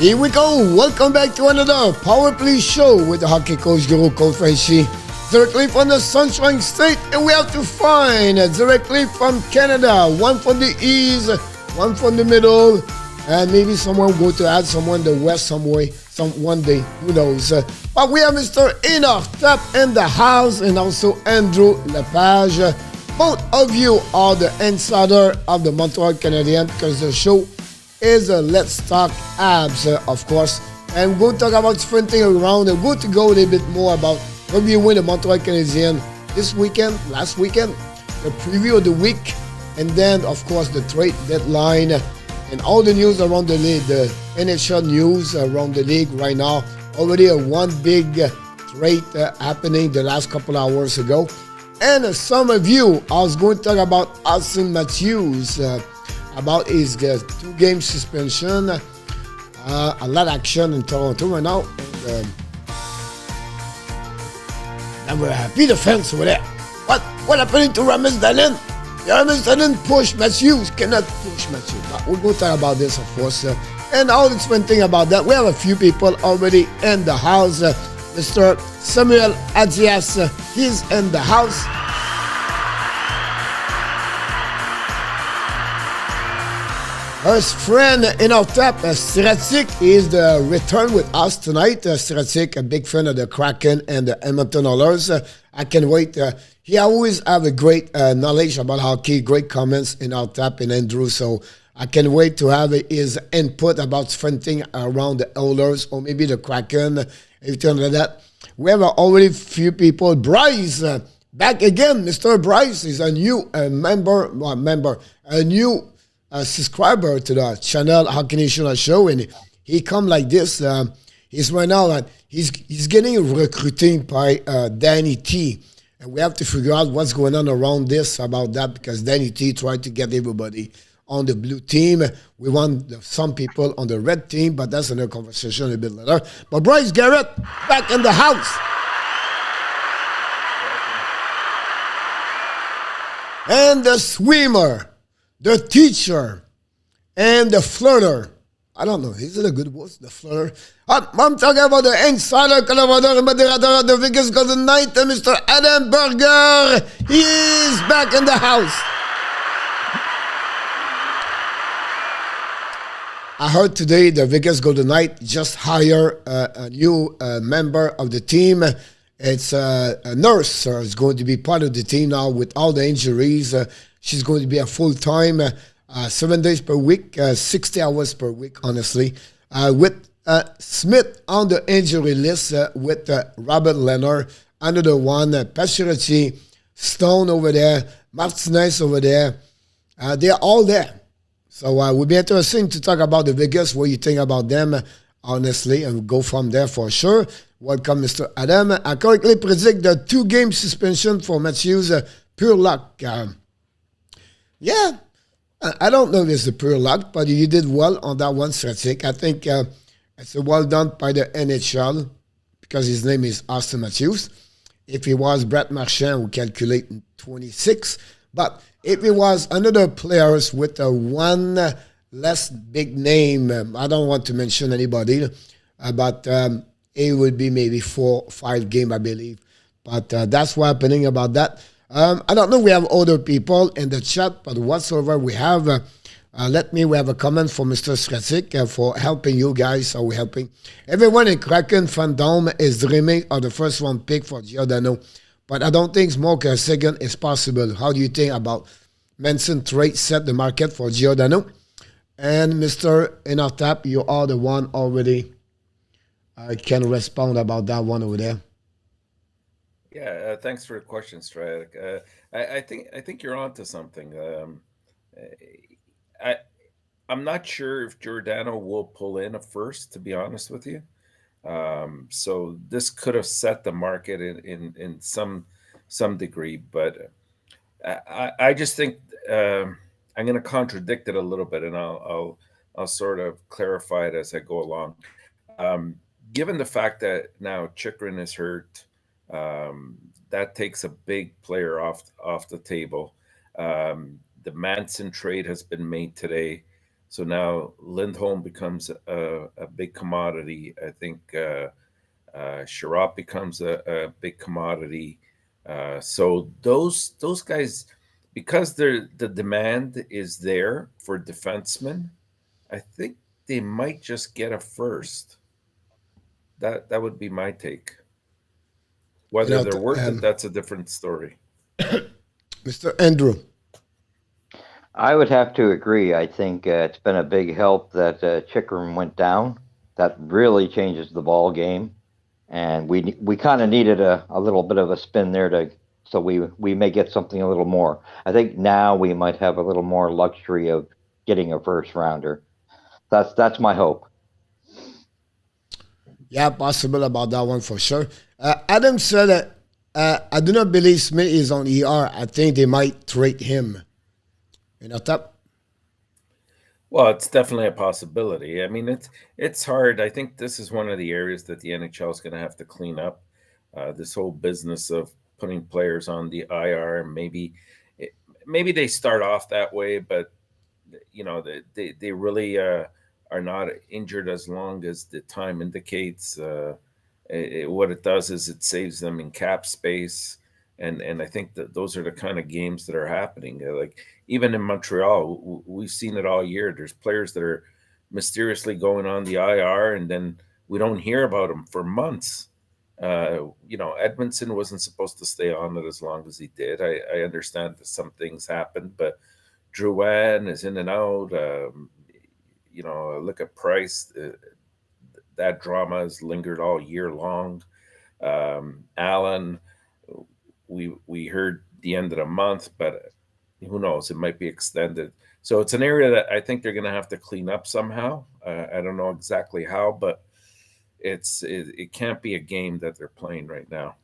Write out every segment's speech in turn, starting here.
Here we go. Welcome back to another Power Play show with the hockey coach Guru Coach FRENCHY, directly from the Sunshine State, and we have to find directly from Canada, one from the east, one from the middle, and maybe someone go to add someone the west some way, one day, who knows. But we have Mr. ENORTAP in the house, and also Andrew Lepage. Both of you are the insider of the Montreal Canadiens because the show is Let's Talk Habs, of course. And we're going to talk about different things around. We're going to go a little bit more about reviewing the Montreal Canadiens this weekend, last weekend, the preview of the week, and then, of course, the trade deadline and all the news around the league, the NHL news around the league right now. Already one big trade happening the last couple hours ago. And some of you, I was going to talk about Austin Matthews, about his 2-game suspension. A lot of action in Toronto right now. And we're happy the fans over there. What happened to Ramis Dallin? Ramis Dallin push Matthews, cannot push Matthews. But we're going to talk about this, of course. And all the different thing about that. We have a few people already in the house. Mr. Samuel Adias, he's in the house. Her friend ENORTAP, Stratic, is the return with us tonight. Stratic, a big fan of the Kraken and the Edmonton Oilers. I can't wait. He always have a great knowledge about hockey, great comments ENORTAP and Andrew. So I can't wait to have his input about different things around the Oilers or maybe the Kraken, everything like that. We have already few people. Bryce, back again. Mr. Bryce is a new a new subscriber to the channel Hockey Nation show, and he come like this. He's right now he's getting recruiting by Danny T, and we have to figure out what's going on around this about that because Danny T tried to get everybody on the blue team. We want some people on the red team, but that's another conversation a bit later. But Bryce Garrett back in the house. And the swimmer, the teacher, and the flirter. I don't know. Is it a good word? The flirter. I'm talking about the insider collaborator and moderator of the Vegas Golden Knight, Mr. Adam Berger. He is back in the house. I heard today the Vegas Golden Knight just hired a new member of the team. It's a nurse. Is going to be part of the team now with all the injuries. She's going to be a full-time, 7 days per week, 60 hours per week, honestly. With Smith on the injury list, with Robert Leonard, another one, Pacioretty, Stone over there, Martinez over there. They're all there. So it would be interesting to talk about the Vegas, what you think about them, honestly, and go from there for sure. Welcome, Mr. Adam. I correctly predict the 2-game suspension for Matthews, pure luck. Yeah, I don't know if it's a pure luck, but you did well on that one, Stratic. I think it's well done by the NHL because his name is Austin Matthews. If it was Brett Marchand, we calculate 26. But if it was another players with a one less big name, I don't want to mention anybody, but it would be maybe 4 or 5 games, I believe. But that's what's happening about that. I don't know we have other people in the chat, but whatsoever we have, we have a comment for Mr. Stratic for helping you guys. So we're helping. Everyone in Kraken fandom is dreaming of the first round pick for Giordano, but I don't think Smoke a second is possible. How do you think about Manson trade set the market for Giordano? And Mr. ENORTAP, you are the one already. I can respond about that one over there. Yeah, thanks for the question, Stratic. I think you're onto something. I'm not sure if Giordano will pull in a first, to be honest with you. So this could have set the market in some degree, but I just think I'm going to contradict it a little bit, and I'll sort of clarify it as I go along. Given the fact that now Chychrun is hurt, that takes a big player off the table. The Manson trade has been made today. So now Lindholm becomes a big commodity. I think Sherratt becomes a big commodity. So those guys, because the demand is there for defensemen, I think they might just get a first. That would be my take. You Whether know, they're worth it, that's a different story. Mr. Andrew. I would have to agree. I think it's been a big help that Chikrin went down. That really changes the ball game, and we kind of needed a little bit of a spin there so we may get something a little more. I think now we might have a little more luxury of getting a first rounder. That's my hope. Yeah, possible about that one for sure. Adam said that I do not believe Smith is on ER. I think they might trade him. You know, top. Well, it's definitely a possibility. I mean, it's hard. I think this is one of the areas that the NHL is going to have to clean up. This whole business of putting players on the IR. Maybe they start off that way, but they really are not injured as long as the time indicates. What it does is it saves them in cap space, and I think that those are the kind of games that are happening. Like even in Montreal, we've seen it all year. There's players that are mysteriously going on the IR, and then we don't hear about them for months. Edmondson wasn't supposed to stay on it as long as he did. I understand that some things happened, but Drouin is in and out. Look at Price. That drama has lingered all year long. Allen, we heard the end of the month, but who knows? It might be extended. So it's an area that I think they're going to have to clean up somehow. I don't know exactly how, but it can't be a game that they're playing right now.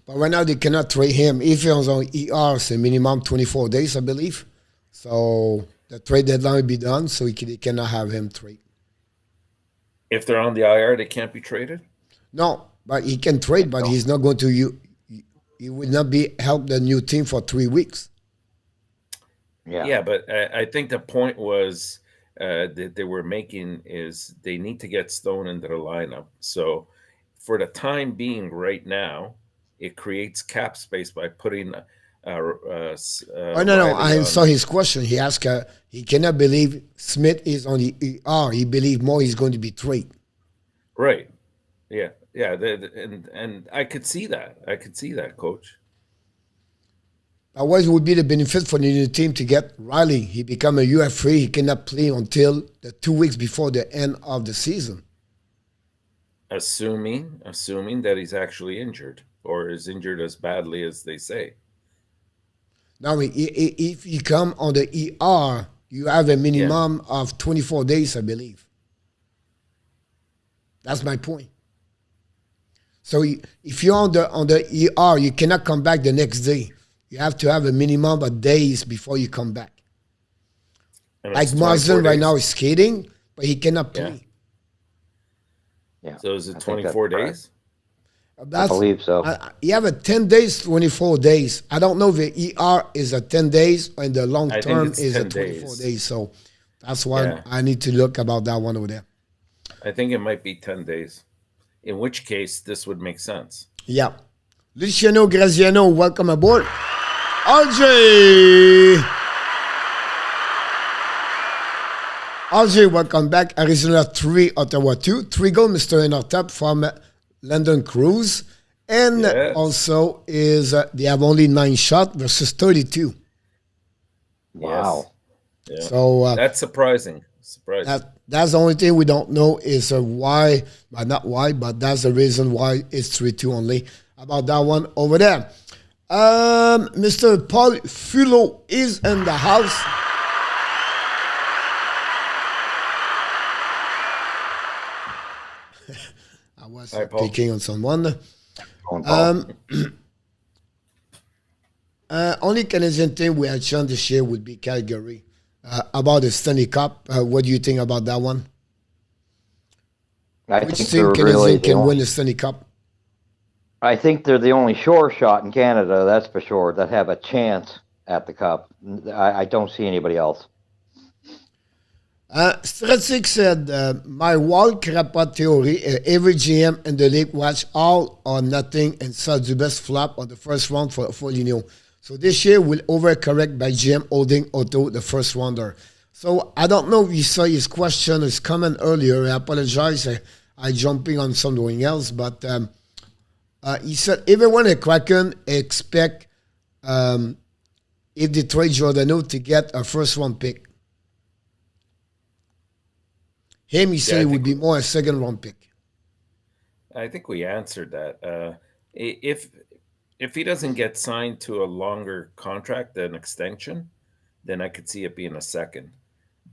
But right now they cannot trade him. If he was on ER, it's a minimum 24 days, I believe. So the trade deadline will be done, so they cannot have him trade. If they're on the IR, they can't be traded? No, but he can trade, but he's not going to. He would not be help the new team for 3 weeks. Yeah, but I think the point was that they were making is they need to get Stone into the lineup. So for the time being, right now, it creates cap space by putting. No. I saw his question. He asked, he cannot believe Smith is on the ER. He believes more he's going to be traded. Right. Yeah. And I could see that. Coach. What would be the benefit for the new team to get Riley? He become a UFA. He cannot play until the 2 weeks before the end of the season. Assuming that he's actually injured or is injured as badly as they say. Now, if you come on the ER, you have a minimum of 24 days, I believe. That's my point. So if you're on the ER, you cannot come back the next day. You have to have a minimum of days before you come back. Like Marsden right now is skating, but he cannot play. Yeah. So is it 24 days? I believe so. You have a 10 days, 24 days. I don't know if the ER is a 10 days and the long term is a 24 days. So that's why I need to look about that one over there. I think it might be 10 days. In which case, this would make sense. Yeah. Luciano Graziano, welcome aboard. RJ, welcome back. Arizona 3, Ottawa 2. 3 goal, Mr. ENORTAP from London Cruise. And also is they have only 9 shots versus 32. Wow. Yes. Yeah. So that's surprising. That's the only thing we don't know is why, but not why, but that's the reason why it's 3-2 only. About that one over there. Mr. Paul Fulot is in the house. I was picking on someone. Only Canadian team we had shown this year would be Calgary. About the Stanley Cup, what do you think about that one? Which team Canadian can win the Stanley Cup? I think they're the only sure shot in Canada, that's for sure, that have a chance at the Cup. I don't see anybody else. Stratic said, my wild crapat theory, every GM in the league watch all or nothing and saw the best flop on the first round for Foligno. So this year will overcorrect by GM holding Otto, the first rounder. So I don't know if you saw his question, his comment earlier. I apologize. I jumping on something else, but he said everyone at Kraken expect if they trade Giordano to get a first round pick. He said it would be more a second round pick. I think we answered that. If he doesn't get signed to a longer contract, an extension, then I could see it being a second.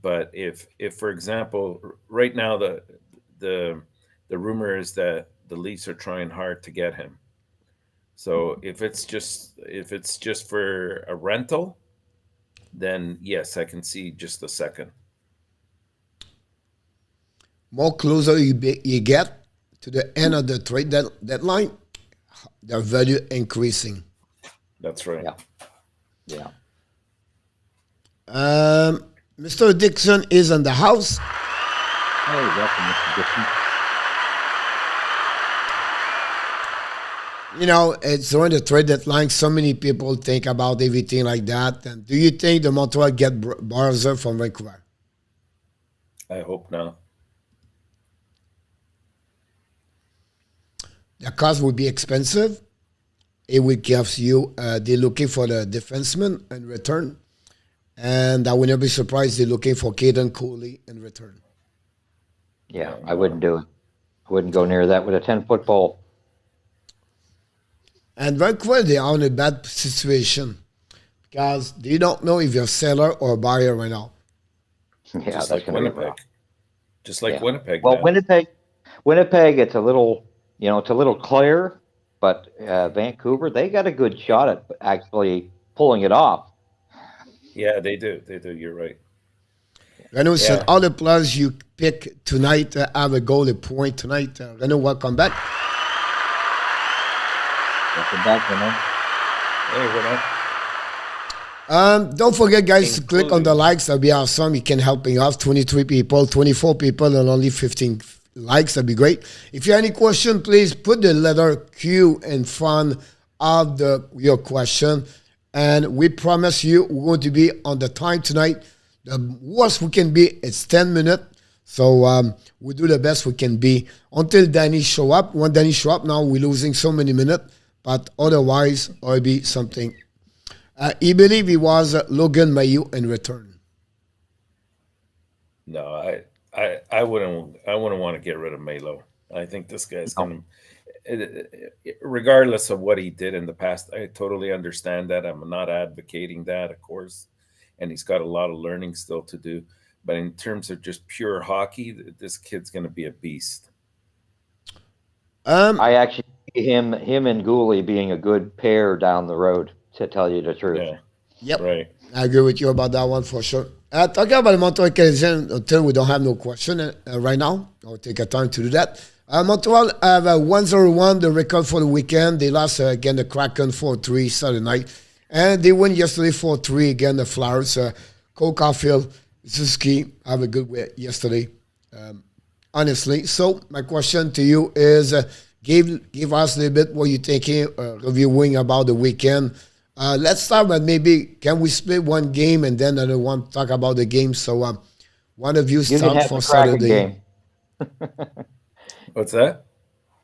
But if for example, right now the rumor is that the Leafs are trying hard to get him. So if it's just for a rental, then yes, I can see just a second. More closer you get to the end of the trade deadline, their value increasing. That's right. Yeah. Mr. Dixon is in the house. Hey, welcome, Mr. Dixon. You know, it's during the trade deadline. So many people think about everything like that. And do you think the Montreal get Barzer from Vancouver? I hope not. The cost would be expensive. It would give you, they're looking for the defenseman in return. And I would not be surprised they're looking for Caden Cooley in return. Yeah, I wouldn't do it. I wouldn't go near that with a 10-foot pole. And Vancouver, they are in a bad situation because they don't know if you're a seller or a buyer right now. Yeah, just that's like going to be Winnipeg. rough. Just like Yeah. Winnipeg. Well, now. Winnipeg, it's a little, it's a little clear, but Vancouver, they got a good shot at actually pulling it off. Yeah, they do. They do. You're right. Renaud said Yeah. all the players you pick tonight have a goal, a point tonight. Renaud, welcome back. Welcome back, Hey, we're not. Don't forget, guys, to click on the likes. That'll be awesome. You can helping us. 23 people, 24 people, and only 15 likes. That'd be great. If you have any question, please put the letter Q in front of your question. And we promise you we're going to be on the time tonight. The worst we can be is 10 minutes. So we do the best we can be until Danny show up. When Danny show up, now we're losing so many minutes. But otherwise, it'll be something. He believe he was Logan Mailloux in return. No, I wouldn't want to get rid of Melo. I think this guy's going to, regardless of what he did in the past, I totally understand that. I'm not advocating that, of course, and he's got a lot of learning still to do. But in terms of just pure hockey, this kid's going to be a beast. I actually see him and Gooley being a good pair down the road, to tell you the truth. Yeah. Yep. Right. I agree with you about that one for sure. Talking about the Montreal Canadiens, until we don't have no question right now, I'll take a time to do that. Montreal have 1-0-1, the record for the weekend. They lost again the Kraken 4-3 Saturday night. And they won yesterday 4-3 again, the Flyers. Cole Caulfield, Suzuki have a good way yesterday, honestly. So my question to you is, give us a little bit what you're thinking, reviewing about the weekend. Let's start with maybe, can we split one game and then another one talk about the game? So one of you start for Saturday. Game. What's that?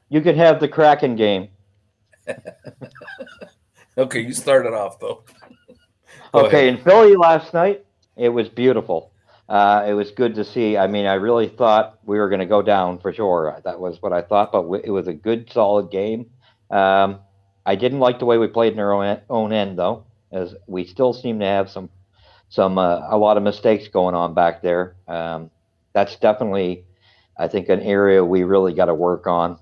You could have the Kraken game. Okay, you started off though. Okay, in Philly last night, it was beautiful. It was good to see. I mean, I really thought we were going to go down for sure. That was what I thought, but it was a good, solid game. I didn't like the way we played in our own end, though, as we still seem to have a lot of mistakes going on back there. That's definitely, I think, an area we really got to work on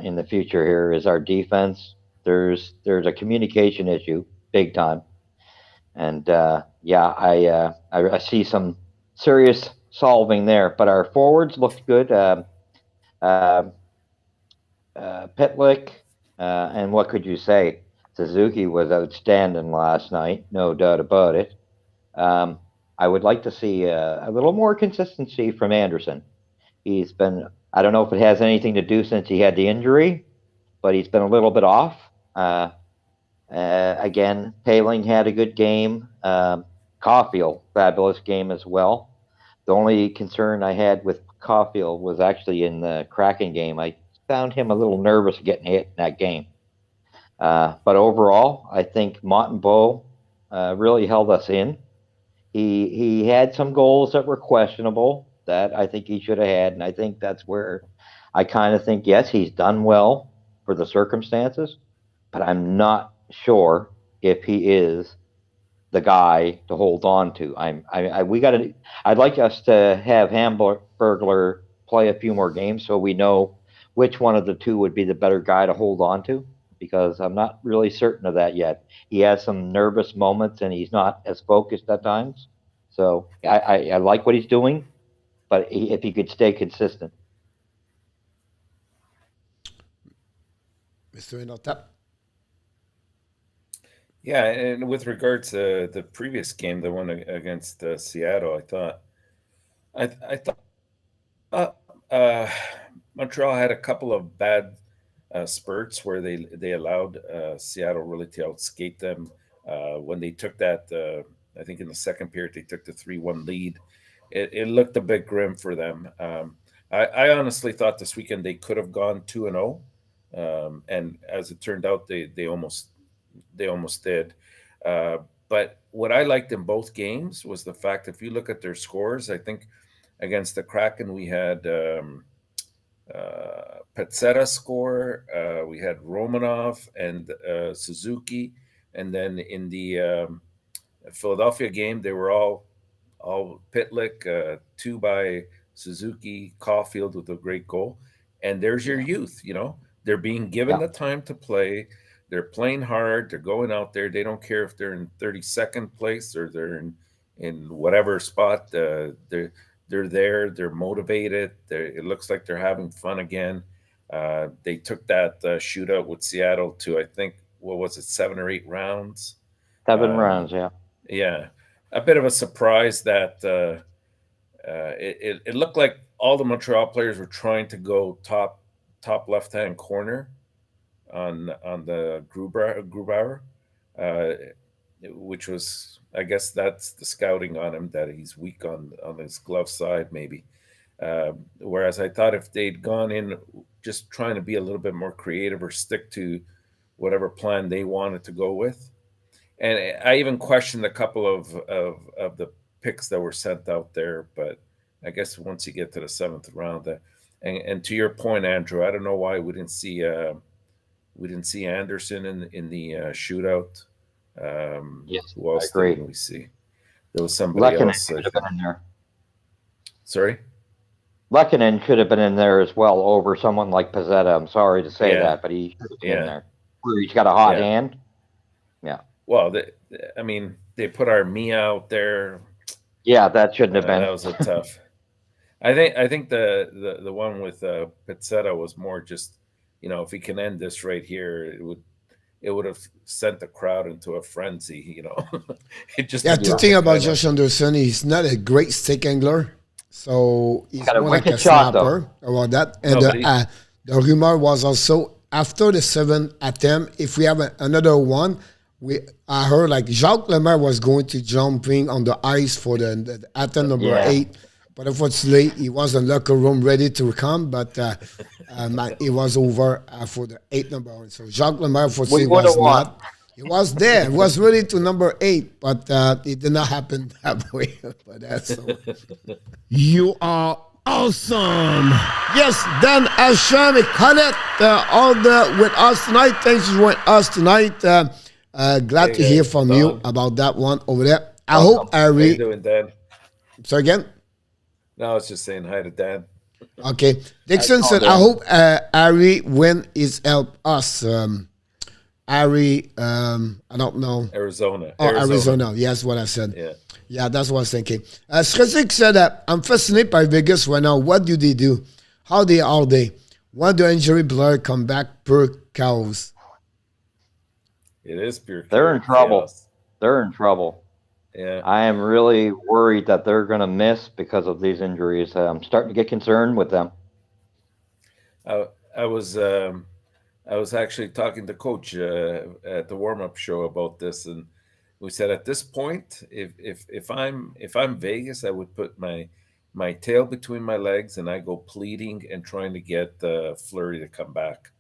in the future. Here is our defense. There's a communication issue, big time, and I see some serious solving there. But our forwards looked good. Pitlick. And what could you say? Suzuki was outstanding last night, no doubt about it. I would like to see a little more consistency from Anderson. He's been, I don't know if it has anything to do since he had the injury, but he's been a little bit off. Again, Paling had a good game. Caulfield, fabulous game as well. The only concern I had with Caulfield was actually in the Kraken game. I found him a little nervous getting hit in that game. But overall, I think Montembeault really held us in. He had some goals that were questionable that I think he should have had, and I think that's where I kind of think, yes, he's done well for the circumstances, but I'm not sure if he is the guy to hold on to. I'd like us to have Hamburglar play a few more games so we know which one of the two would be the better guy to hold on to, because I'm not really certain of that yet. He has some nervous moments and he's not as focused at times. So I like what he's doing, but if he could stay consistent. Mr. ENORTAP. Yeah, and with regards to the previous game, the one against Seattle, I thought Montreal had a couple of bad spurts where they allowed Seattle really to outskate them. When they took that, I think in the second period they took the 3-1 lead. It looked a bit grim for them. I honestly thought this weekend they could have gone 2-0, and as it turned out, they almost did. But what I liked in both games was the fact, if you look at their scores, I think against the Kraken we had Petzetta score, we had Romanov and Suzuki, and then in the Philadelphia game they were all Pitlick, two by Suzuki, Caulfield with a great goal, and there's your youth. They're being given the time to play. They're playing hard. They're going out there. They don't care if they're in 32nd place or they're in whatever spot. They're there. They're motivated. It looks like they're having fun again. They took that shootout with Seattle to, I think, what was it, 7 or 8 rounds? 7 rounds, yeah. Yeah. A bit of a surprise that it looked like all the Montreal players were trying to go top left-hand corner on the Grubauer, which was, I guess that's the scouting on him, that he's weak on his glove side maybe. Whereas I thought if they'd gone in just trying to be a little bit more creative or stick to whatever plan they wanted to go with. And I even questioned a couple of the picks that were sent out there, but I guess once you get to the 7th round, and to your point, Andrew, I don't know why we didn't see Anderson in the shootout. Yes, who else I agree. did we see? There was somebody else. Should have been in there. Sorry? Lehkonen should have been in there as well over someone like Pezzetta. I'm sorry to say that, but he should have been in there. He's got a hot hand. Yeah. Well, they put our Mia out there. Yeah, that shouldn't have been. That was a tough. I think the one with Pezzetta was more just, if he can end this right here, it would have sent the crowd into a frenzy. It just the thing about Josh Anderson, he's not a great stick angler, so he's more like a snapper about that. And the rumor was also after the 7th attempt, if we have another one, I heard like Jacques Lemaire was going to jumping on the ice for the attempt number 8. But unfortunately, he was in the locker room ready to come, but it was over for the 8th number. So Jacques Lemaire, unfortunately, was not. He was there. He was ready to number 8, but it did not happen that way. But that's You are awesome. Yes, Dan Asham and Khaled with us tonight. Thanks for joining us tonight. Glad to hear from you about that one over there. I hope Harry. How you doing, Dan? Sorry again? No, I was just saying hi to Dan. Okay. Dixon said, I hope Harry win his help us. Harry, I don't know. Arizona. Oh, Arizona. Yes, what I said. Yeah, that's what I was thinking. Srezik said that I'm fascinated by Vegas right now. What do they do? How are they? When the injury player come back per chaos? It is pure chaos. They're in trouble. They're in trouble. Yeah. I am really worried that they're going to miss because of these injuries. I'm starting to get concerned with them. I, I was I was actually talking to Coach at the warm up show about this, and we said at this point, if I'm Vegas, I would put my tail between my legs and I go pleading and trying to get Fleury to come back,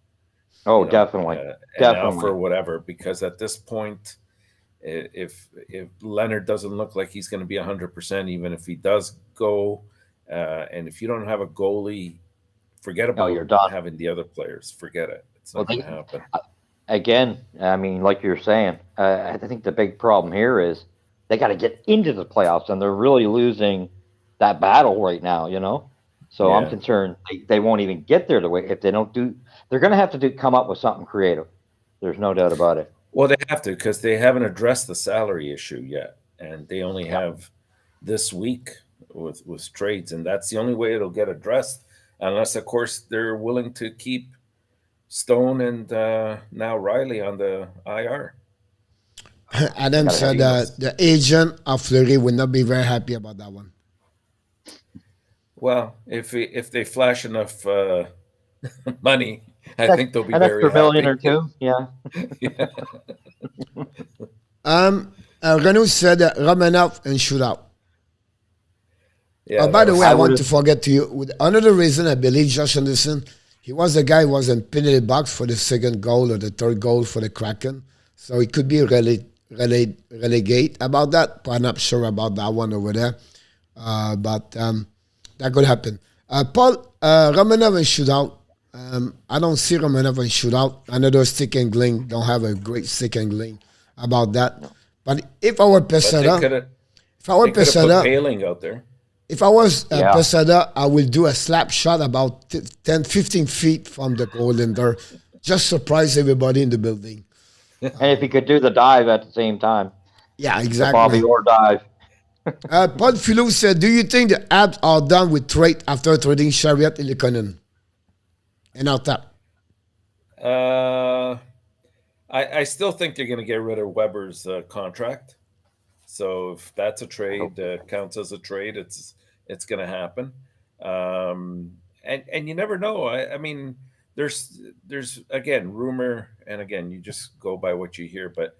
Oh, definitely, and Alpha definitely. or whatever, because at this point, if Leonard doesn't look like he's going to be 100%, even if he does go, and if you don't have a goalie, forget Oh, you're about done. having the other players. Forget it. It's Well, not going to happen. again, I mean, like you're saying, I think the big problem here is they got to get into the playoffs, and they're really losing that battle right now. So I'm Yeah. concerned they won't even get there the way if they don't do. They're going to have to come up with something creative. There's no doubt about it. Well, they have to because they haven't addressed the salary issue yet, and they only Yeah. have this week with trades, and that's the only way it'll get addressed, unless, of course, they're willing to keep Stone and now Riley on the IR. They Adam got to have said to. the agent of Fleury would not be very happy about that one. Well, if they flash enough money, I think they'll be An very extra million or happy. two. Yeah. Yeah. Renault said Romanov and shootout. Yeah, By that the was way, I I want would to have. forget to you. Another reason I believe Josh Anderson, he was the guy who was in penalty box for the second goal or the third goal for the Kraken. So it could be relegate about that. But I'm not sure about that one over there. But that could happen. Paul, Romanov and shootout. I don't see Romanov and shootout. Another stick and gling. Don't have a great stick and gling about that. No. But if I were but Pesada, if I were they could have put Pesada, Paling out there. if I was Yeah. Pesada, I will do a slap shot about 10, 15 feet from the goaltender. Just surprise everybody in the building. And if he could do the dive at the same time, Yeah, the Bobby exactly. Orr dive. Paul Philou said, do you think the Habs are done with trade after trading Chariot in the Conan? And out that. Uh, I still think they're going to get rid of Weber's contract. So if that's a I hope trade, so. counts as a trade, it's going to happen. And you never know. I mean, there's again rumor, and again you just go by what you hear. But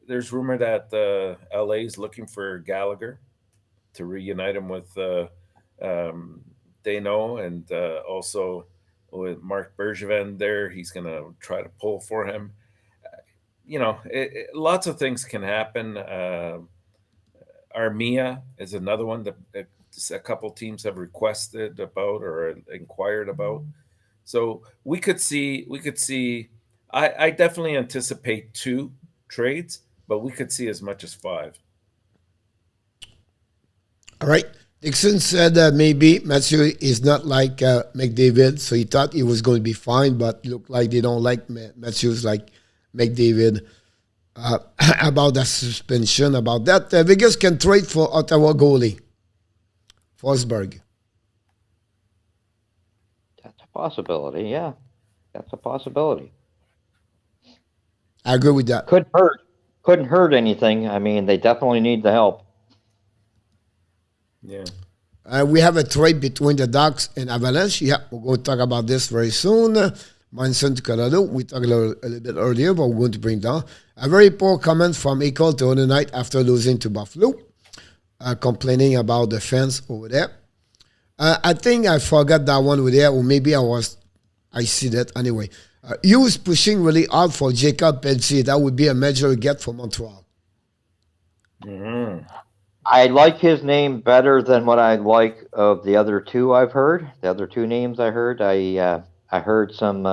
there's rumor that LA is looking for Gallagher to reunite him with um, Dano, and also with Mark Bergevin there, he's going to try to pull for him. Lots of things can happen. Armia is another one that a couple teams have requested about or inquired about. So we could see. I definitely anticipate 2 trades, but we could see as much as 5. All right. Dixon said that maybe Matthew is not like McDavid, so he thought he was going to be fine, but looked like they don't like Matthews like McDavid. Uh, about that suspension, about that, Vegas can trade for Ottawa goalie, Forsberg. That's a possibility. Yeah, that's a possibility. I agree with that. Couldn't hurt. Couldn't hurt anything. I mean, they definitely need the help. Yeah. We have a trade between the Ducks and Avalanche. Yeah, we're going to talk about this very soon. Manson to Colorado. We talked a little bit earlier, but we're going to bring down a very poor comment from Equal to other night after losing to Buffalo, complaining about the fans over there. I think I forgot that one over there, or maybe I see that anyway. You was pushing really hard for Jacob Pelletier. That would be a major get for Montreal. Mm-hmm. I like his name better than what I like of the other two I've heard. The other two names I heard, I heard some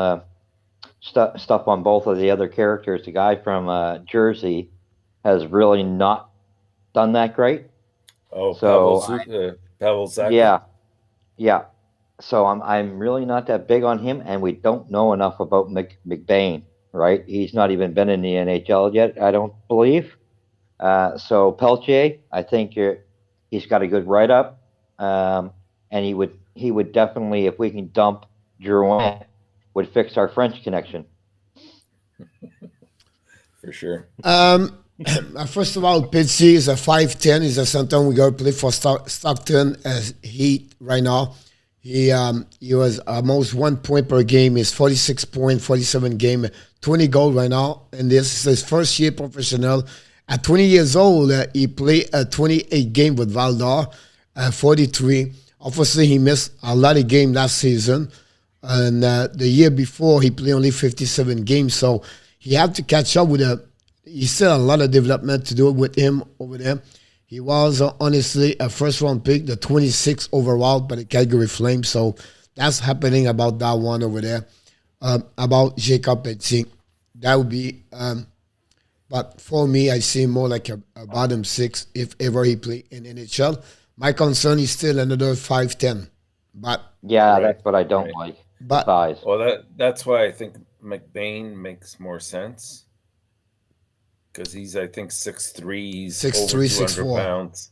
stuff on both of the other characters. The guy from Jersey has really not done that great. Oh, So Pavel Zacha. yeah, yeah. So I'm really not that big on him, and we don't know enough about McBain. Right? He's not even been in the NHL yet, I don't believe. So Peltier, I think he's got a good write up, and he would definitely, if we can dump Drouin, would fix our French connection. For sure. First of all, Pitsy is a 5'10". He's a center. We got to play for Stockton as Heat right now. He was almost 1 point per game. He's 46 point, 47 game, 20 goal right now. And this is his first year professional. At 20 years old, he played a 28 game with Valdor, 43. Obviously, he missed a lot of games last season. And the year before, he played only 57 games. So he had to catch up with he still a lot of development to do with him over there. He was honestly a first-round pick, the 26th overall by the Calgary Flames. So that's happening about that one over there. About Jacob Petit. That would be, but for me, I see more like a bottom six if ever he play in NHL. My concern is still another 5'10". But yeah, that's what I don't like. But size. Well, that's why I think McBain makes more sense. Because he's, I think, 6'3", he's 6'3", over 200 6'4". pounds.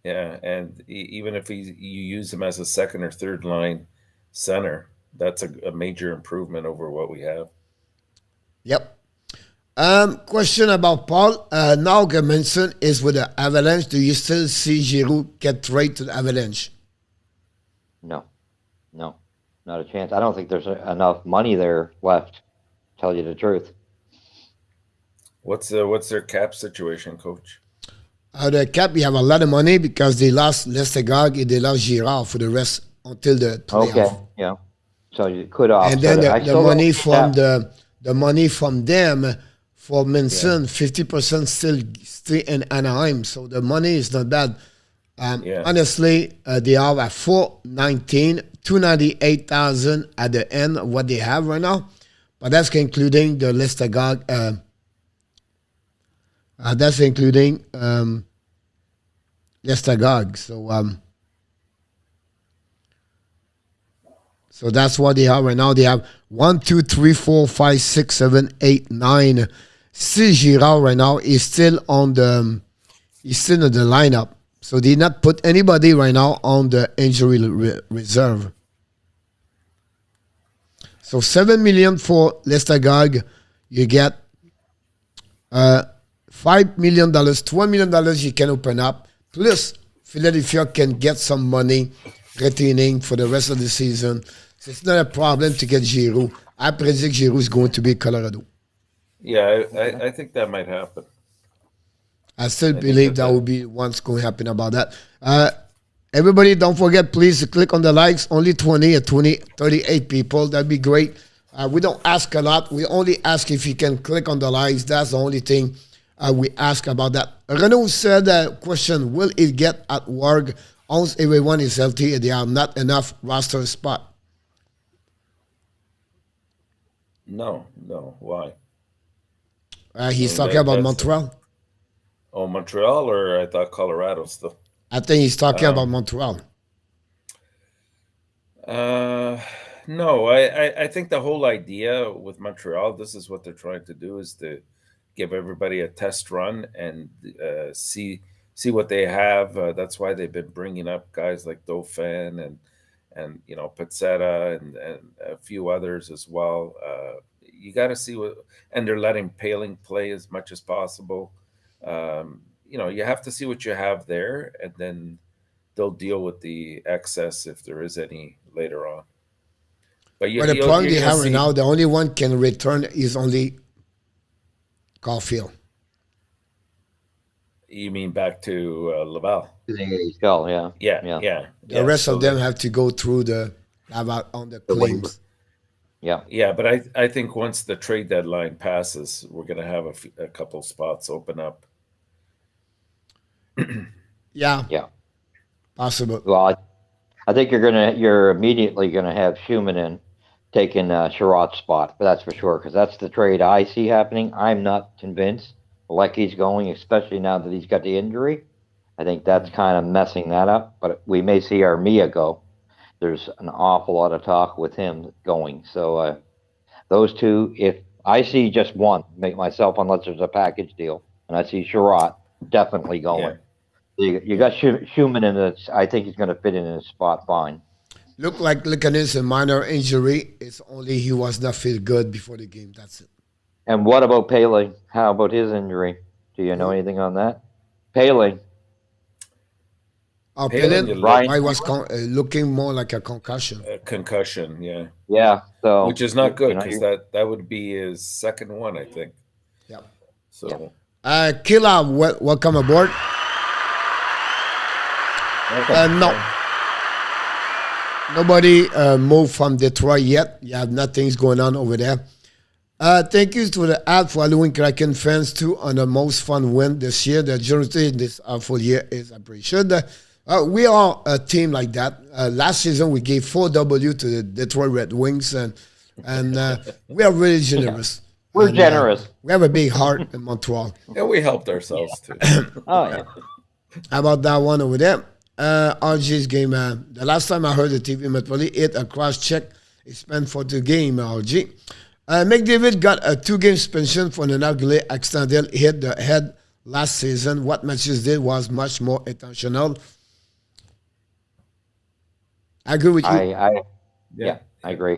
Yeah, and even if you use him as a second or third line center, that's a major improvement over what we have. Yep. Question about Paul. Now Germanson is with the Avalanche. Do you still see Giroux get traded to the Avalanche? No, not a chance. I don't think there's enough money there left, to tell you the truth. What's their cap situation, Coach? The cap, we have a lot of money because they lost Lestegard and they lost Girard for the rest until the playoff. Okay, yeah. So you could offset and then it. the money from the money from them for Manson, 50% still stay in Anaheim. So the money is not bad. Honestly, they are at 419, 298,000 at the end of what they have right now. But that's including the Lestegard. That's including Lestegard. So that's what they have right now. They have 1, 2, 3, 4, 5, 6, 7, 8, 9. Still Girard right now is still on he's still in the lineup. So they not put anybody right now on the injury reserve. So $7 million for Lestegard. You get $5 million, $12 million you can open up. Plus, Philadelphia can get some money retaining for the rest of the season. So it's not a problem to get Giroux. I predict Giroux is going to be Colorado. Yeah, I think that might happen. I still believe that will be what's going to happen about that. Everybody, don't forget, please, to click on the likes. Only 38 people. That'd be great. We don't ask a lot. We only ask if you can click on the likes. That's the only thing we ask about that. Renaud said, question, will it get at work once everyone is healthy and there are not enough roster spot? No. Why? He's talking about Montreal. Oh, Montreal, or I thought Colorado still? I think he's talking about Montreal. No, I think the whole idea with Montreal, this is what they're trying to do, is to give everybody a test run and see what they have. That's why they've been bringing up guys like Dauphin and Pizzetta and a few others as well. You got to see and they're letting Paling play as much as possible. You have to see what you have there, and then they'll deal with the excess if there is any later on. But the problem they have right now, the only one can return is only Caulfield. You mean back to Laval? Yeah. The rest of them have to go through on the claims. Yeah, but I think once the trade deadline passes, we're going to have a couple spots open up. Yeah. Possible. Well, I think you're immediately gonna have Schumann taking Sherrod's spot, but that's for sure, because that's the trade I see happening. I'm not convinced Lecky's going, especially now that he's got the injury. I think that's kind of messing that up, but we may see Armia go. There's an awful lot of talk with him going. So those two, if I see just one, make myself, unless there's a package deal, and I see Sherrod definitely going. Yeah. You got Schumann in it. I think he's going to fit in his spot fine. Look like Likanis, a minor injury. It's only he was not feel good before the game. That's it. And what about Pele? How about his injury? Do you know anything on that? Paling. Palin, Ryan- I was looking more like a concussion. Concussion, yeah. Yeah, so Which is not good you know, because that would be his second one, I think. Yeah. So Killa, welcome aboard. No. Nobody moved from Detroit yet. Yeah, nothing's going on over there. Thank you to the app for allowing Kraken fans to on the most fun win this year. The generosity in this full year is appreciated. We are a team like that. Last season we gave 4W to the Detroit Red Wings, and we are really generous. We're generous. We have a big heart in Montreal. yeah, we helped ourselves too. Oh yeah. How about that one over there? RG's game. The last time I heard the TV Metropolis hit a cross check. He spent for the game, RG. McDavid got a 2-game suspension for an ugly accidental hit the head last season. What Matthews did was much more intentional. I agree with you. I agree.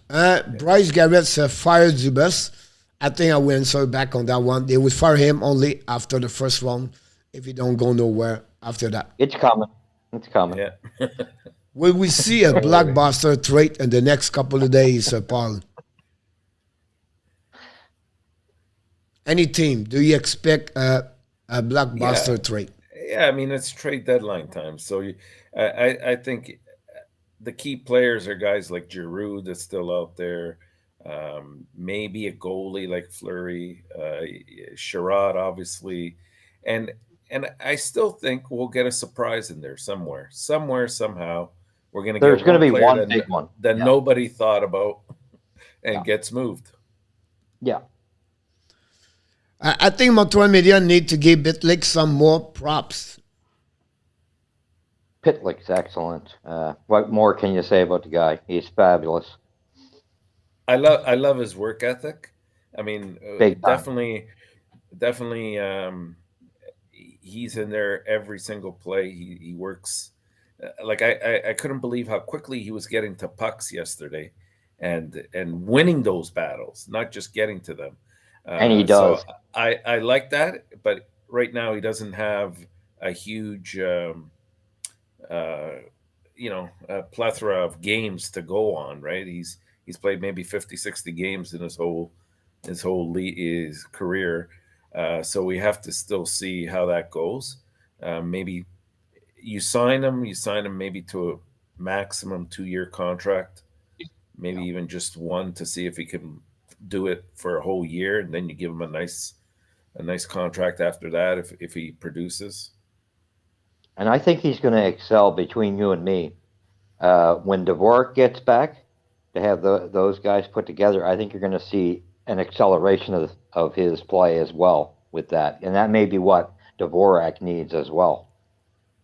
Bryce Garrett fired Dubas. I think I will answer back on that one. They would fire him only after the first round if he don't go nowhere after that. It's coming. It's coming. Yeah. Will we see a blockbuster trade in the next couple of days, Paul? Any team, do you expect a blockbuster trade? Yeah, I mean, it's trade deadline time. So I think the key players are guys like Giroux that's still out there. Maybe a goalie like Fleury, Sherrod, obviously. And I still think we'll get a surprise in there somewhere. Somehow, we're going to get There's going to be one that, big one that nobody thought about and gets moved. Yeah. I think Montreal media need to give Bitlick some more props. Pitlick's excellent. What more can you say about the guy? He's fabulous. I love his work ethic. I mean, definitely. He's in there every single play. He works. Like I couldn't believe how quickly he was getting to pucks yesterday, and winning those battles, not just getting to them. And he does. So I like that, but right now he doesn't have a huge, a plethora of games to go on. Right? He's played maybe 50, 60 games in his career. So we have to still see how that goes. Maybe you sign him maybe to a maximum 2-year contract, maybe even just one to see if he can do it for a whole year, and then you give him a nice contract after that if he produces. And I think he's going to excel between you and me. When Dvorak gets back, to have those guys put together, I think you're going to see an acceleration of his play as well with that. And that may be what Dvorak needs as well.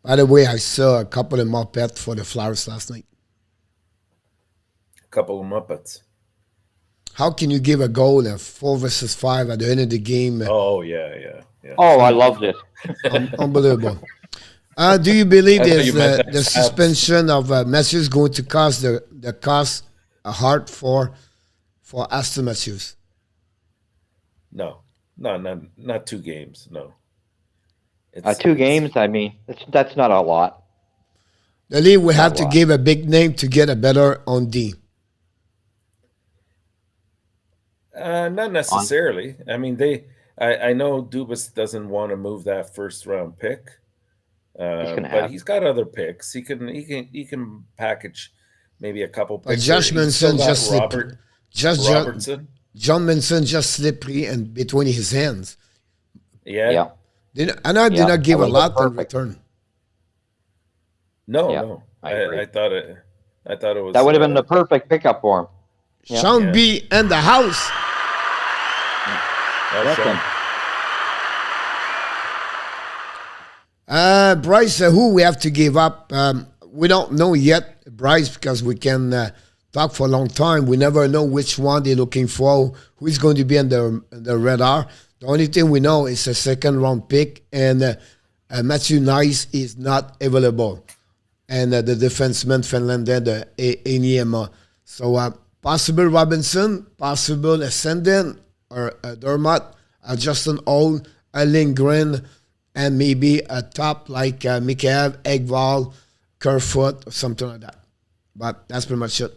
By the way, I saw a couple of Muppets for the Flyers last night. A couple of Muppets. How can you give a goal of 4 versus 5 at the end of the game? Oh, yeah. Oh, I loved it. Unbelievable. Do you believe the suspension of Matthews going to cost the cost a heart for Aston Matthews? No, not 2 games. No. 2 games. I mean, that's not a lot. The league will have to give a big name to get a better on D. Not necessarily. I mean, I know Dubas doesn't want to move that first round pick, but he's got other picks. He can package maybe a couple picks. But Josh Manson Robertson. John Manson just slipped in between his hands. Yeah. And I did not give a lot in return. No. I thought it was. That would have been the perfect pickup for him. Yeah. Sean B. in the house. Bryce, who we have to give up? We don't know yet, Bryce, because we can talk for a long time. We never know which one they're looking for, who is going to be on the radar. The only thing we know is a second-round pick, and Matthew Nice is not available. And the defenseman Finlander, the Eniema. So possible Robinson, possible Ascendant, or Dermott, Justin Hall, a Lindgren, and maybe a top like Mikheyev, Ekval, Kerfoot, or something like that. But that's pretty much it.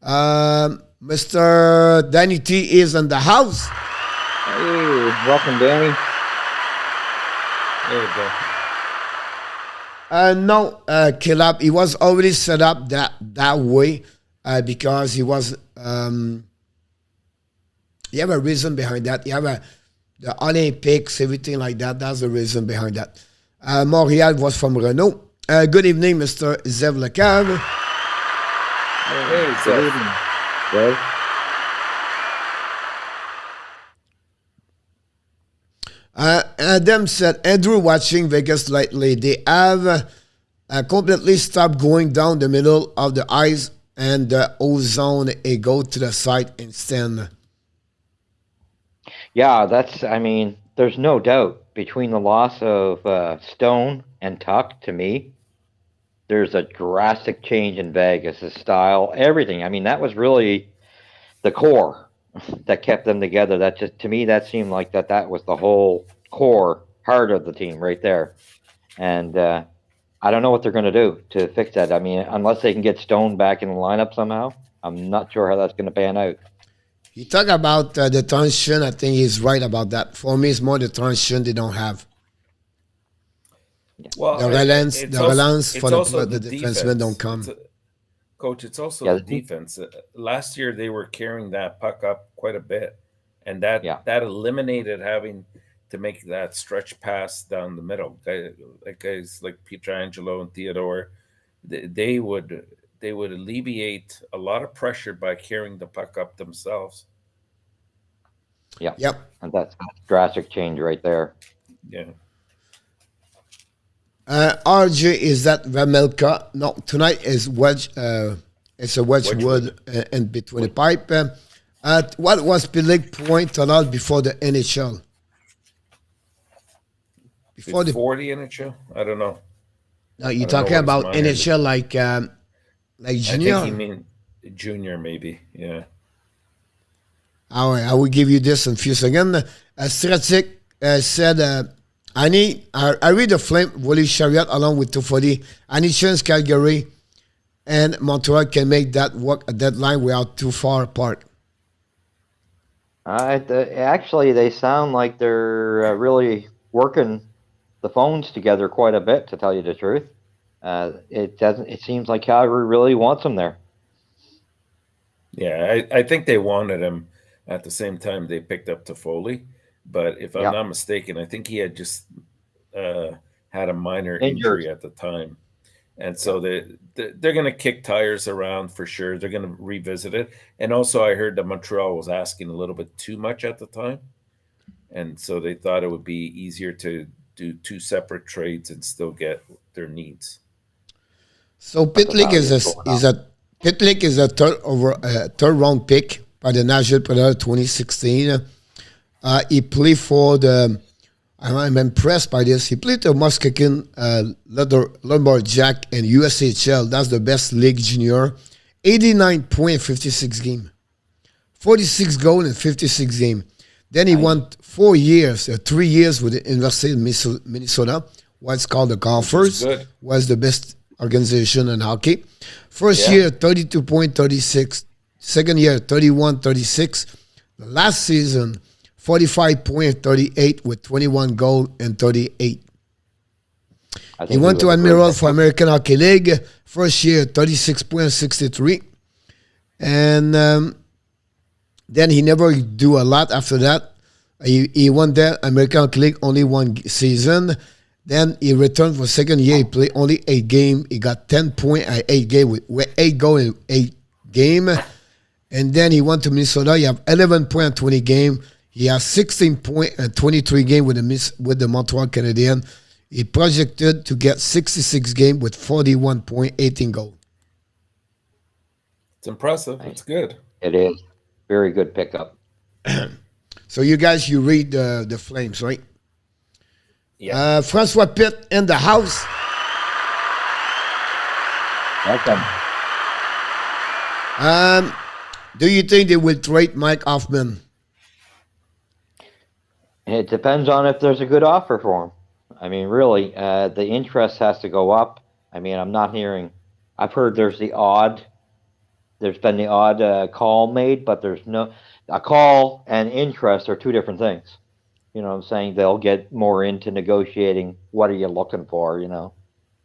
Mr. Danny T is in the house. Hey, welcome, Danny. There you go. No, Caleb, he was already set up that way because he was. You have a reason behind that. You have the Olympics, everything like that. That's the reason behind that. Montreal was from Renault. Good evening, Mr. Zev Lecave. Hey, Good evening, Dave. Adam said, Andrew watching Vegas lately. They have completely stopped going down the middle of the ice and the ozone. They go to the side instead. Yeah, there's no doubt between the loss of Stone and Tuck, to me, there's a drastic change in Vegas' style, everything. I mean, that was really the core that kept them together. That just, to me, that seemed like that was the whole core heart of the team right there. And I don't know what they're going to do to fix that. I mean, unless they can get Stone back in the lineup somehow, I'm not sure how that's going to pan out. You talk about the tension. I think he's right about that. For me, it's more the tension they don't have. Well, The relance for the defensemen don't come. Coach, it's also Yeah, the defense. Last year they were carrying that puck up quite a bit, and that eliminated having to make that stretch pass down the middle. Guys like Pietrangelo and Theodore, they would alleviate a lot of pressure by carrying the puck up themselves. Yeah. Yep. And that's a drastic change right there. Yeah. RJ is that Ramelka. No, tonight is wedge. It's a Wedgwood in between the pipe. What was Pilic point total before the NHL? Before the NHL? I don't know. No, you're talking about NHL like junior. I think you mean junior, maybe. Yeah. All right, I will give you this in a few seconds. Stratic said, I read the Flame, Wally Chariot along with 240. I need chance Calgary and Montreal can make that work a deadline without too far apart. Actually, they sound like they're really working the phones together quite a bit, to tell you the truth. It seems like Calgary really wants them there. Yeah, I think they wanted him at the same time they picked up Toffoli. But if I'm not mistaken, I think he had just had a minor injury at the time. And so they're going to kick tires around for sure. They're going to revisit it. And also I heard that Montreal was asking a little bit too much at the time. And so they thought it would be easier to do two separate trades and still get their needs. So Pitlick is a third round pick by the Nashville Predators 2016. He played for the. I'm impressed by this. He played the Muskegon Lumberjack and USHL. That's the best league junior. 89 points, 56 game. 46 goals in 56 game. Then he won 4 years, 3 years with the University of Minnesota. What's called the Golfers. Was the best organization in hockey. First year, 32 point, 36. Second year, 31, 36. The last season, 45 point, 38 with 21 goals and 38. He went to Admiral for American Hockey League. First year, 36 points, 63. And then he never do a lot after that. He won there, American Hockey League, only one season. Then he returned for second year. He played only 8 games. He got 10 points at 8 games with 8 goals in 8 games. And then he went to Minnesota. He have 11 points in 20 games. He has 16 points and 23 games with the Montreal Canadiens. He projected to get 66 games with 41 points, 18 goals. It's impressive. It's good. It is. Very good pickup. So you guys, you read the Flames, right? Yeah. Francois Pitt in the house. Welcome. Do you think they will trade Mike Hoffman? It depends on if there's a good offer for him. I mean, really, the interest has to go up. I mean, I'm not hearing. I've heard there's been the odd call made, but there's no a call and interest are two different things. You know what I'm saying? They'll get more into negotiating. What are you looking for? You know.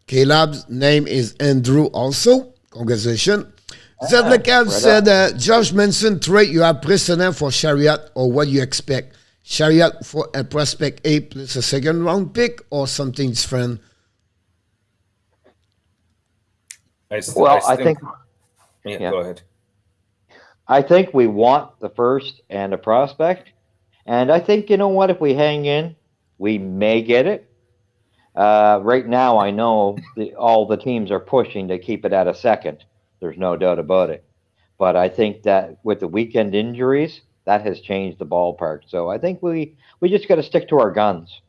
Caleb's name is Andrew also. Congratulations. Zed Lecal right said, Josh Manson trade, you have precedent for Chariot or what you expect? Chariot for a prospect A plus a second round pick or something different? I think. Yeah, go ahead. I think we want the first and a prospect. And I think, you know what, if we hang in, we may get it. Right now, I know all the teams are pushing to keep it at a second. There's no doubt about it. But I think that with the weekend injuries, that has changed the ballpark. So I think we just got to stick to our guns.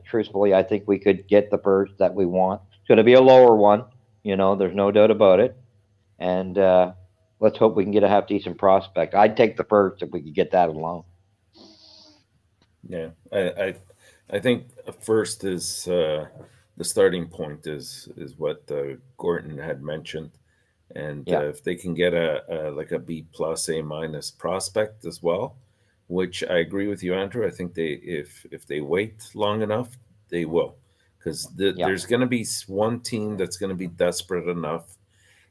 Truthfully, I think we could get the first that we want. It's going to be a lower one. You know, there's no doubt about it. And let's hope we can get a half-decent prospect. I'd take the first if we could get that alone. Yeah, I think first is the starting point is what Gordon had mentioned, and if they can get a B plus A minus prospect as well, which I agree with you, Andrew. I think if they wait long enough, they will, because there's going to be one team that's going to be desperate enough,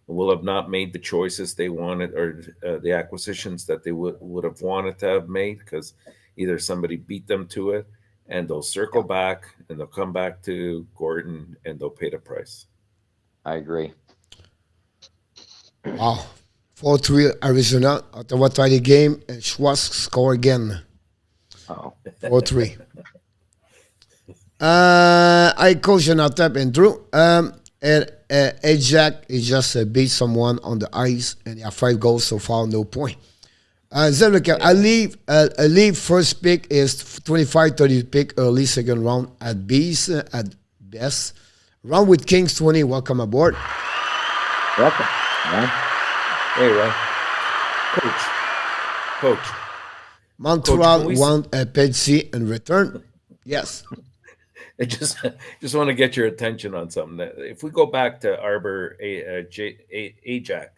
will have not made the choices they wanted or the acquisitions that they would have wanted to have made because either somebody beat them to it, and they'll circle back and they'll come back to Gordon and they'll pay the price. I agree. Wow. 4-3 Arizona. Ottawa tie the game and Schwartz score again. 4-3. I coach ENORTAP and Drew. Jack is just beat someone on the ice and he have 5 goals so far, no point. I leave first pick is 25-30 pick, early second round at best. Round with Kings 20, welcome aboard. Welcome, man. Hey, Ron. Coach. Montreal want a Petsy in return. Yes. I just want to get your attention on something. If we go back to Arbor Ajax,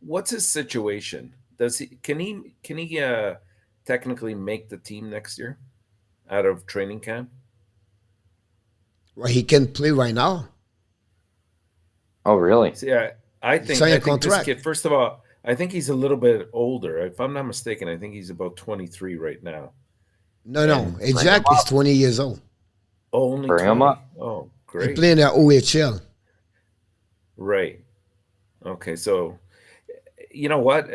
what's his situation? Can he technically make the team next year out of training camp? Well, he can play right now. Oh, really? See, I think this kid, first of all, I think he's a little bit older. If I'm not mistaken, I think he's about 23 right now. No. Jack is 20 years old. Only bring 20? Him up. Oh, great. He playing at OHL. Right. Okay, so you know what?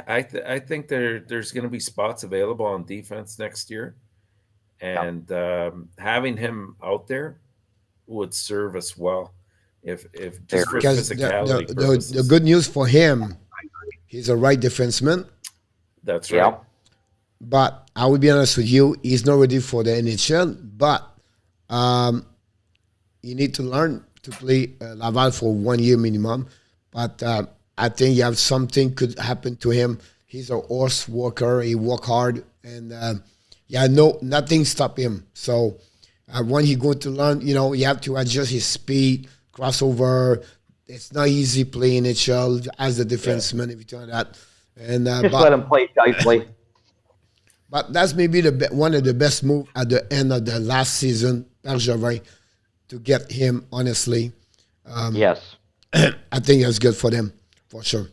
I think there's going to be spots available on defense next year, and having him out there would serve us well. If just for physicality purposes. The good news for him, he's a right defenseman. That's right. But I will be honest with you, he's not ready for the NHL. But you need to learn to play Laval for 1 year minimum. But I think you have something could happen to him. He's a horse worker. He work hard, and nothing stop him. So when he go to learn, you have to adjust his speed, crossover. It's not easy playing NHL as a defenseman, everything like that. And just let him play tightly. But that's maybe one of the best moves at the end of the last season, Bergevin, to get him, honestly. Yes. I think it's good for them, for sure.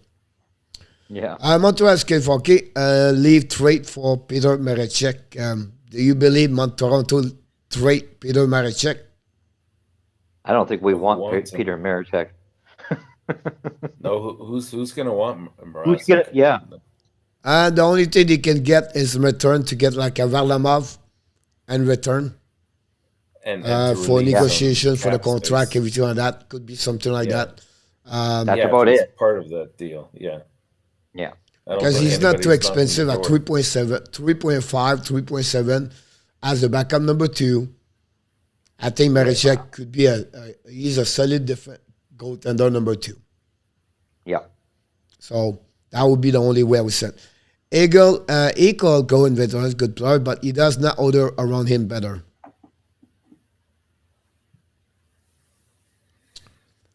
Yeah. Montreal Canadiens leave trade for Peter Marechek. Do you believe Toronto trade Peter Marechek? I don't think we want Peter Marechek. No, who's going to want Marechek? Who's gonna? Yeah. The only thing they can get is return to get like a Varlamov and return. And for negotiation for the contract, everything like that. Could be something like that. That's about it. Part of that deal, yeah. Because he's not too expensive at 3.7, 3.5, 3.7 as the backup number 2. I think Marechek could be he's a solid goaltender number 2. Yeah. So that would be the only way I would say. Eagle going veterans, good player, but he does not order around him better.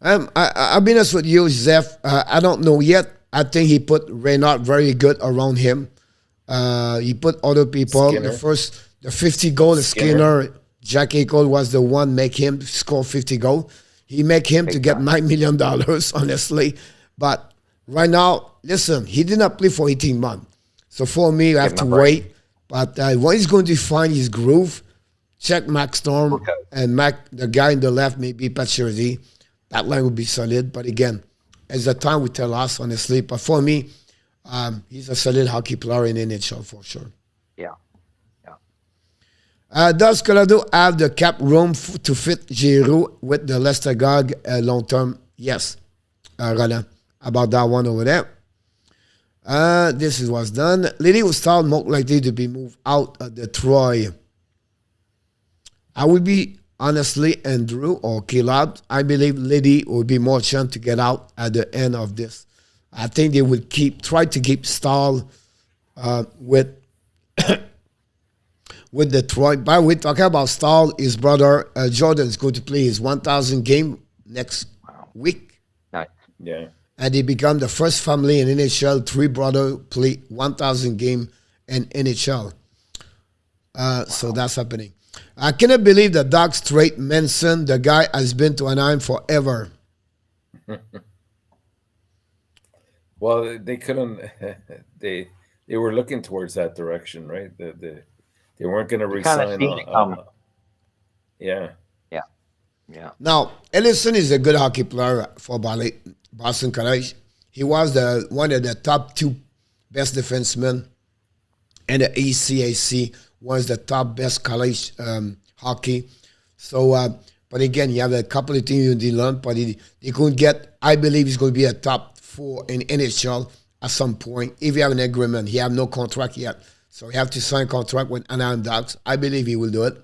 I'll be honest with you, Zeph. I don't know yet. I think he put Reynard very good around him. He put other people. Skinner. The 50 goal, Skinner. Skinner, Jack Eichel was the one make him score 50 goal. He make him to get $9 million, honestly. But right now, listen, he did not play for 18 months. So for me, you have to wait. But when he's going to find his groove, check Max Storm and the guy in the left, maybe Pacioretty. That line would be solid. But again, as the time will tell us, honestly. But for me, he's a solid hockey player in NHL for sure. Yeah. Does Colorado have the cap room to fit Giroux with the Lester Gog long term? Yes. Roland, about that one over there. This is what's done. Liddy was still more likely to be moved out of Detroit. I would be honestly Andrew or Caleb. I believe Liddy will be more chance to get out at the end of this. I think they will try to keep Stahl with with Detroit. By the way, talking about Stahl, his brother Jordan is going to play his 1,000 game next week. Nice. Yeah. And he become the first family in NHL. 3 brothers play 1,000 game in NHL. So that's happening. I cannot believe the Ducks trade Manson. The guy has been to Anaheim forever. Well, they couldn't. They were looking towards that direction, right? They weren't going to resign. Yeah. Yeah. Now, Ellison is a good hockey player for Boston College. He was one of the top 2 best defensemen in the ACAC. Was the top best college hockey. So, but again, you have a couple of teams in the learn, but they couldn't get. I believe he's going to be a top 4 in NHL at some point. If you have an agreement, he have no contract yet, so you have to sign a contract with Anaheim Ducks. I believe he will do it.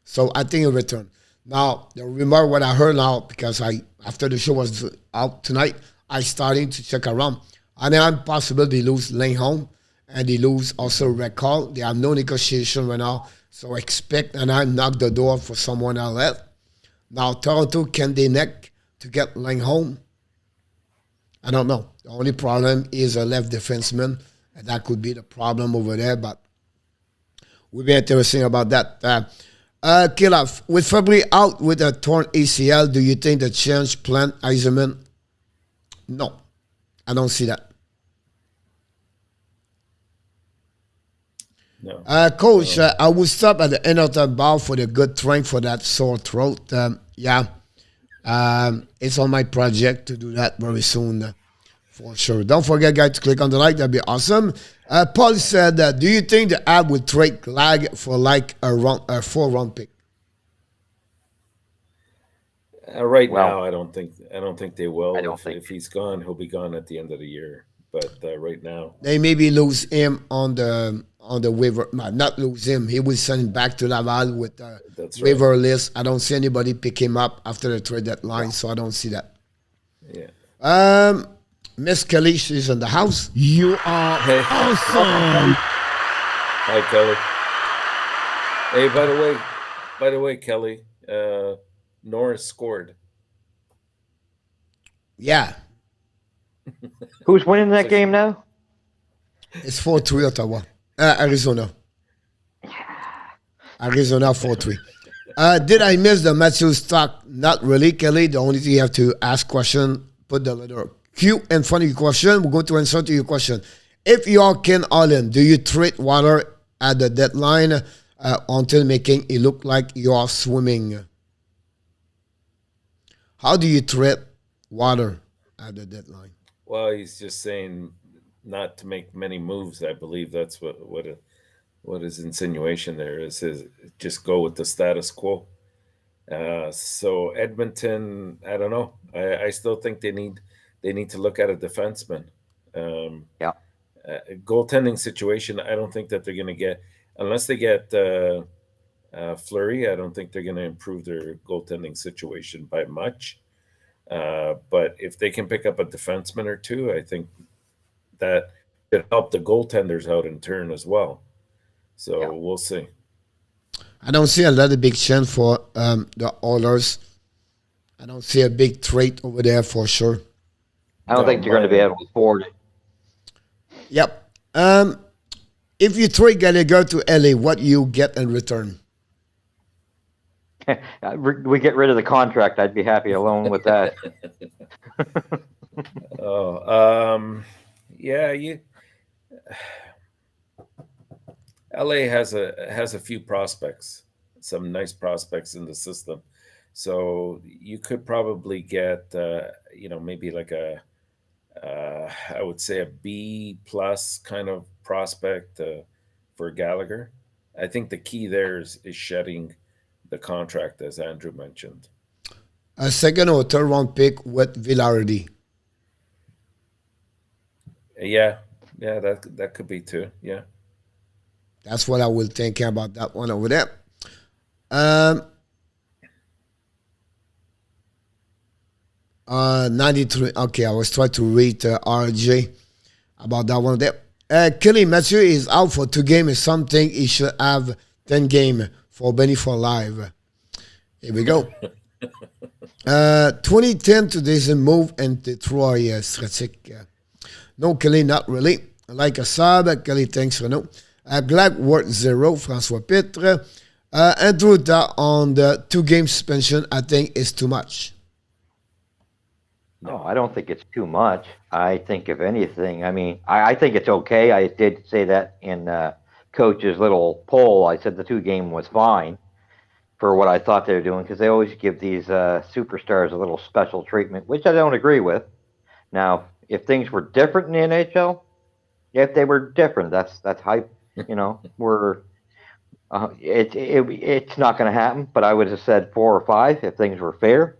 So I think he'll return. Now, the rumor what I heard now, because after the show was out tonight, I started to check around. Anaheim possible they lose Lindholm. And they lose also recall. They have no negotiation right now. So expect Anaheim knock the door for someone else. Now, Toronto, can they neck to get Lindholm? I don't know. The only problem is a left defenseman. And that could be the problem over there. But we'll be interesting about that. Kilaf, with Fabry out with a torn ACL, do you think the change plan Eiserman? No. I don't see that. No. Coach, I will stop at the end of the bar for the good drink for that sore throat. It's on my project to do that very soon, for sure. Don't forget, guys, to click on the like. That'd be awesome. Paul said, do you think the app would trade Lag for like a 4-round pick? Right now, I don't think they will. If he's gone, he'll be gone at the end of the year. But right now, they maybe lose him on the waiver. Not lose him. He will send him back to Laval with the waiver list. I don't see anybody pick him up after the trade deadline, so I don't see that. Yeah. Miss Kelly, she's in the house. You are awesome. Hi, Kelly. Hey, by the way, Kelly, Norris scored. Yeah. Who's winning that game now? It's 4-3 Ottawa. Arizona. Arizona 4-3. Did I miss the Matthews talk? Not really, Kelly. The only thing you have to ask question, put the letter Q in front of your question. We're going to answer to your question. If you are Ken Allen, do you treat water at the deadline until making it look like you are swimming? How do you treat water at the deadline? Well, he's just saying not to make many moves. I believe that's what his insinuation there is just go with the status quo. So Edmonton, I don't know. I still think they need to look at a defenseman. Goaltending situation. I don't think that they're going to get unless they get Fleury. I don't think they're going to improve their goaltending situation by much. But if they can pick up a defenseman or two, I think that should help the goaltenders out in turn as well. So Yeah. we'll see. I don't see another big chance for the Oilers. I don't see a big trade over there for sure. I don't think they're going to be able to afford it. Yep. If you trade Gallagher to LA, what you get in return? We get rid of the contract. I'd be happy alone with that. Yeah, LA has a few prospects, some nice prospects in the system. So you could probably get, maybe like I would say a B plus kind of prospect for Gallagher. I think the key there is shedding the contract, as Andrew mentioned. A second or third round pick with Villardi. Yeah, that could be too. Yeah. That's what I will think about that one over there. 93. Okay, I was trying to read RJ about that one there. Kelly Mathieu is out for 2 games. Is something he should have 10 game for Benny for live. Here we go. 2010 today's move into Troy Stratic. No, Kelly, not really. Like a sub, Kelly, thanks, Renaud. Black worth 0, François Pitre. Andrew, that on the 2-game suspension, I think is too much. No, I don't think it's too much. I think, if anything, I think it's okay. I did say that in Coach's little poll. I said the 2-game was fine for what I thought they were doing, because they always give these superstars a little special treatment, which I don't agree with. Now, if things were different in the NHL, if they were different, that's hype. It's not going to happen. But I would have said 4 or 5 if things were fair.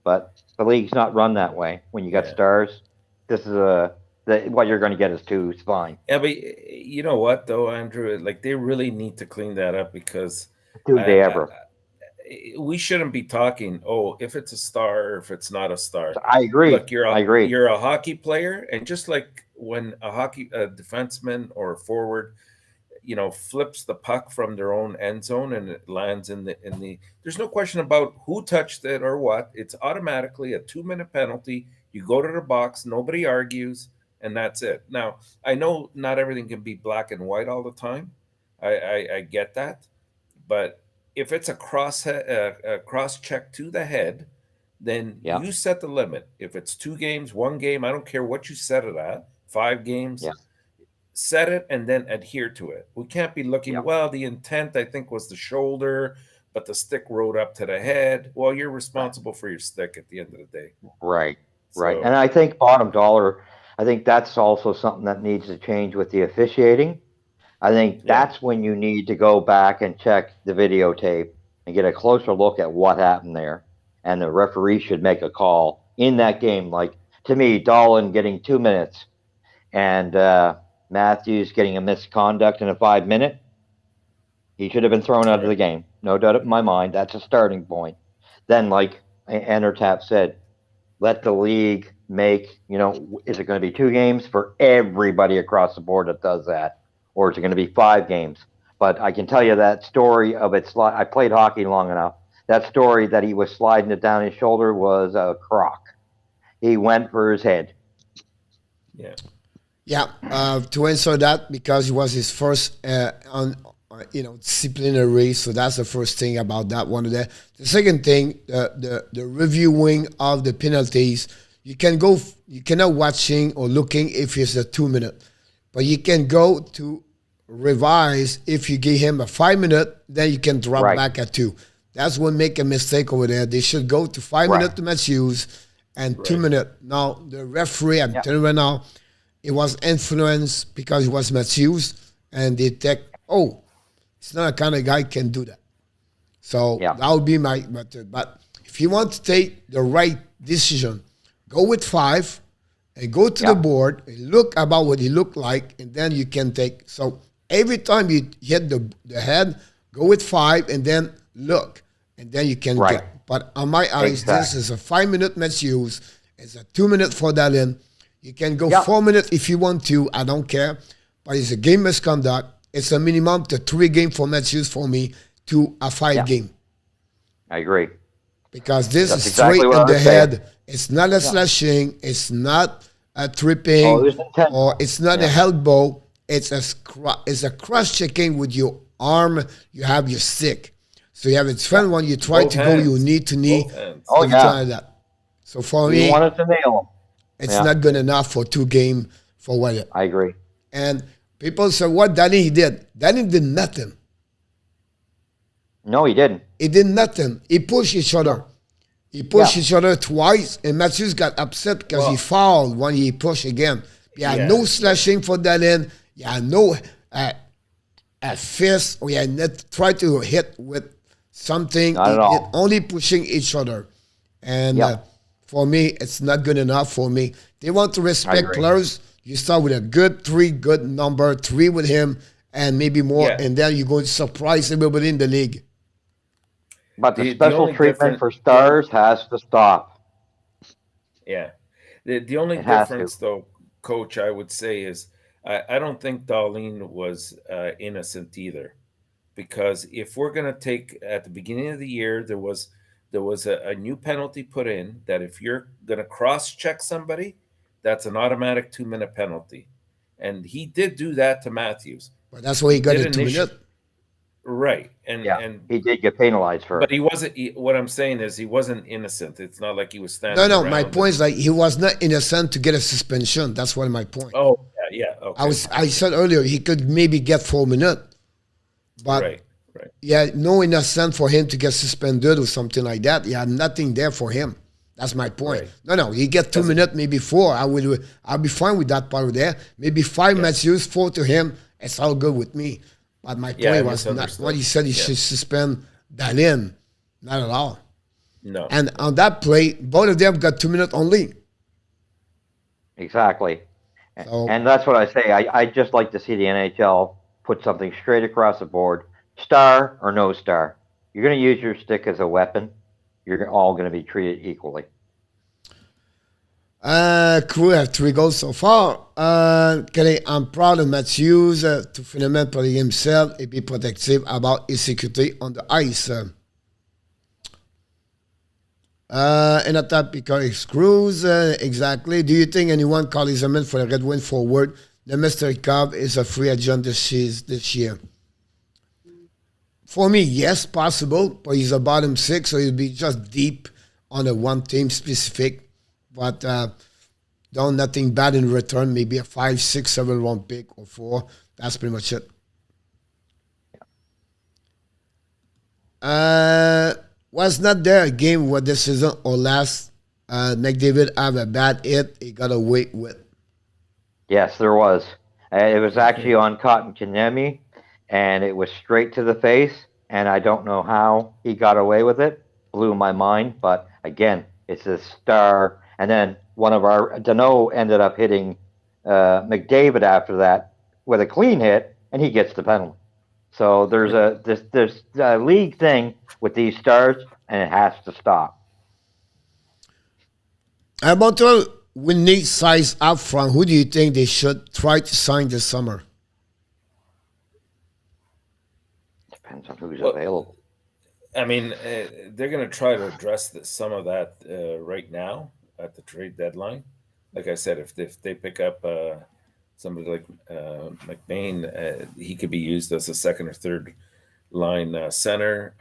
But the league's not run that way. When you got stars, this is what you're going to get is 2. It's fine. Yeah, but you know what though, Andrew? Like, they really need to clean that up, because Do they ever? We shouldn't be talking, if it's a star or if it's not a star. I agree. Look, I agree. You're a hockey player, and just like when a defenseman or a forward, flips the puck from their own end zone and it lands in the there's no question about who touched it or what. It's automatically a 2-minute penalty. You go to the box, nobody argues, and that's it. Now, I know not everything can be black and white all the time. I get that, but if it's a cross check to the head, then you set the limit. If it's 2 games, 1 game, I don't care what you set it at, 5 games, set it and then adhere to it. We can't be looking, well, the intent, I think, was the shoulder, but the stick rode up to the head. Well, you're responsible for your stick at the end of the day. Right. And I think, bottom dollar, I think that's also something that needs to change with the officiating. I think that's when you need to go back and check the videotape and get a closer look at what happened there. And the referee should make a call in that game. Like, to me, Dolan getting 2 minutes and Matthews getting a misconduct in a 5-minute, he should have been thrown out of the game. No doubt in my mind. That's a starting point. Then, like ENORTAP said, let the league make, is it going to be 2 games for everybody across the board that does that? Or is it going to be 5 games? But I can tell you that story of it. I played hockey long enough. That story that he was sliding it down his shoulder was a crock. He went for his head. Yeah. To answer that, because it was his first disciplinary, so that's the first thing about that one there. The second thing, the reviewing of the penalties. You cannot watching or looking if it's a 2-minute, but you can go to revise. If you give him a 5-minute, then you can drop back at 2. That's what make a mistake over there. They should go to 5 minutes to Matthews and 2 minutes. Now, the referee, I'm telling you right now, it was influenced because it was Matthews, and they take, it's not a kind of guy can do that. So that would be my method. But if you want to take the right decision, go with 5 and go to the board and look about what he looked like, and then you can take. So every time you hit the head, go with 5 and then look, and then you can get. But on my eyes, this is a 5-minute Matthews. It's a 2-minute for Dallin. You can go Yeah. 4 minutes if you want to. I don't care. But it's a game misconduct. It's a minimum to 3 game for Matthews for me to a 5 Yeah. game. I agree. Because this That's is straight exactly what in I the was saying. head. It's not a Yeah. slashing. It's not a Oh, it tripping, was intentional. or it's not a Yeah. elbow. It's a cross checking with your arm. You have your stick. So you have its friend when you try Both to go, you hands. knee to knee, Both hands. Oh, something yeah. like that. So for We me, wanted to nail him. it's Yeah. not good enough for 2 game for what. I agree. And people say, what Danny did? Danny did nothing. No, he didn't. He did nothing. He pushed each other. He pushed Yeah. each other twice, and Matthews got upset because he Well- fouled when he pushed again. He had Yeah. no slashing for that end. He had no a fist, or he had not tried to hit with something. Not at He all. did only pushing each other. And Yeah. for me, it's not good enough for me. They want to respect agree. players. You start with a good 3, good number, 3 with him, and maybe more, Yeah. and then you're going to surprise everybody in the league. But the The special only treatment difference- for stars has to stop. Yeah. The only It has to. difference, though, Coach, I would say is I don't think Darlene was innocent either, because if we're going to take at the beginning of the year, there was a new penalty put in that if you're going to cross check somebody, that's an automatic 2-minute penalty, and he did do that to Matthews, But that's why he got Did it 2 initial- minutes. right? And Yeah. and He did get penalized for but it. he wasn't. What I'm saying is he wasn't innocent. It's not like he was standing. No, around my and- point is like he was not innocent to get a suspension. That's what my point. Oh yeah. Okay. I said earlier he could maybe get 4 minutes, but right. yeah, no innocent for him to get suspended or something like that. He had nothing there for him. That's my point. Right. No, he get 2 minutes, maybe 4. I'll be fine with that part there. Maybe 5 Matthews, 4 to him. It's all good with me. But my Yeah, I point was not misunderstood. what he said. He Yeah. should suspend Dalin. Not at all. No. And on that play, both of them got 2 minutes only. Exactly. So- And that's what I say. I just like to see the NHL put something straight across the board, star or no star. You're going to use your stick as a weapon. You're all going to be treated equally. Crew have 3 goals so far. I'm proud of Matthews to finalement putting himself et be protective about his security on the ice. ENORTAP because screws, exactly. Do you think anyone call his amendment for the Red Wing forward? The Mr. Cobb is a free agent this year. For me, yes, possible, but he's a bottom 6, so he'll be just deep on a one team specific. But don't nothing bad in return. Maybe a 5, 6, 7 round pick or 4. That's pretty much it. Was not there a game where this season or last McDavid have a bad hit he got away with? Yes, there was. It was actually on Cotton Kanemi, and it was straight to the face, and I don't know how he got away with it. Blew my mind, but again, it's a star. And then one of our Dano ended up hitting McDavid after that with a clean hit, and he gets the penalty. So there's a league thing with these stars, and it has to stop. Montreal will need size up front. Who do you think they should try to sign this summer? Depends on who's Well, available. I mean, they're going to try to address some of that right now at the trade deadline. Like I said, if they pick up somebody like McBain, he could be used as a second or third line center.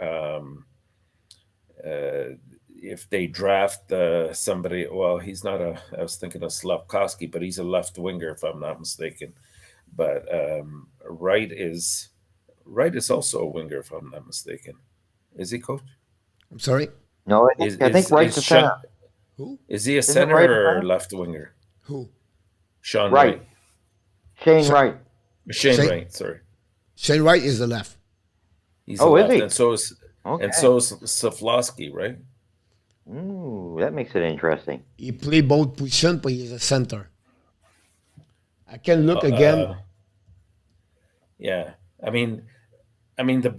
If they draft somebody, well, he's not I was thinking of Slavkovsky, but he's a left winger, if I'm not mistaken. But Wright is also a winger, if I'm not mistaken. Is he, Coach? I'm sorry? No, I think right to center. Who? Is he a Isn't center Wright a or center? left winger? Who? Sean Right. Wright. Shane Wright. Shane Wright, sorry. Shane Wright is the left. He's Oh, a is left, he? and so is Okay. Saflowski, right? Ooh, that makes it interesting. He play both positions, but he's a center. I can look again. Yeah, I mean, the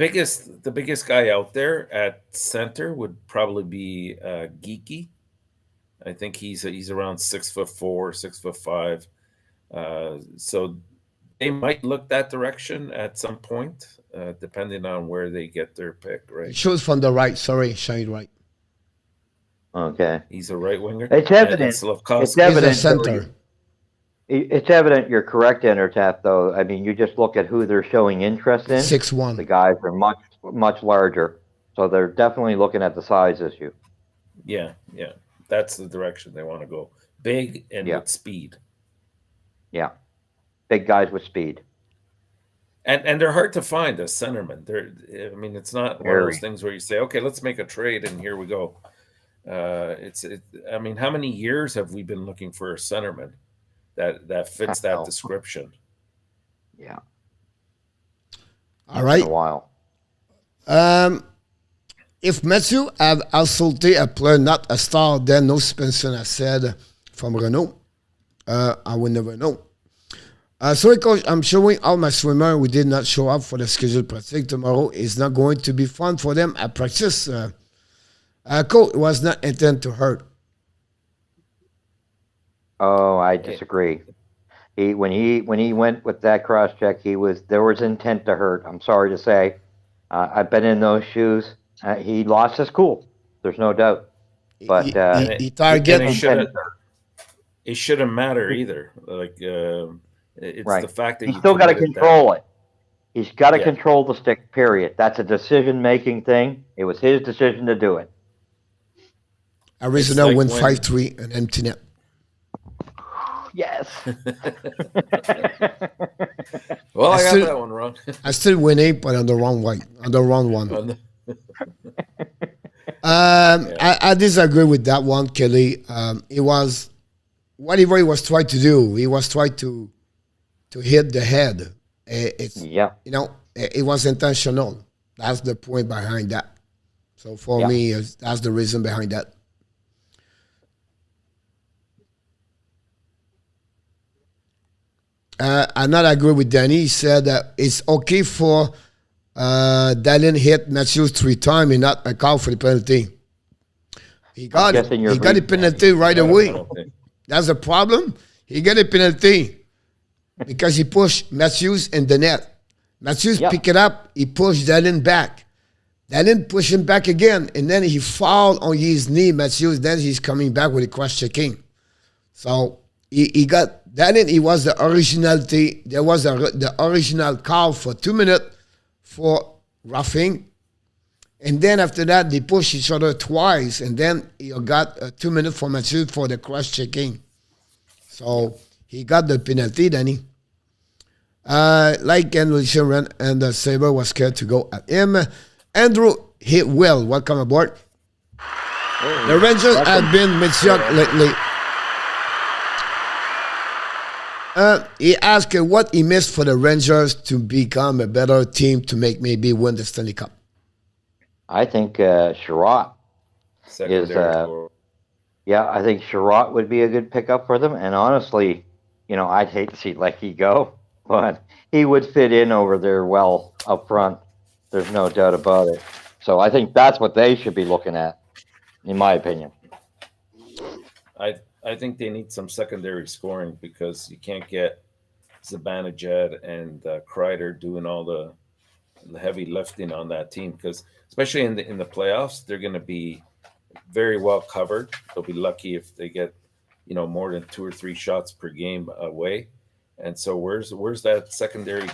biggest guy out there at center would probably be Geeky. I think he's around 6'4", 6'5". So they might look that direction at some point, depending on where they get their pick. Right? Shows from the right. Sorry, Shane, right. Okay. He's a right winger. It's evident. It's He's evident. a center. It's evident you're correct, ENORTAP, though. I mean, you just look at who they're showing interest in. 6'1". The guys are much larger, so they're definitely looking at the size issue. Yeah. That's the direction they want to go. Big and with speed. Yeah, big guys with speed. And they're hard to find as centermen. It's not one of those things where you say, okay, let's make a trade and here we go. How many years have we been looking for a centerman that fits that description? Yeah. All right. A while. If Matthew had assaulted a player, not a star, then no suspension, I said, from Renault. I would never know. Sorry, coach, I'm showing all my swimmer who did not show up for the scheduled practice tomorrow. It's not going to be fun for them at practice. Coach was not intended to hurt. Oh, I disagree. When he went with that cross check, there was intent to hurt. I'm sorry to say. I've been in those shoes. He lost his cool. There's no doubt. But he targeted. It shouldn't matter either. It's the fact that he's still got to control it. He's got to control the stick. Period. That's a decision-making thing. It was his decision to do it. Arizona win 5-3 an empty net. Yes. Well, I got that one wrong. I still winning, but on the wrong way, on the wrong one. I disagree with that one, Kelly. It was whatever he was trying to do. He was trying to hit the head. It was intentional. That's the point behind that. So for me, that's the reason behind that. I not agree with Danny. He said that it's okay for Dallin hit Matthews 3 times and not a call for the penalty. He got it. He got a penalty right away. That's a problem. He got a penalty because he pushed Matthews in the net. Matthews picked it up. He pushed Dallin back. Dallin pushed him back again, and then he fouled on his knee, Matthews. Then he's coming back with a cross-checking. So he got Dallin. He was the originality. There was the original call for 2 minutes for roughing. And then after that, they pushed each other twice. And then he got 2 minutes for Matthews for the cross-checking. So he got the penalty, Danny. Like Ken Wilson and the Sabres was scared to go at him. Andrew hit well. Welcome aboard. The Rangers have been mediocre lately. He asked what he missed for the Rangers to become a better team to maybe win the Stanley Cup. I think Sherratt is. I think Sherratt would be a good pickup for them. And honestly, I'd hate to see Lecky go, but he would fit in over there well up front. There's no doubt about it. So I think that's what they should be looking at, in my opinion. I think they need some secondary scoring because you can't get Zibanejad and Kreider doing all the heavy lifting on that team, because especially in the playoffs, they're going to be very well covered. They'll be lucky if they get more than 2 or 3 shots per game away. And so where's that secondary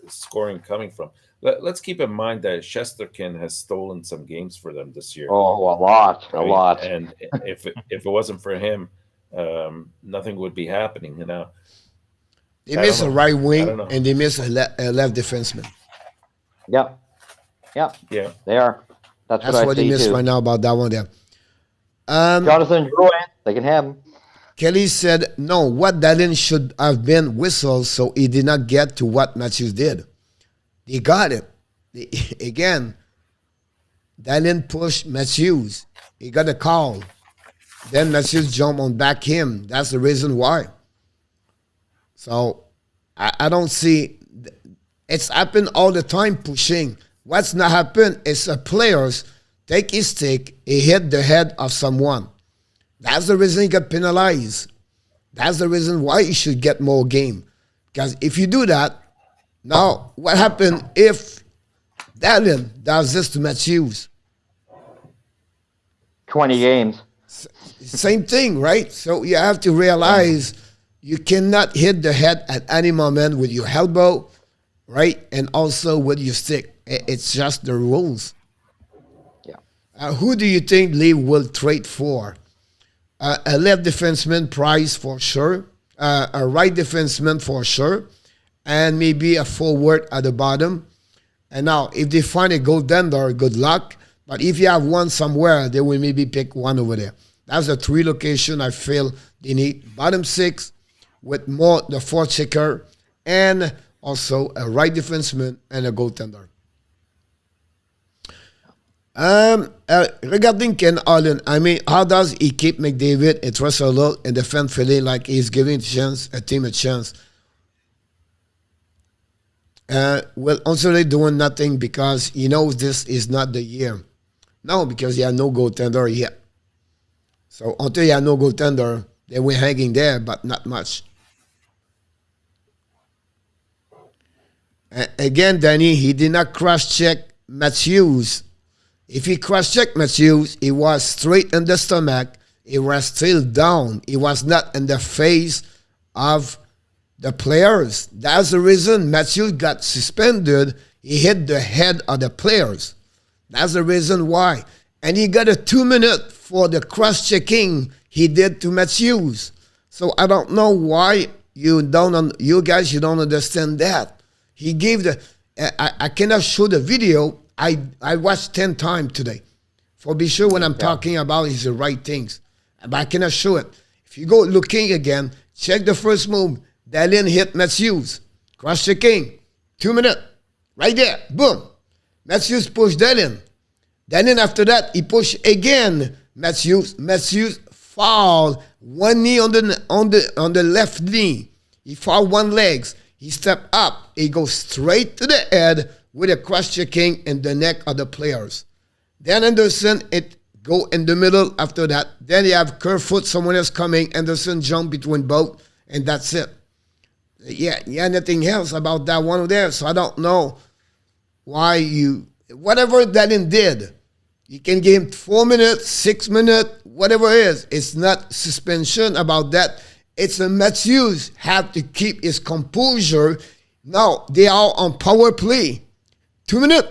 scoring coming from? Let's keep in mind that Shesterkin has stolen some games for them this year. Oh, a lot. And if it wasn't for him, nothing would be happening. They miss a right wing and they miss a left defenseman. Yeah, they are. That's what they miss right now about that one there. Jonathan Drouin, they can have him. Kelly said, no, what Dallin should have been whistled, so he did not get to what Matthews did. He got it. Again, Dallin pushed Matthews. He got a call. Then Matthews jumped on back him. That's the reason why. So I don't see. It's happened all the time, pushing. What's not happened is players take his stick, he hit the head of someone. That's the reason he got penalized. That's the reason why he should get more game. Because if you do that, now what happened if Dallin does this to Matthews? 20 games. Same thing, right? So you have to realize you cannot hit the head at any moment with your elbow, right? And also with your stick. It's just the rules. Yeah. Who do you think Lee will trade for? A left defenseman price for sure, a right defenseman for sure, and maybe a forward at the bottom. And now, if they find a goaltender, good luck. But if you have one somewhere, they will maybe pick one over there. That's the 3 location I feel they need. Bottom 6 with more the forechecker and also a right defenseman and a goaltender. Regarding Ken Allen, I mean, how does he keep McDavid and Russell and the fan feeling like he's giving a team a chance? Well, also doing nothing because he knows this is not the year. No, because he had no goaltender yet. So until he had no goaltender, they were hanging there, but not much. Again, Danny, he did not cross-check Matthews. If he cross-checked Matthews, he was straight in the stomach. He was still down. He was not in the face of the players. That's the reason Matthews got suspended. He hit the head of the players. That's the reason why. And he got a 2-minute for the cross-checking he did to Matthews. So I don't know why you don't understand that. He gave the, I cannot show the video. I watched 10 times today. For be sure when I'm talking about is the right things. But I cannot show it. If you go looking again, check the first move. Dallin hit Matthews. Cross-checking. 2 minutes. Right there. Boom. Matthews pushed Dallin. Then after that, he pushed again Matthews. Matthews fall. One knee on the left knee. He fall one leg. He step up. He goes straight to the head with a cross-checking in the neck of the players. Then Anderson, it go in the middle after that. Then you have Kerfoot, someone else coming. Anderson jump between both, and that's it. Yeah, nothing else about that one there. So I don't know why whatever Dallin did, you can give him 4 minutes, 6 minutes, whatever it is. It's not suspension about that. It's a Matthews have to keep his composure. Now they are on power play. 2 minutes,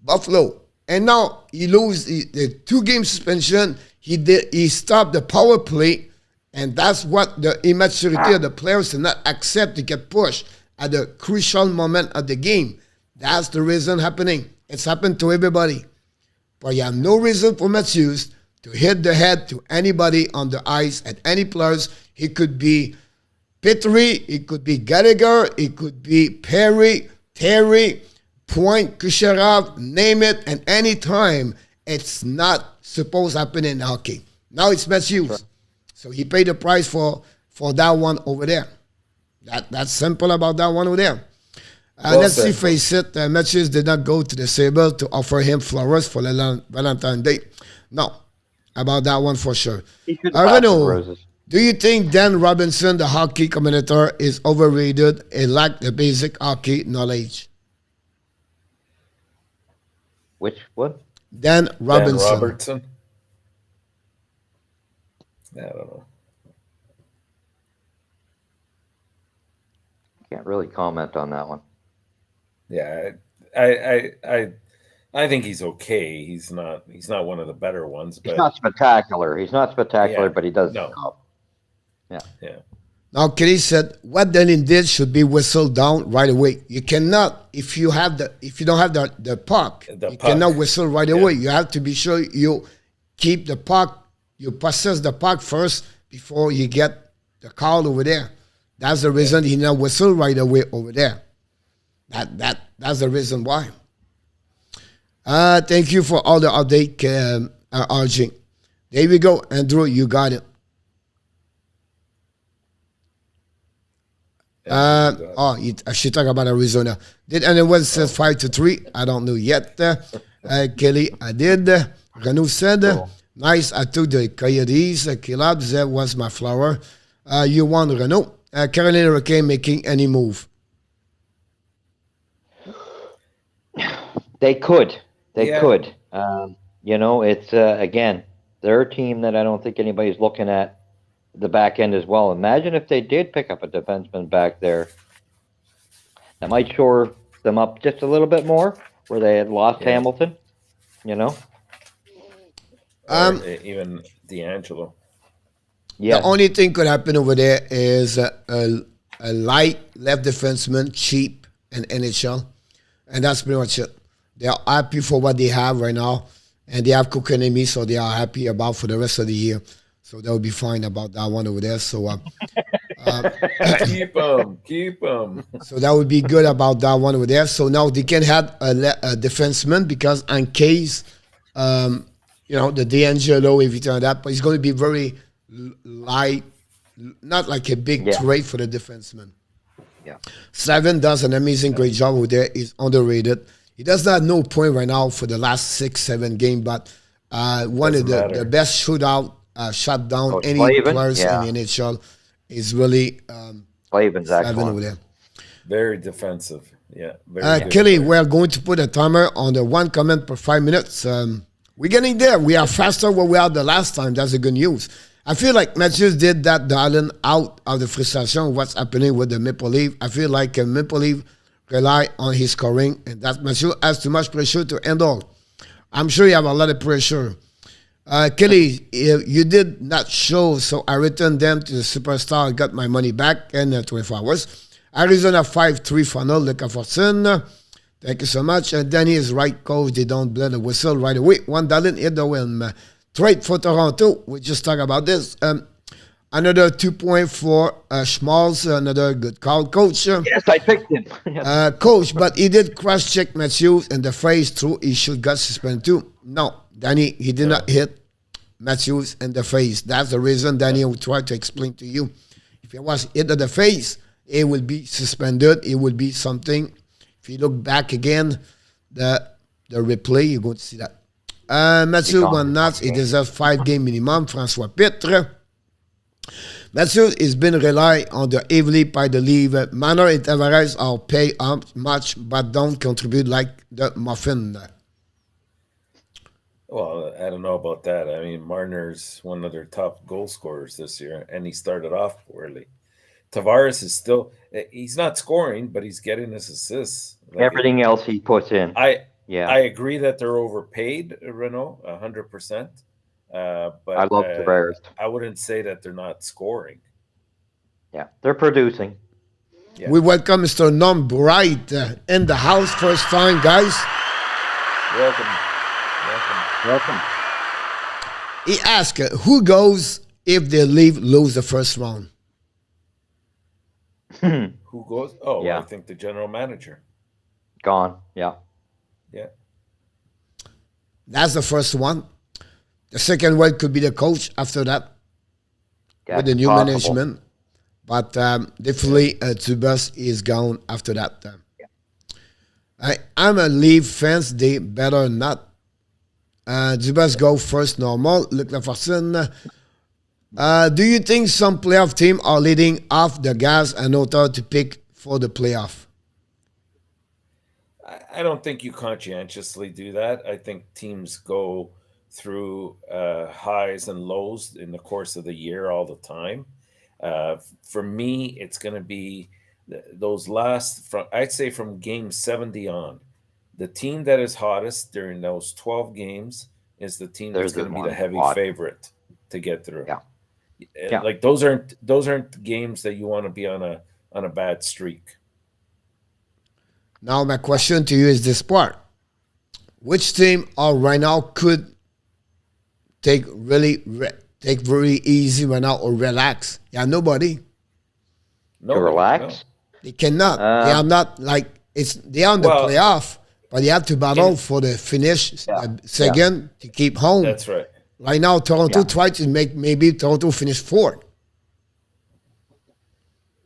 Buffalo. And now he lose the 2-game suspension. He stopped the power play. And that's what the immaturity of the players did not accept to get pushed at the crucial moment of the game. That's the reason happening. It's happened to everybody. But you have no reason for Matthews to hit the head to anybody on the ice at any players. He could be Petrie, it could be Gallagher, it could be Perry, Terry, Point, Kucherov, name it, and any time. It's not supposed to happen in hockey. Now it's Matthews. Sure. So he paid the price for that one over there. That's simple about that one over there. Let's see, face it. Matthews did not go to the Sabres to offer him flowers for Valentine's Day. No, about that one for sure. Renaud, do you think Dan Robinson, the hockey commentator, is overrated and lack the basic hockey knowledge? Which one? Dan Robinson. Dan Robertson. I don't know. Can't really comment on that one. Yeah, I think he's okay. He's not one of the better ones. But he's not spectacular. Yeah, but he does. No. Yeah. Now, Kelly said what Dallin did should be whistled down right away. You cannot, if you don't have the puck, cannot whistle right away. You have to be sure you keep the puck, you process the puck first before you get the call over there. That's the reason he not whistle right away over there. That's the reason why. Thank you for all the update, RG. There we go, Andrew. You got it. She talked about Arizona. Did anyone say 5-3? I don't know yet. Kelly, I did. Renaud said, Nice. I took the Coyotes. Caleb, that was my flower. You won, Renault. Carolina Hurricane making any move? They could. They Yeah. could. It's again, they're a team that I don't think anybody's looking at the back end as well. Imagine if they did pick up a defenseman back there. That might shore them up just a little bit more, where they had lost Hamilton. Or even D'Angelo. Yeah. The only thing could happen over there is a light left defenseman, cheap, and NHL. And that's pretty much it. They are happy for what they have right now. And they have Kokonemi, so they are happy about for the rest of the year. So they'll be fine about that one over there. So keep them. So that would be good about that one over there. So now they can have a defenseman because in case, the D'Angelo, everything like that, but it's going to be very light, not like a big trade for the defenseman. Yeah. Slavin does an amazing, great job over there. He's underrated. He does not have no point right now for the last 6-7 games, but one of the best shootout, shut down any players in the NHL is really Slavin's Slavin over there. Very defensive. Yeah. Kelly, we're going to put a timer on the 1 comment per 5 minutes. We're getting there. We are faster where we are the last time. That's the good news. I feel like Matthews did that dialing out of the frustration of what's happening with the Maple Leaf. I feel like Maple Leaf rely on his scoring, and that Matthews has too much pressure to handle. I'm sure you have a lot of pressure. Kelly, you did not show, so I returned them to the superstar. I got my money back in 24 hours. Arizona 5-3 final, looking for Sin. Thank you so much. And Danny is right, coach. They don't blow the whistle right away. $1 hit the win. Trade for Toronto. We just talked about this. Another 2.4 Schmaltz, another good call. Coach. Yes, I picked him. Coach, but he did cross-check Matthews in the face through. He should got suspended too. No, Danny, he did not hit Matthews in the face. That's the reason Danny will try to explain to you. If he was hit in the face, it will be suspended. It will be something. If you look back again, the replay, you're going to see that. Matthews won nuts. He deserves 5-game minimum. François Pitre. Matthews has been relied on the heavily by the league. Manor and Tavares are paid up much, but don't contribute like the Muffin. Well, I don't know about that. I mean, Marner's one of their top goal scorers this year, and he started off poorly. Tavares is still, he's not scoring, but he's getting his assists. Everything else he puts in. I agree that they're overpaid, Renault, 100%. But I love Tavares. I wouldn't say that they're not scoring. Yeah, they're producing. Yeah. We welcome Mr. Nom Bright in the house first time, guys. Welcome. He asked, who goes if they lose the first round? Who goes? Oh, yeah. I think the general manager. Gone, yeah. Yeah. That's the first one. The second one could be the coach after that. With the new management. But definitely Tubas is gone after that. I'm a Leaf fans. They better not. Dubas go first normal. Luc Lafortune. Do you think some playoff team are leading off the gas in order to pick for the playoff? I don't think you conscientiously do that. I think teams go through highs and lows in the course of the year all the time. For me, it's going to be those last, I'd say from game 70 on. The team that is hottest during those 12 games is the team that's going to be the heavy favorite to get through. Yeah. Like those aren't games that you want to be on a bad streak. Now my question to you is this part. Which team right now could take very easy right now or relax? Yeah, nobody. To relax? No. They cannot. They are not like they are on the playoff, but they have to battle for the finish second to keep home. That's right. Right now, Toronto tried to make maybe Toronto finish fourth.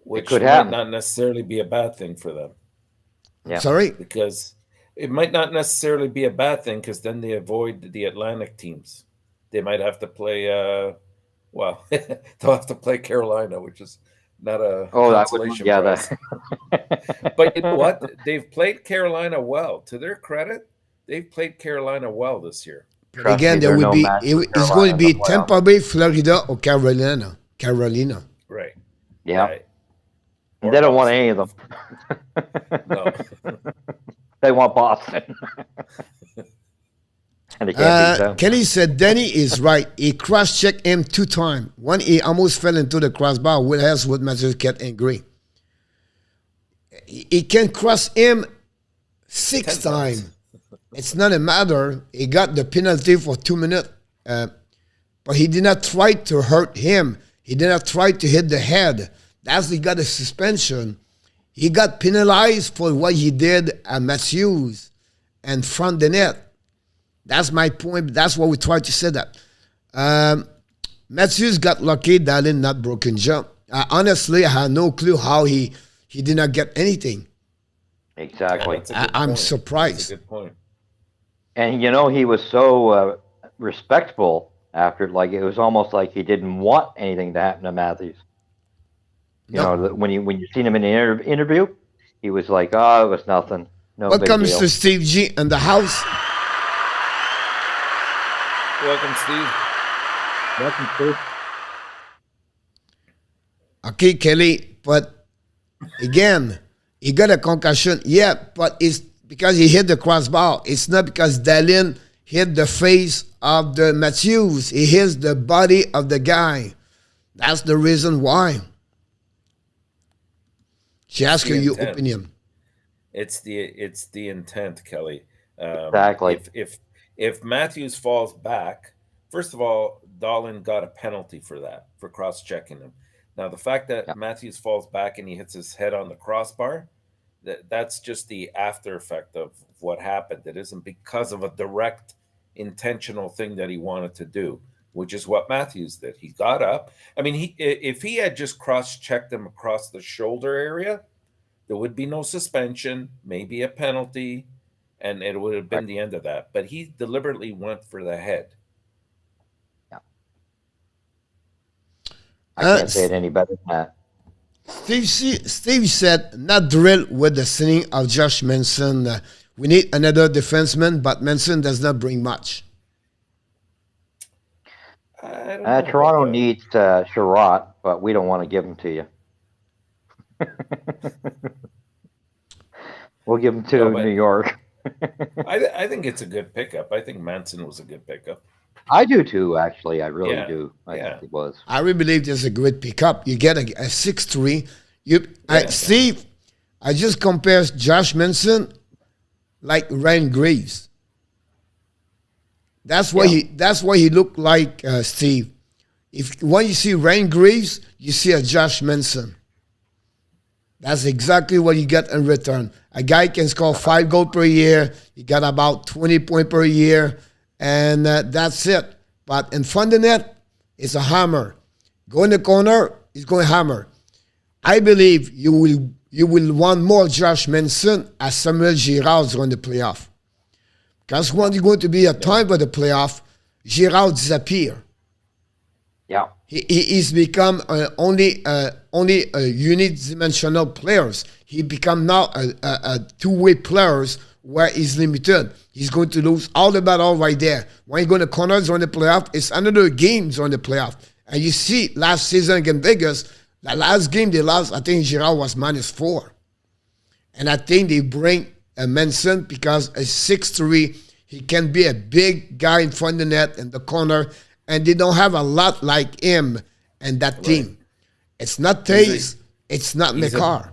Which could not necessarily be a bad thing for them. Yeah. Sorry? Because it might not necessarily be a bad thing because then they avoid the Atlantic teams. they might have to play. Well, they'll have to play Carolina, which is not a consolation prize. But you know what? They've played Carolina well. To their credit, they've played Carolina well this year. But again, there will be. It's going to be Tampa Bay, Florida, or Carolina. Carolina. Right. Yeah. Right. They don't want any of them. No. They want Boston. And they can't beat them. Kenny said Danny is right. He cross-checked him 2 times. One, he almost fell into the crossbar. What else would Matthews get angry? He can cross him 6 times. It's not a matter. He got the penalty for 2 minutes. But he did not try to hurt him. He did not try to hit the head. That's he got a suspension. He got penalized for what he did at Matthews and front the net. That's my point. That's what we tried to say that. Matthews got lucky that in that broken jump. Honestly, I had no clue how he did not get anything. Exactly. I'm surprised. That's a good point. And, he was so respectful after, like, it was almost like he didn't want anything to happen to Matthews. When you seen him in the interview, he was like, "Oh, it was nothing. No big deal." Welcome to Steve G in the house. Welcome, Steve. Welcome, Steve. Okay, Kelly, but again, he got a concussion. Yeah, but it's because he hit the crossbar. It's not because Dallin hit the face of the Matthews. He hits the body of the guy. That's the reason why. She asked you your opinion. It's the intent, Kelly. Exactly. If Matthews falls back, first of all, Dallin got a penalty for that, for cross-checking him. Now, the fact that Matthews falls back and he hits his head on the crossbar, that's just the after effect of what happened. It isn't because of a direct intentional thing that he wanted to do, which is what Matthews did. He got up. I mean, if he had just cross-checked him across the shoulder area, there would be no suspension, maybe a penalty, and it would have been the end of that. But he deliberately went for the head. Yeah. I can't say it any better than that. Steve said, not drilled with the signing of Josh Manson. We need another defenseman, but Manson does not bring much. Toronto needs Sherratt, but we don't want to give him to you. We'll give him to New York. I think it's a good pickup. I think Manson was a good pickup. I do too, actually. I really do. I think it was. I really believe there's a great pickup. You get a 6'3". Steve, I just compare Josh Manson like Ryan Graves. That's why he looked like Steve. When you see Ryan Graves, you see a Josh Manson. That's exactly what you get in return. A guy can score 5 goals per year. He got about 20 points per year, and that's it. But in front of the net, it's a hammer. Go in the corner, he's going to hammer. I believe you will want more Josh Manson as Samuel Girard's going to playoff. Because when you're going to be a time for the playoff, Girard disappear. Yeah. He's become only a unidimensional players. He become now a two-way players where he's limited. He's going to lose all the battle right there. When you go to corners on the playoff, it's another games on the playoff. And you see last season against Vegas, the last game they lost, I think Girard was -4. And I think they bring Manson because a 6'3", he can be a big guy in front of the net in the corner, and they don't have a lot like him and that team. It's not Taze, it's not McCarr.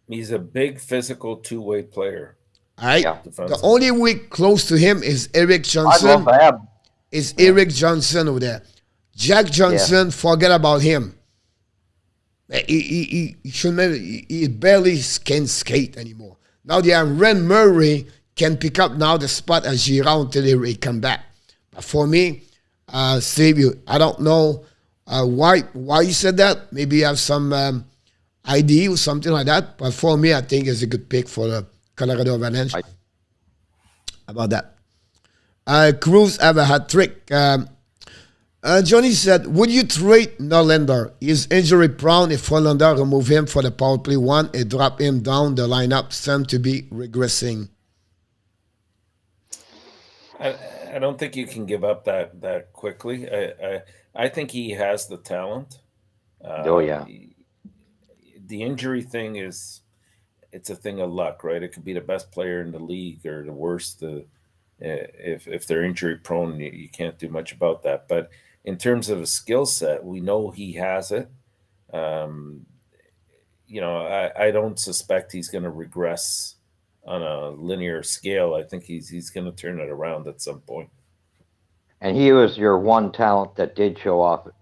He's a big physical two-way player. All right. Yeah. The only weak close to him is Eric Johnson. Eric Johnson over there. Jack Johnson, forget about him. He barely can skate anymore. Now they have Ren Murray can pick up now the spot as Girard until he come back. But for me, Steve, I don't know why you said that. Maybe you have some idea or something like that. But for me, I think it's a good pick for the Colorado Avalanche. How about that? Cruz have a hat trick. Johnny said, would you trade Norlander? He's injury prone if Norlander remove him for the power play one and drop him down the lineup, seem to be regressing. I don't think you can give up that quickly. I think he has the talent. Oh yeah. The injury thing it's a thing of luck, right? It could be the best player in the league or the worst. If they're injury prone, you can't do much about that. But in terms of a skill set, we know he has it. I don't suspect he's going to regress on a linear scale. I think he's going to turn it around at some point. And he was your one talent that did show up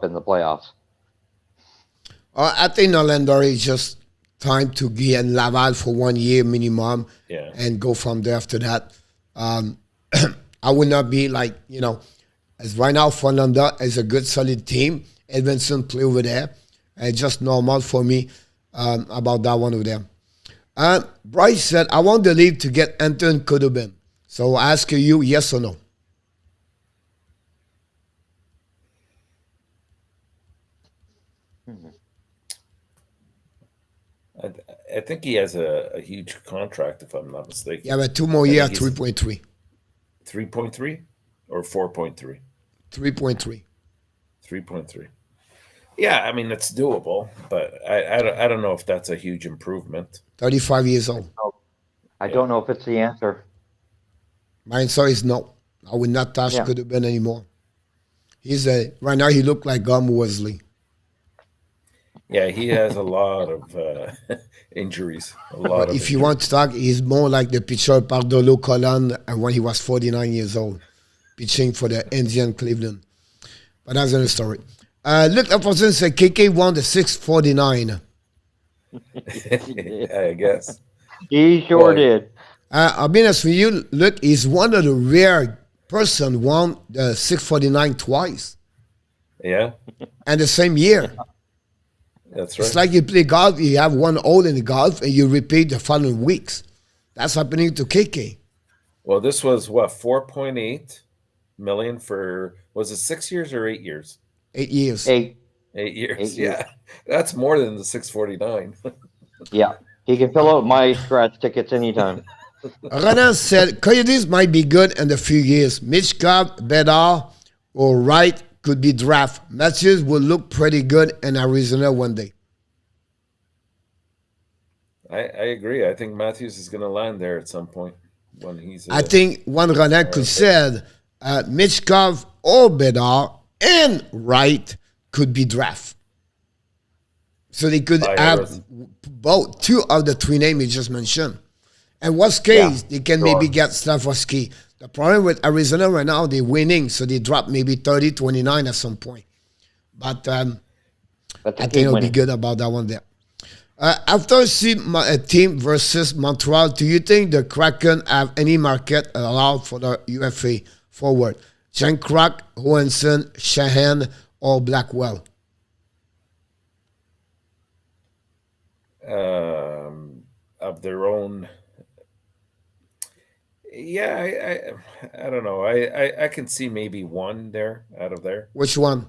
in the playoffs. I think Norlander is just time to get Laval for 1 year minimum and go from there after that. I would not be like, as right now, Norlander is a good, solid team. Edmonton play over there. It's just normal for me about that one over there. Bryce said, I want the league to get Anton Khudobin. So I ask you, yes or no? I think he has a huge contract, if I'm not mistaken. Yeah, but 2 more years, 3.3. 3.3 or 4.3? 3.3. 3.3. Yeah, I mean, it's doable, but I don't know if that's a huge improvement. 35 years old. I don't know if it's the answer. My answer is no. I will not touch Khudobin anymore. Right now he look like Gum Wesley. Yeah, he has a lot of injuries. If you want to talk, he's more like the pitcher Pardolo Colon when he was 49 years old, pitching for the Indian Cleveland. But that's another story. Look, a person said KK won the 649. I guess. He sure did. I'll be honest with you. Look, he's one of the rare person won the 649 twice. Yeah. And the same year. That's right. It's like you play golf, you have one hole in the golf, and you repeat the following weeks. That's happening to KK. Well, this was what, 4.8 million for, was it 6 years or 8 years? 8 years. 8 years. Yeah. That's more than the 649. Yeah. He can fill out my scratch tickets anytime. Renan said, Coyotes might be good in a few years. Michkov, Bedard, or Wright could be draft. Matthews will look pretty good in Arizona one day. I agree. I think Matthews is going to land there at some point when he's. I think one Renan could said Michkov or Bedard and Wright could be draft. So they could have both, 2 of the 3 names you just mentioned. And worst case, they can maybe get Slavkovsky. The problem with Arizona right now, they're winning, so they drop maybe 30, 29 at some point. But I think it'll be good about that one there. After a team versus Montreal, do you think the Kraken have any market allowed for the UFA forward? Jankrak, Johansson, Shahan, or Blackwell? Of their own. Yeah, I don't know. I can see maybe one there out of there. Which one?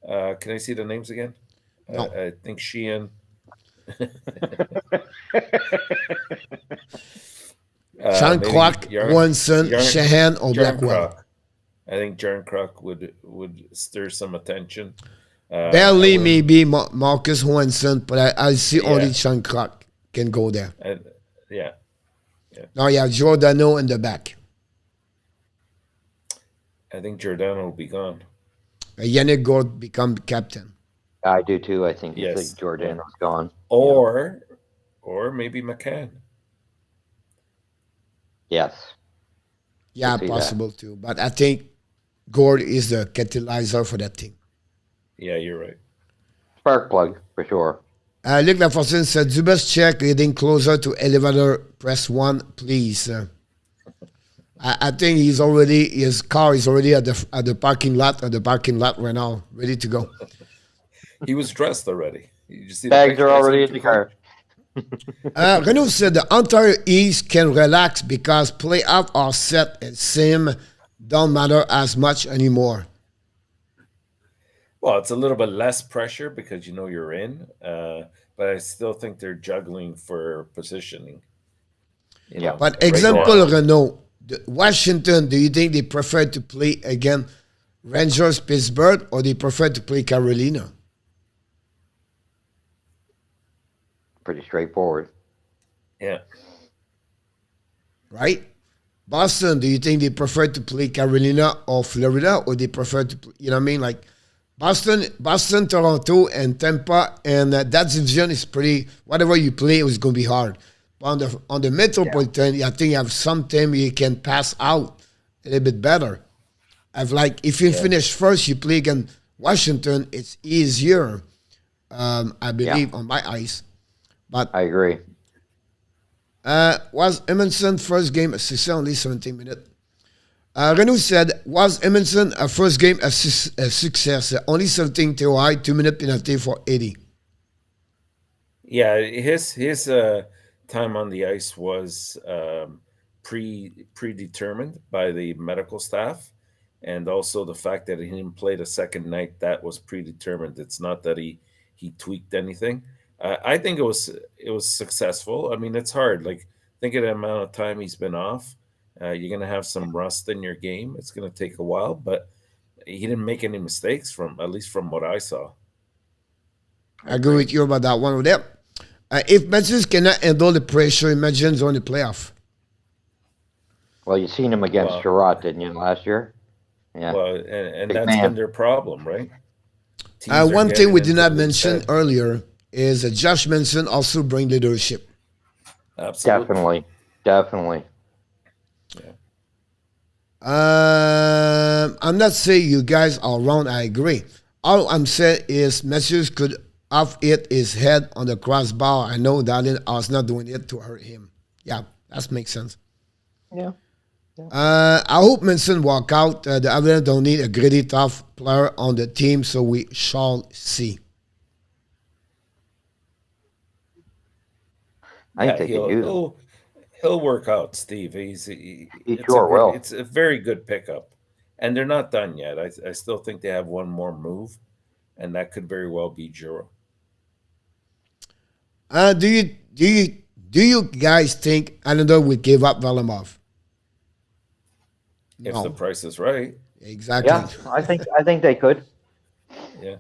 Can I see the names again? No. I think Sheehan. Jankrak, Johansson, Shahan, or Blackwell? I think Jarnkrok would stir some attention. Barely maybe Marcus Johansson, but I see only Jankrak can go there. Yeah. Now you have Giordano in the back. I think Giordano will be gone. Yannick Gord become captain. I do too. I think Giordano's gone. Or maybe McCann. Yes. Yeah, possible too. But I think Gord is the catalyzer for that team. Yeah, you're right. Spark plug, for sure. Luc Lafortune said, Zubas check getting closer to elevator. Press 1, please. I think his car is already at the parking lot right now, ready to go. He was dressed already. You just see bags are already in the car. Renaud said the entire East can relax because playoffs are set and sim don't matter as much anymore. Well, it's a little bit less pressure because you know you're in, but I still think they're juggling for positioning. Yeah. But Right example, now, Renault, Washington, do you think they prefer to play against Rangers, Pittsburgh, or they prefer to play Carolina? Pretty straightforward. yeah. Right? Boston, do you think they prefer to play Carolina or Florida, or they prefer to, you know what I mean? Like Boston, Toronto, and Tampa, and that division is pretty. Whatever you play, it was going to be hard. But on the Metropolitan, I think you have some team you can pass out a little bit better. I've like if you finish first, you play against Washington, it's easier, I believe, on my eyes. But I agree. was Edmondson first game a success, only 17 minutes? Renaud said, was Edmondson a first game a success? Only 17 TOI, 2-minute penalty for 80. Yeah, his time on the ice was predetermined by the medical staff, and also the fact that he didn't play the second night, that was predetermined. It's not that he tweaked anything. I think it was successful. I mean, it's hard. Like, think of the amount of time he's been off. You're going to have some rust in your game. It's going to take a while, but he didn't make any mistakes at least from what I saw. I agree with you about that one with them. If Matthews cannot handle the pressure, imagine on the playoff. Well, you seen him against Sherratt, didn't you, last year? Yeah. Well, and Big that's man. been their problem, right? Teams are One thing getting we did into not his mention head. earlier is Josh Manson also bring leadership. Absolutely. Definitely. I'm not saying you guys are wrong. I agree. All I'm saying is Matthews could have hit his head on the crossbar. I know Darlene was not doing it to hurt him. Yeah, that makes sense. Yeah. I hope Manson walk out. The Avalanche don't need a gritty, tough player on the team, so we shall see. I think they could use him. He'll work out, Steve. He It's sure will. It's a very good pickup, and they're not done yet. I still think they have one more move, and that could very well be Juro. Do you guys think Anadolu would give up Varlamov? If No. the price is right, Exactly. Yeah, I think they could. yeah.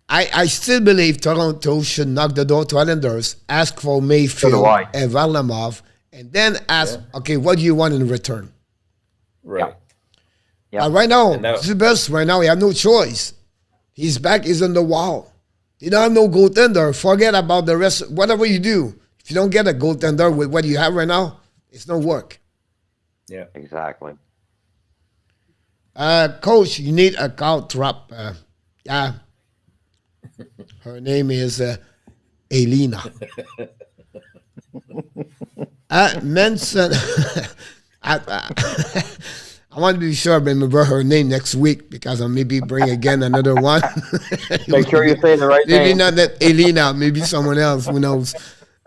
I still believe Toronto should knock the door to Islanders, ask for Mayfield So do I. and Varlamov, and then ask, okay, what do you want in return? Right. Yeah. But right now, And now- Zubers, right now, he have no choice. His back is on the wall. You don't have no goaltender. Forget about the rest. Whatever you do, if you don't get a goaltender with what you have right now, it's no work. Yeah. Exactly. Coach, you need a cow trap. Yeah. Her name is Elena. Manson. I want to be sure I remember her name next week because I'll maybe bring again another one. Make sure you say the right Maybe name. not that Elena, maybe someone else, who knows.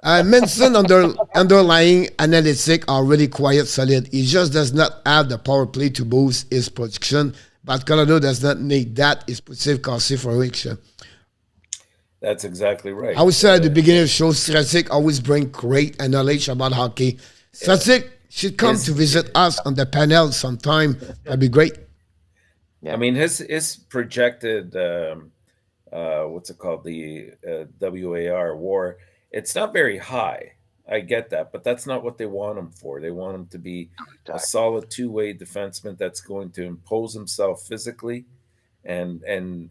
Manson underlying analytics are really quite solid. He just does not have the power play to boost his production, but Colorado does not need that. It's positive consideration. That's exactly right. I would say at the beginning of the show, Stratic always bring great knowledge about hockey. Stratic should come to visit us on the panel sometime. That'd be great. Yeah. I mean, his projected what's it called, the WAR WAR. It's not very high. I get that, but that's not what they want him for. They want him to be a solid two-way defenseman that's going to impose himself physically and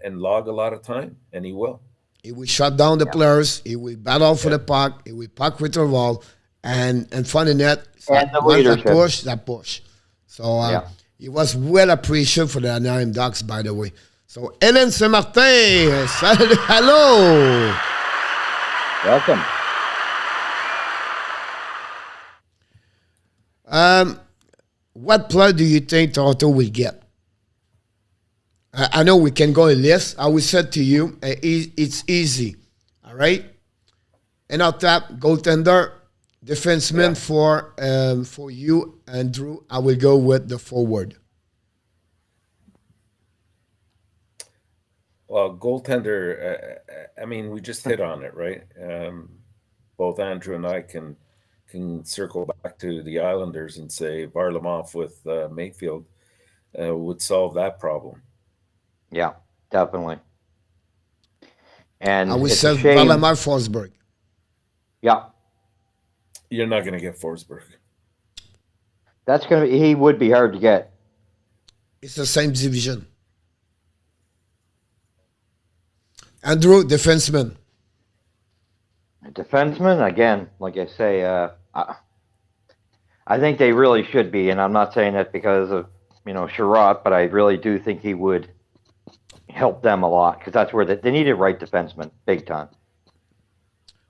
log a lot of time, and he will. He will shut down the players. He will battle for the puck. He will puck with the ball and find the net. And the Once leadership. that push. So he was well appreciated for the Anaheim Ducks, by the way. So Hélène Saint-Martin, hello. Welcome. What player do you think Toronto will get? I know we can go a list. I will say to you, it's easy. All right? ENORTAP, goaltender, defenseman for you, Andrew. I will go with the forward. Well, goaltender. I mean, we just hit on it, right? Both Andrew and I can circle back to the Islanders and say Varlamov with Mayfield would solve that problem. Yeah, definitely. And I would it's say a shame. Valamar Forsberg. Yeah, You're not going to get Forsberg. that's gonna be. He would be hard to get. It's the same division. Andrew, defenseman. A defenseman, again, like I say, I think they really should be, and I'm not saying that because of Sherratt, but I really do think he would help them a lot because that's where they need a right defenseman, big time.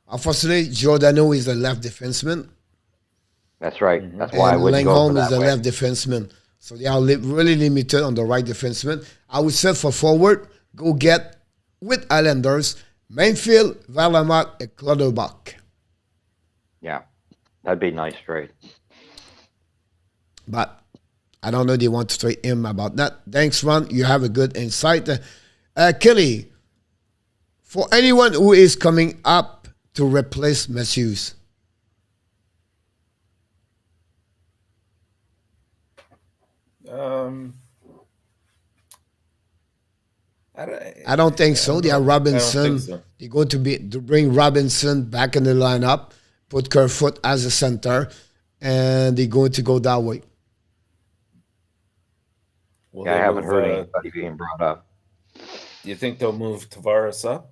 Unfortunately, Giordano is the left defenseman. That's right. That's why I And wouldn't go for Langholm is that the way. left defenseman. So they are really limited on the right defenseman. I would say for forward, go get with Islanders, Mayfield, Varlamar, and Clutterbuck. Yeah, that'd be nice trade. But I don't know they want to trade him about that. Thanks, Ron. You have a good insight. Kelly, for anyone who is coming up to replace Matthews, I don't think so. They are Robinson. I don't think so. They're going to bring Robinson back in the lineup, put Kerfoot as a center, and they're going to go that way. Will Yeah, I they haven't move, heard anybody being brought up. Do you think they'll move Tavares up?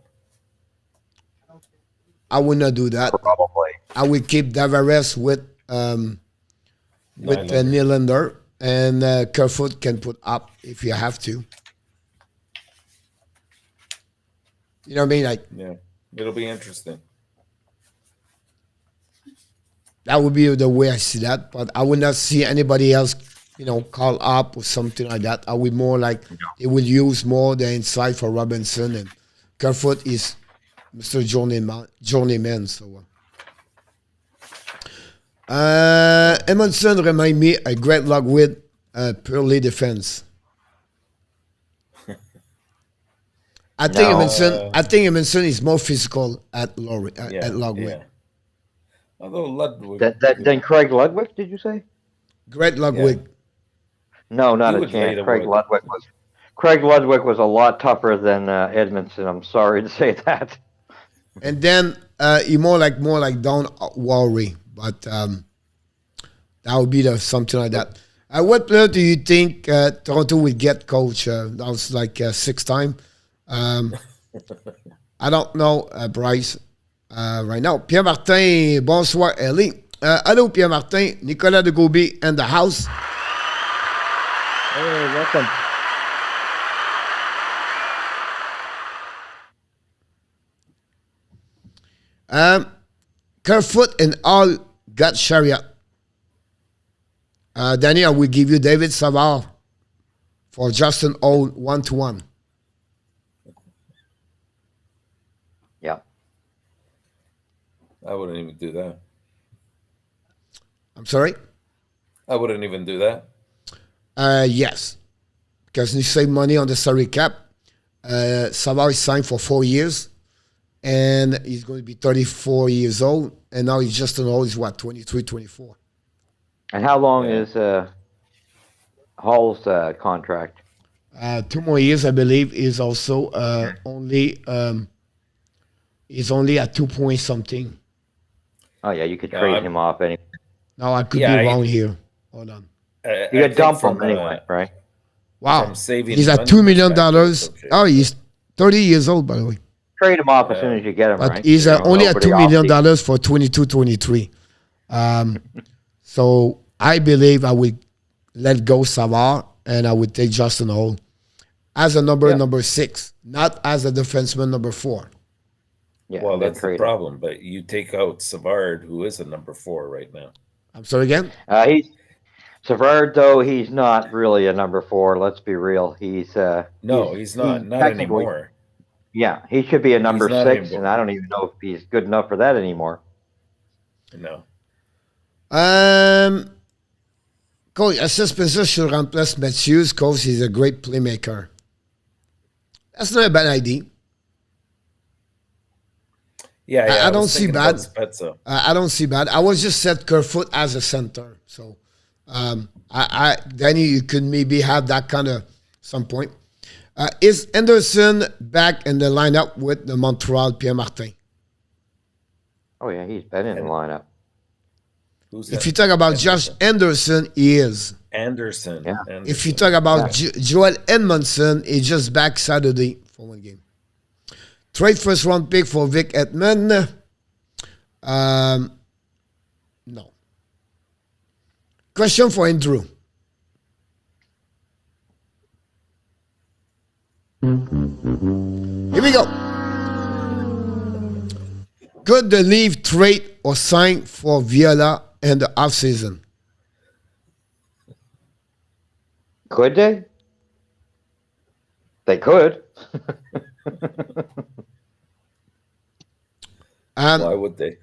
I would not do that. Probably. I would keep Tavares with Nylander, and Kerfoot can put up if you have to. You know what I mean? Like, Yeah, it'll be interesting. that would be the way I see that. But I would not see anybody else, call up or something like that. I would more like they will use more the inside for Robinson, and Kerfoot is Mr. Journeyman. So, Edmondson remind me a great luck with purely defense. I think Edmondson is more physical at Logwood. Yeah. Although Ludwig, Then Craig Ludwig, did you say? Great Logwood. No, not He a would lay chance. the wood. Craig Ludwig was a lot tougher than Edmondson. I'm sorry to say that. And then he more like Don Worry, but that would be something like that. What player do you think Toronto would get, coach? That was like 6 time. I don't know, Bryce, right now. Pierre Martin, bonsoir, Ellie. Hello, Pierre Martin. Nicolas de Gauby in the house. Hey, welcome. Kerfoot and all got Chariot. Danny, I will give you David Savard for Justin Old 1-1. Yeah. I wouldn't even do that. I'm sorry? I wouldn't even do that. Yes. Because you save money on the salary cap. Savard is signed for 4 years. And he's going to be 34 years old. And now he's Justin Old is what, 23, 24. And how long is Hall's contract? 2 more years, I believe, is also only at 2 point something. Oh yeah, you could trade him off anyway. Now I could be wrong here. Hold on. You could dump him anyway, right? Wow. Saving He's at money $2 million. perspective, okay. Oh, he's 30 years old, by the way. Trade him off as soon as you get him, But right? he's only at Nobody $2 off million for 22-23. So I believe I would let go Savard and I would take Justin Hall as a number 6, not as a defenseman number 4. Yeah, Well, then that's the trade him. problem. But you take out Savard, who is a number 4 right now. I'm sorry again? He's Savard, though. He's not really a number 4. Let's be real. He's No, he's not. Not technically- anymore. Yeah, he should be a number not 6, anymore. and I don't even know if he's good enough for that anymore. No. Coach, à cette position, je remplace Matthews. Coach, he's a great playmaker. That's not a bad idea. Yeah. I I don't was see thinking about bad. Spezza. I don't see bad. I was just set Kerfoot as a center. So then you could maybe have that kind of some point. Is Anderson back in the lineup with the Montreal Pierre Martin? Oh yeah, he's been in the And lineup. who's If that? you talk about Josh Anderson. Anderson, he is. Anderson. Yeah. If you Anderson. talk about Yeah. Joel Edmondson, he's just back Saturday for one game. Trade first round pick for Vic Edmond. No. Question for Andrew. Here we go. Could the Leaf trade or sign for Viola in the offseason? Could they? They could. Why would they?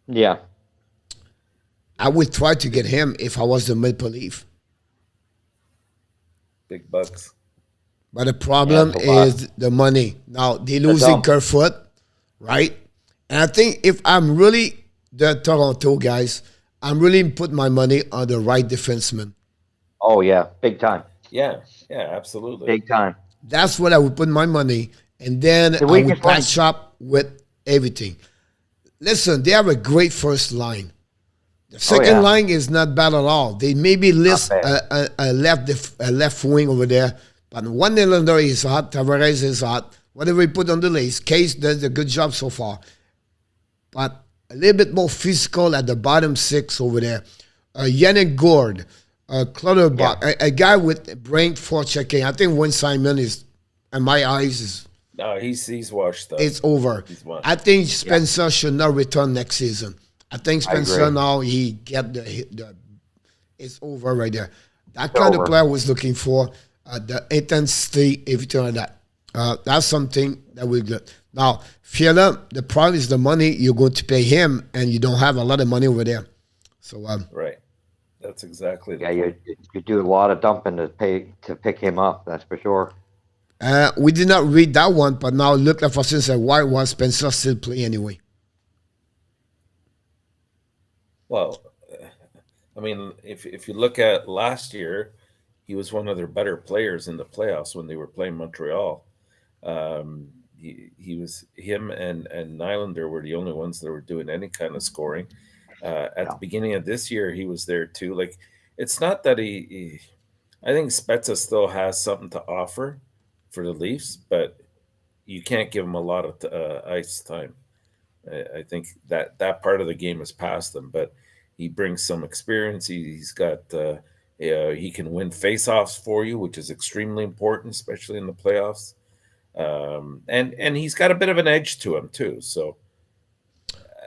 Yeah. I would try to get him if I was the Maple Leaf. Big bucks. But the problem it's a lot. is the money. Now, they're losing dump. Kerfoot, right? And I think if I'm really the Toronto guys, I'm really put my money on the right defenseman. Oh yeah, big time. Yeah. Absolutely. Big time. That's what I would put my money. And then The I would weakest one. patch up with everything. Listen, they have a great first line. The second yeah. line is not bad at all. They maybe list bad. a left wing over there, but one Nylander is hot, Tavares is hot. Whatever we put on the list, Case does a good job so far. But a little bit more physical at the bottom six over there. Yannick Gord, Clutterbach, a guy with brain for checking. I think Wayne Simon is, in my eyes, is No, he's washed up. it's over. He's won. I think Spencer should not return next season. I think Spencer agree. now he get the it's over right there. That kind of over. player I was looking for. The intensity, everything like that. That's something that we get. Now, Fiala, the problem is the money you're going to pay him, and you don't have a lot of money over there. So Right. That's exactly the Yeah, point. you do a lot of dumping to pick him up. That's for sure. we did not read that one, but now look at for instance, why was Spencer still play anyway? Well, I mean, if you look at last year, he was one of their better players in the playoffs when they were playing Montreal. He was him and Nylander were the only ones that were doing any kind of scoring. At the beginning of this year, he was there too. Like, it's not that I think Spezza still has something to offer for the Leafs, but you can't give him a lot of ice time. I think that part of the game has passed him, but he brings some experience. He's got he can win faceoffs for you, which is extremely important, especially in the playoffs. And he's got a bit of an edge to him too. So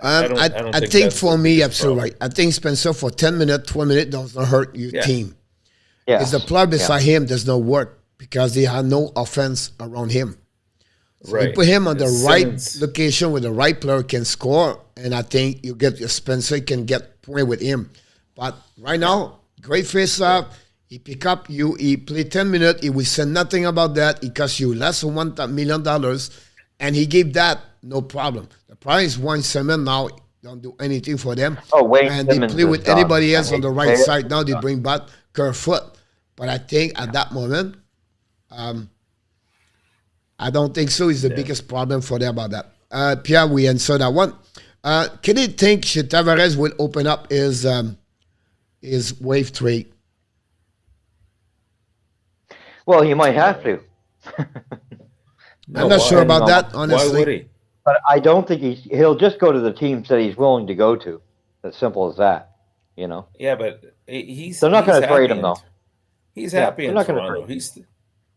I don't think that's for the me, biggest absolutely problem. right. I think Spencer for 10 minutes, 12 minutes does not hurt your Yeah. team. Yeah. It's the player beside him does not work because they have no offense around him. So you Right. put him on the right Simmons- location where the right player can score, and I think you get your Spencer can get point with him. But right now, great face off. He pick up you. He play 10 minutes. He will say nothing about that. He cost you less than $1 million, and he gave that no problem. The problem is Wayne Simon now don't do anything for them. Oh, Wayne and Simmons they play is with done. anybody else I on the hate to right say it, side. Now he's they done. bring back Kerfoot. But I think at that moment, I don't think so. Is the biggest problem for them about that. Pierre, we answered that one. Can you think Tavares will open up his wave trade? Well, you might have to. I'm not sure about that, Why honestly. would he? But I don't think he'll just go to the teams that he's willing to go to. As simple as that. You know. Yeah, but he's They're not he's going to trade happy him in- though. He's Yeah, happy they're in not gonna Toronto. trade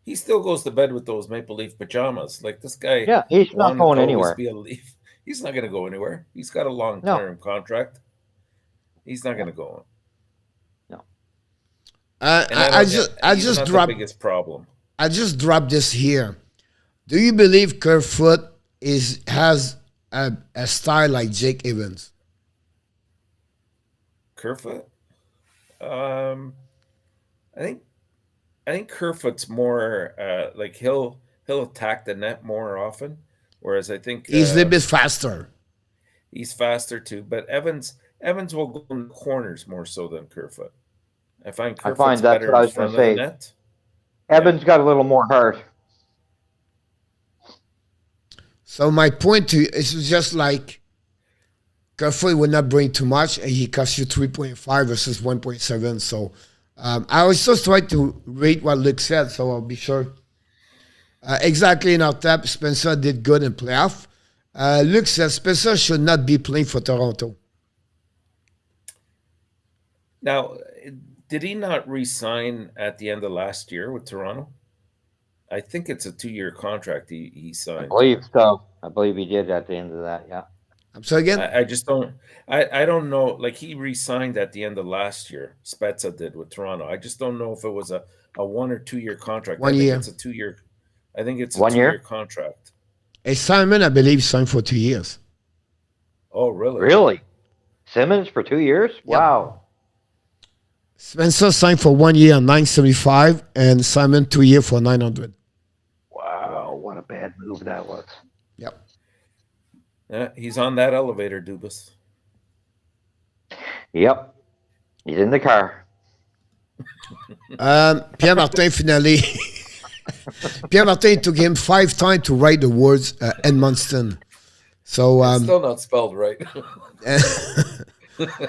He still goes to bed with those Maple Leaf pajamas. Like, this guy. Yeah, he's not wanted going to always anywhere. Be a Leaf. He's not going to go anywhere. He's got a long-term contract. He's not going to go. No. And I don't- just he's not dropped the biggest problem. I just dropped this here. Do you believe Kerfoot has a style like Jake Evans? Kerfoot. I think Kerfoot's more like he'll he'll attack the net more often. Whereas I think He's a little bit faster. he's faster too. But Evans will go in the corners more so than Kerfoot. I find I Kerfoot's find that's better what I in was going front to of the say. net. Evans got a little more heart. So my point to you is just like Kerfoot would not bring too much, and he costs you 3.5 versus 1.7. So I was just trying to read what Luke said, so I'll be sure. Exactly in our tap, Spencer did good in playoff. Luke says Spencer should not be playing for Toronto. Now, did he not re-sign at the end of last year with Toronto? I think it's a 2-year contract he I signed. believe so. I believe he did at the end of that. Yeah. I'm sorry again? I just don't. I don't know. Like he re-signed at the end of last year. Spezza did with Toronto. I just don't know if it was a 1 or 2 year contract. 1 I think year. it's a 2 year. I think it's a 1 year? 2 year contract. A Simon, I believe, signed for 2 years. Oh, really? Really? Simmons for 2 years? Wow. Spencer signed for 1 year, 975, and Simon 2 year for 900. Wow. What a bad move that was. Yep. Yeah, he's on that elevator, Dubas. Yep. He's in the car. Pierre Martin finally. Pierre Martin took him 5 times to write the words Edmonton. So It's still not spelled right.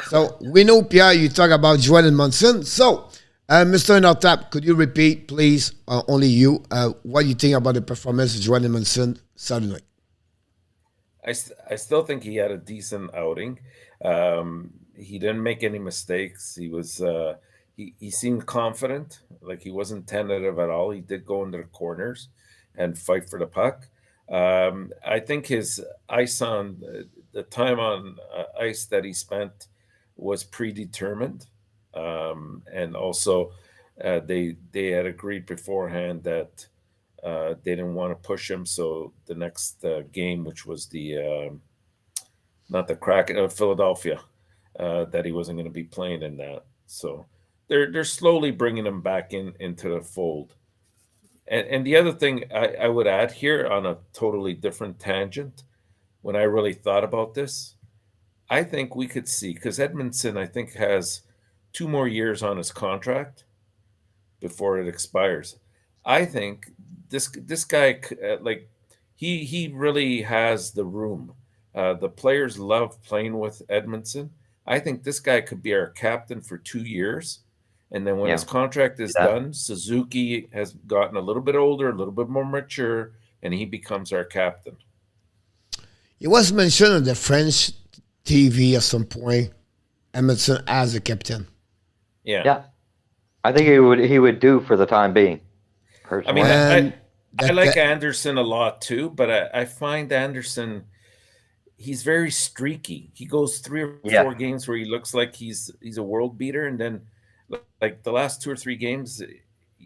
so we know, Pierre, you talk about Joel Edmondson. So, Mr. ENORTAP, could you repeat, please, only you, what you think about the performance of Joel Edmondson Saturday night? I still think he had a decent outing. He didn't make any mistakes. He was he seemed confident, like he wasn't tentative at all. He did go into the corners and fight for the puck. I think his ice on the time on ice that he spent was predetermined, and also they had agreed beforehand that they didn't want to push him. So the next game, which was the not the Kraken, Philadelphia, that he wasn't going to be playing in that. So they're slowly bringing him back into the fold. And the other thing I would add here on a totally different tangent, when I really thought about this, I think we could see, because Edmondson, I think, has 2 more years on his contract before it expires. I think this guy, like, he really has the room. The players love playing with Edmondson. I think this guy could be our captain for 2 years. And then when his contract is done, Suzuki has gotten a little bit older, a little bit more mature, and he becomes our captain. It was mentioned on the French TV at some point, Edmondson as a captain. Yeah. I think he would do for the time being. Personally. I mean, I like Anderson a lot too, but I find Anderson, he's very streaky. He goes 3 or 4 games where he looks like he's a world beater, and then like the last 2 or 3 games,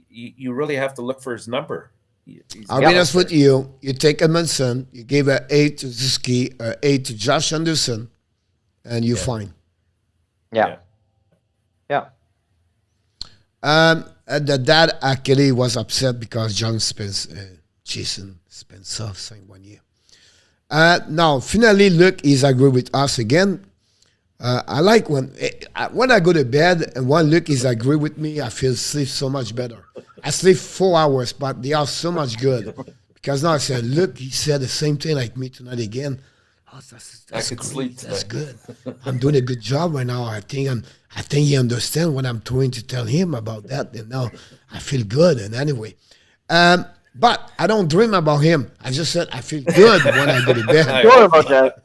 you really have to look for his number. I'll be honest with you. You take Edmondson, you give an 8 to Suzuki, 8 to Josh Anderson, and you're fine. Yeah. The dad actually was upset because Jason Spencer signed 1 year. Now, finally, Luke is agree with us again. I like when I go to bed and when Luke is agree with me, I feel sleep so much better. I sleep 4 hours, but they are so much good. Because now I said, look, he said the same thing like me tonight again. Oh, that's could great. sleep That's tonight. good. I'm doing a good job right now. I think he understands what I'm trying to tell him about that. And now I feel good. And anyway, but I don't dream about him. I just said I feel good when I go to bed. Sure about that.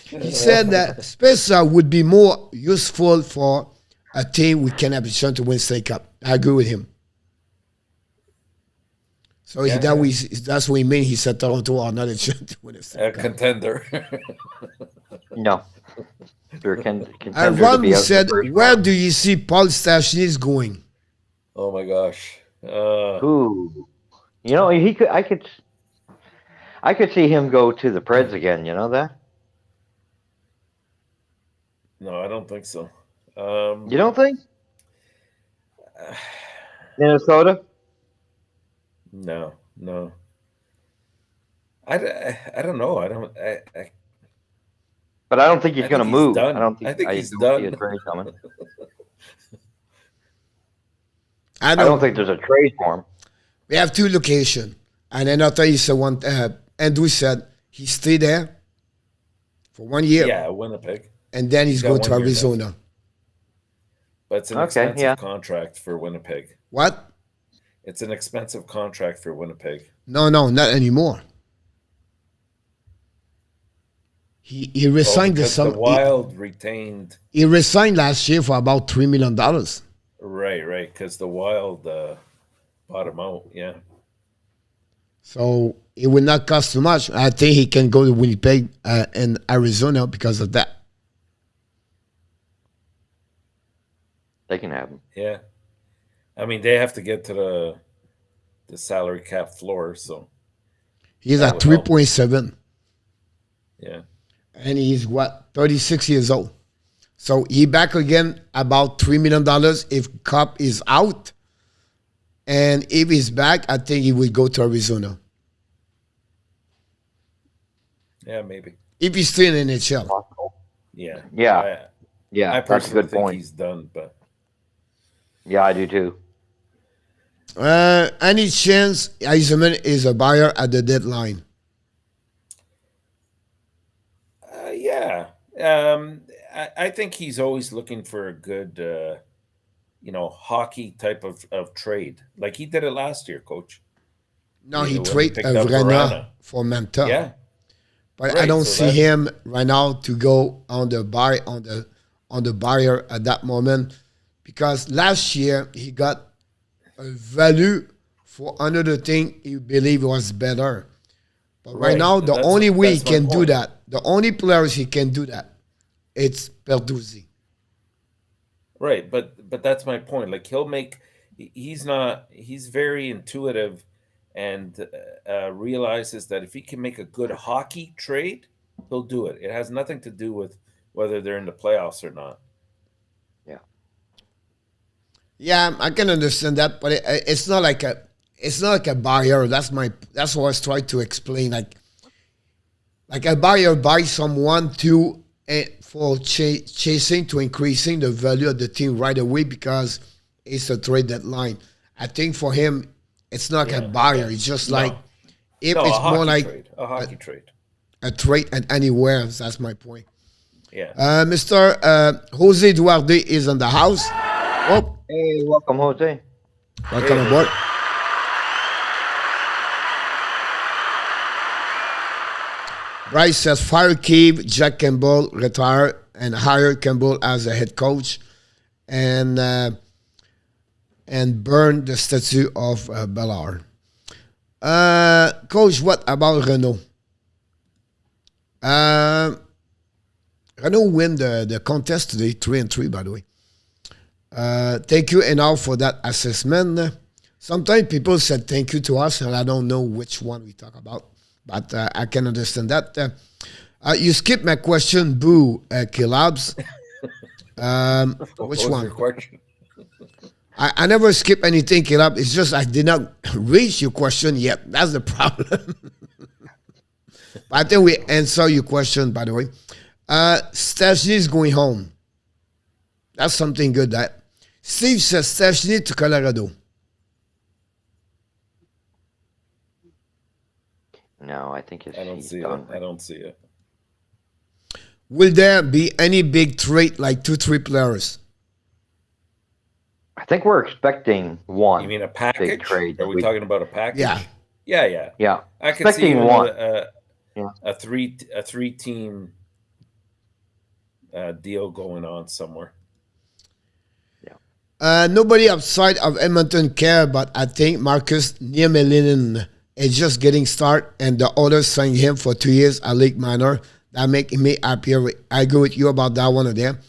He said that Spencer would be more useful for a team with can have a chance to win Stanley Cup. I agree with him. So that's what he mean. He said Toronto are not a chance to win a Stanley Cup. Contender. No. They're contender And to Ron be out said, the first where round. do you see Paul Stastny going? Oh my gosh. Ooh. You know, I could see him go to the Preds again, you know that? No, I don't think so. You don't think? Minnesota? No. I don't know. But I don't think he's going to he's move. done. I don't think he's don't done. see a trade coming. I I don't think there's a trade for him. We have two locations. And then I'll tell you one. Andrew said he stayed there for 1 year. Yeah, Winnipeg. And then he's got going to 1 year Arizona. left. But it's an Okay, expensive yeah. contract for Winnipeg. What? It's an expensive contract for Winnipeg. No, not anymore. He resigned because the Wild retained. He resigned last year for about $3 million. Right. Because the Wild bought him out. Yeah. So it will not cost too much. I think he can go to Winnipeg and Arizona because of that. They can have him. Yeah. I mean, they have to get to the salary cap floor, so He's at 3.7. Yeah. And he's 36 years old. So he back again about $3 million if Cup is out. And if he's back, I think he will go to Arizona. Yeah, maybe. If he's still in NHL. Yeah. Yeah, I that's a personally good think point. he's done, but Yeah, I do too. Any chance Eisenman is a buyer at the deadline? yeah. I think he's always looking for a good hockey type of trade. Like he did it last year, Coach. No, When he he traded picked up Vrana Vrana. for Manta. Yeah. But Right, I don't so see him right now to go on the buy on the buyer at that moment, because last year he got a value for another thing he believed was better. But right now, the only way he can do that, the only players he can do that, it's Perduzi. Right, but that's my point. Like he's very intuitive and realizes that if he can make a good hockey trade, he'll do it. It has nothing to do with whether they're in the playoffs or not. Yeah, I can understand that, but it's not like a buyer. That's what I was trying to explain. Like a buyer buys someone for chasing to increasing the value of the team right away because it's a trade deadline. I think for him, it's not like a buyer. It's just like it's more like a hockey trade. A trade and anywhere. That's my point. Yeah. Mr. Jose Duarte is in the house. Oh, Hey, welcome, Jose. welcome aboard. Bryce says fire Cave, Jack Campbell retire and hire Campbell as a head coach, and burn the statue of Ballard. Coach, what about Renault? Renault win the contest today, 3-3, by the way. Thank you, Enal, for that assessment. Sometimes people said thank you to us, and I don't know which one we talk about, but I can understand that. You skipped my question, boo, Kilabs. Which one? Your question? I never skip anything, Kilab. It's just I did not reach your question yet. That's the problem. But I think we answer your question, by the way. Stachny is going home. That's something good. That Steve says Stachny to Colorado. No, I think I don't he's see done. it. I don't see it. Will there be any big trade like 2-3 players? I think we're expecting one. You mean a package? big trade? Are we talking about a package? Yeah. Yeah. Yeah. I could see Expecting one. a three team deal going on somewhere. Nobody outside of Edmonton care, but I think Marcus Niemelinen is just getting started, and the others signed him for 2 years at Lake Manor. That make me happier. I agree with you about that one of them.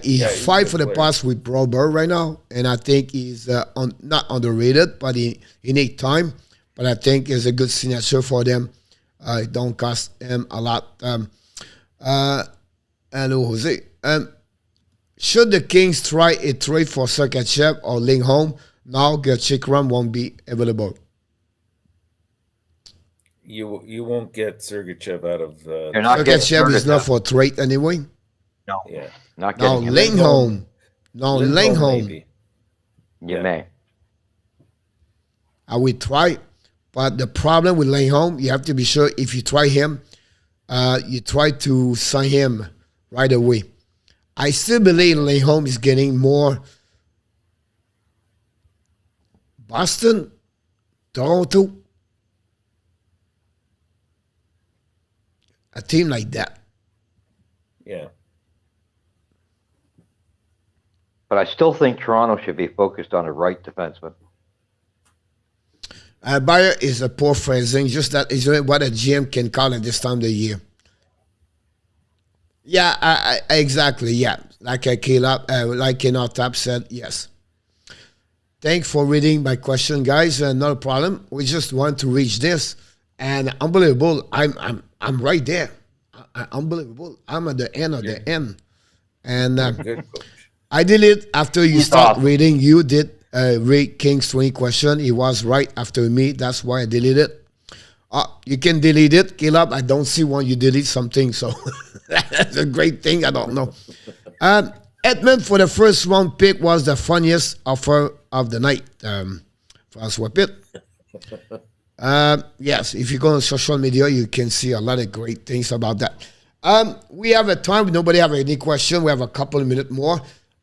He's fight for the pass with Broberg right now, and I think he's not underrated, but he need time. But I think it's a good signature for them. It don't cost him a lot. Hello, Jose. Should the Kings try a trade for Sergachev or Lindholm? Now Chikram won't be available. You won't get Sergachev out of You're not getting Sergachev is not Sergachev. for trade anyway. No, yeah. not Now getting him. Lindholm. Now Lindholm Lindholm. maybe. You Yeah. may. I will try, but the problem with Lindholm, you have to be sure if you try him, you try to sign him right away. I still believe Lindholm is getting more Boston, Toronto, a team like that. Yeah. But I still think Toronto should be focused on a right defenseman. Bayer is a poor phrasing, just that is what a GM can call at this time of the year. Yeah, exactly. Yeah, like Caleb, like ENORTAP said, yes. Thanks for reading my question, guys. Not a problem. We just want to reach this, and unbelievable. I'm right there. Unbelievable. I'm at the end of the end, and Good coach. I did it after you He's start awesome. reading. You did read King's 20 question. He was right after me. That's why I deleted it. You can delete it, Caleb. I don't see when you delete something, so that's a great thing. I don't know. Edmund for the first round pick was the funniest offer of the night. François Pitt. Yes, if you go on social media, you can see a lot of great things about that. We have a time. Nobody have any question. We have a couple of minutes more.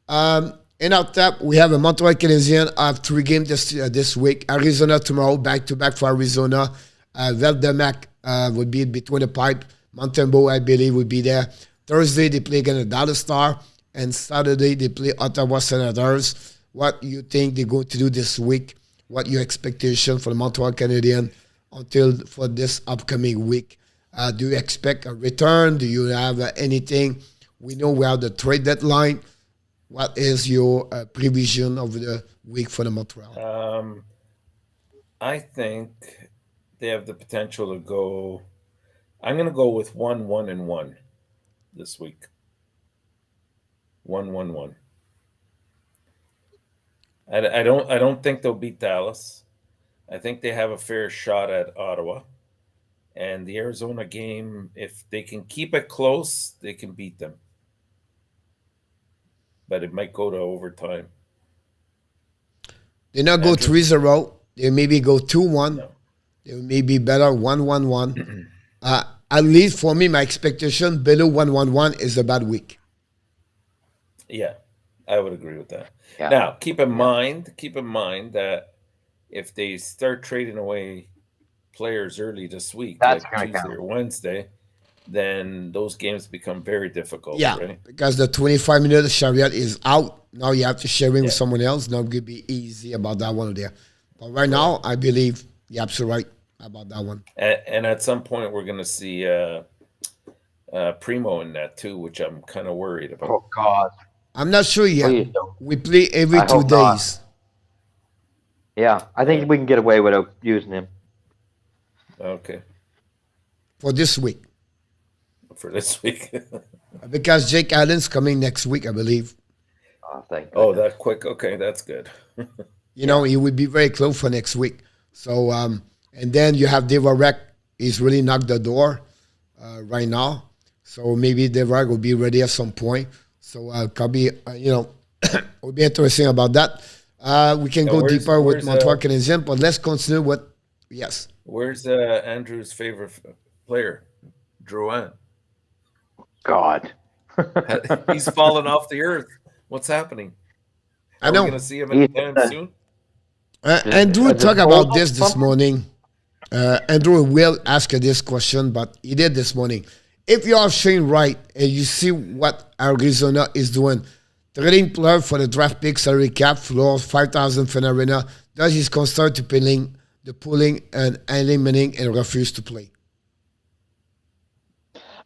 In our tap, we have a Montreal Canadiens have 3 games this week. Arizona tomorrow, back-to-back for Arizona. Veldemac would be between the pipe. Montembeau, I believe, would be there. Thursday, they play against the Dallas Star. And Saturday, they play Ottawa Senators. What you think they're going to do this week? What your expectation for the Montreal Canadiens for this upcoming week? Do you expect a return? Do you have anything? We know we have the trade deadline. What is your prevision of the week for the Montreal? I think they have the potential to go. I'm going to go with 1-1-1 this week. 1-1-1. I don't think they'll beat Dallas. I think they have a fair shot at Ottawa. And the Arizona game, if they can keep it close, they can beat them. But it might go to overtime. They not go Andrew? 3-0. They maybe go 2-1. No. They may be better 1-1-1. At least for me, my expectation below 1-1-1 is a bad week. Yeah, I would agree with that. Yeah. Now, keep in mind that if they start trading away players early this week, That's like gonna Tuesday count. or Wednesday, then those games become very difficult. Yeah, Right? because the 25-minute chariot is out. Now you have to share it with Yeah. someone else. Not going to be easy about that one there. But right now, I believe you're absolutely right about that one. And at some point, we're going to see Primo in that too, which I'm kind of worried about. Oh God. I'm not sure yet. Please don't. We play every I 2 hope not. days Yeah, I think we can get away without using him. Okay, for this week. for this week. Because Jake Allen's coming next week, I believe. Oh, thank Oh, goodness. that quick? Okay, that's good. You know, he would be very close for next week. So, and then you have Devarek. He's really knocked the door right now. So maybe Devarek will be ready at some point. So, could be, will be interesting about that. We can go where's- deeper with where's, Montreal Canadiens, but let's continue with, yes. Where's Andrew's favorite player, Drouin? God. He's fallen off the earth. What's happening? I Are we know. going to see him anytime soon? Andrew talked about disposal this something? morning. Andrew will ask this question, but he did this morning. If you are Shane Wright and you see what Arizona is doing, trading player for the draft pick, salary cap, floor, 5,000 for an arena, does he consider to pulling and eliminating and refuse to play?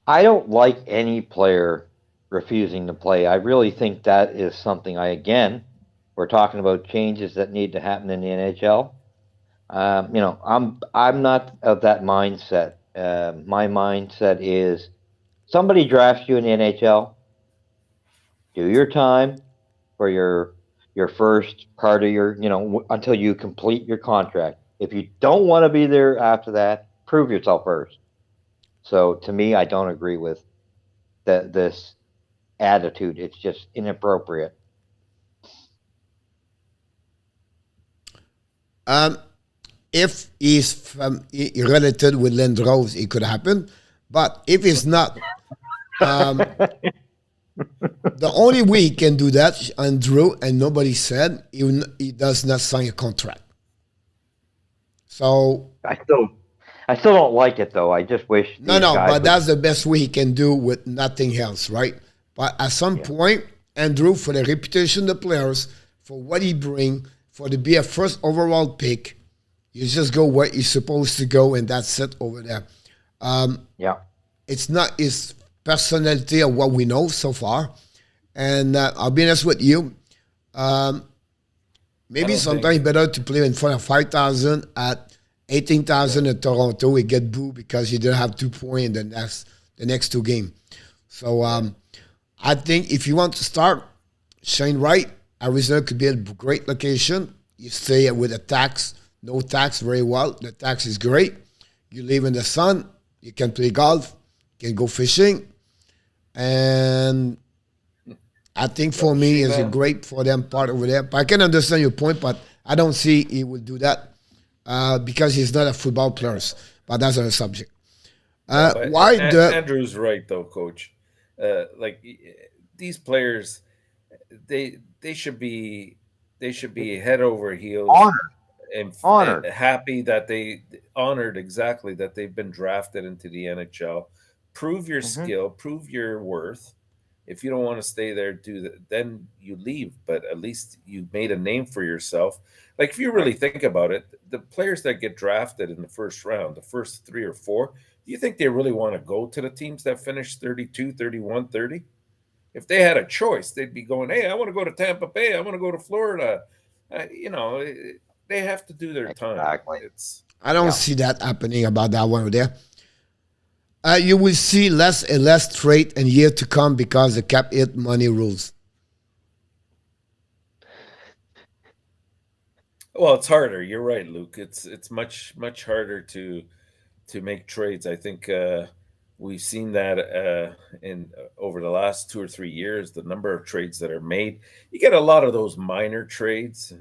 I don't like any player refusing to play. I really think that is something we're talking about changes that need to happen in the NHL. I'm not of that mindset. My mindset is somebody drafts you in the NHL, do your time for your your first part of your, until you complete your contract. If you don't want to be there after that, prove yourself first. So to me, I don't agree with this attitude. It's just inappropriate. If he's related with Lindros, it could happen. But if he's not, the only way he can do that, Andrew, and nobody said, he does not sign a contract. So I still don't like it though. I just wish. But that's the best way he can do with nothing else, right? But at some point, Andrew, for the reputation of the players, for what he bring, for to be a first overall pick, you just go where you're supposed to go, and that's it over there. It's not his personality or what we know so far. And I'll be honest with you, maybe sometimes better to play in front of 5,000 at 18,000 in Toronto. We get booed because you didn't have 2 points in the next 2 games. So I think if you want to start, Shane Wright, Arizona could be a great location. You stay with a tax, no tax, very well. The tax is great. You live in the sun. You can play golf. You can go fishing. And I think for me, it's a great for them part over there. But I can understand your point, but I don't see he will do that because he's not a football player. But that's another subject. Andrew's right, though, Coach. These players, they should be head over heels honored and happy that that they've been drafted into the NHL. Prove your skill, prove your worth. If you don't want to stay there, do that. Then you leave. But at least you made a name for yourself. Like if you really think about it, the players that get drafted in the first round, the first 3 or 4, do you think they really want to go to the teams that finish 32, 31, 30? If they had a choice, they'd be going, hey, I want to go to Tampa Bay. I want to go to Florida. They have to do their time. Exactly. I don't see that happening about that one over there. You will see less and less trade in year to come because the cap hit money rules. Well, it's harder. You're right, Luke. It's much harder to make trades. I think we've seen that in over the last 2 or 3 years. The number of trades that are made, you get a lot of those minor trades.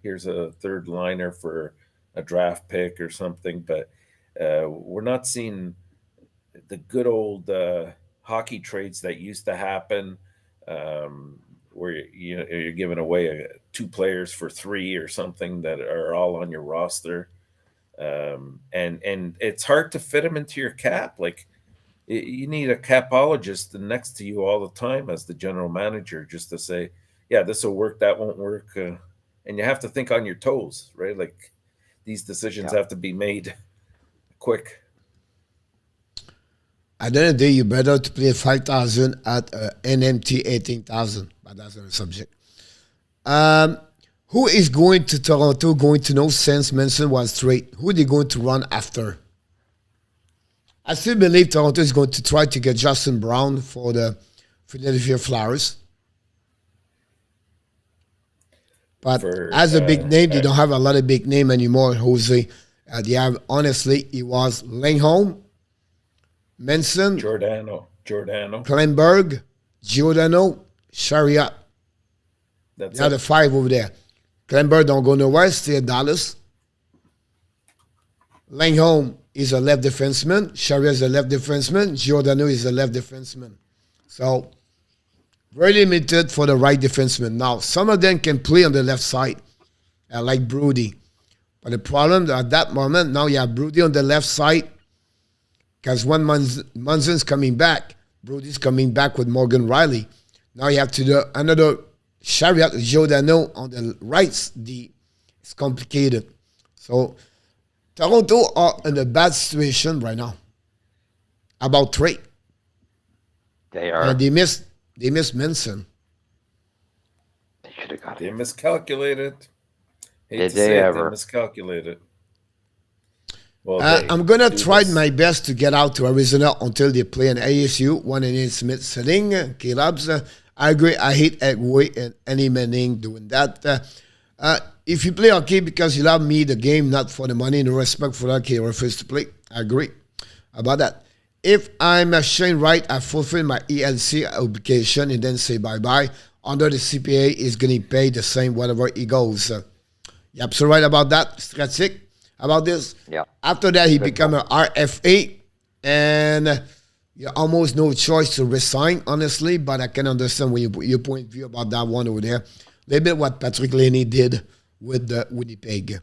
Here's a third liner for a draft pick or something, but we're not seeing the good old hockey trades that used to happen, where you're giving away 2 players for 3 or something that are all on your roster, and it's hard to fit them into your cap. Like you need a capologist next to you all the time as the general manager, just to say, yeah, this will work, that won't work, and you have to think on your toes, right? Like these decisions have to be made quick. At the end of the day, you better to play 5,000 at NMT 18,000. But that's another subject. Who is going to Toronto going to know since Manson was straight? Who are they going to run after? I still believe Toronto is going to try to get Justin Brown for the Philadelphia Flyers. But as a big name, they don't have a lot of big name anymore, Jose. They have, honestly, it was Lindholm, Manson, Giordano, Kleinberg, Giordano, Chariot. That's the 5 over there. Kleinberg don't go nowhere, stay at Dallas. Lindholm is a left defenseman. Chariot is a left defenseman. Giordano is a left defenseman. So, very limited for the right defenseman. Now, some of them can play on the left side, like Brody. But the problem at that moment, now you have Brody on the left side, because when Munzen's coming back, Brody's coming back with Morgan Riley. Now you have to do another Chariot, Giordano on the right. It's complicated. So Toronto are in a bad situation right now. About trade. They are. And they missed Manson. They should have got They him. miscalculated. Did they ever? They miscalculated. Well, I'm going to try my best to get out to Arizona until they play an ASU, one in Smith sitting, Caleb's. I agree. I hate Egway and any Manning doing that. If you play hockey because you love me, the game, not for the money, no respect for that, he refuses to play. I agree about that. If I'm a Shane Wright, I fulfill my ELC obligation and then say bye-bye. Under the CPA, is getting paid the same wherever he goes. You're absolutely right about that. Strategic about this. Yeah. After that, he become an RFA, and you almost no choice to resign, honestly, but I can understand when your point of view about that one over there. A little bit what Patrick Laney did with the Winnipeg.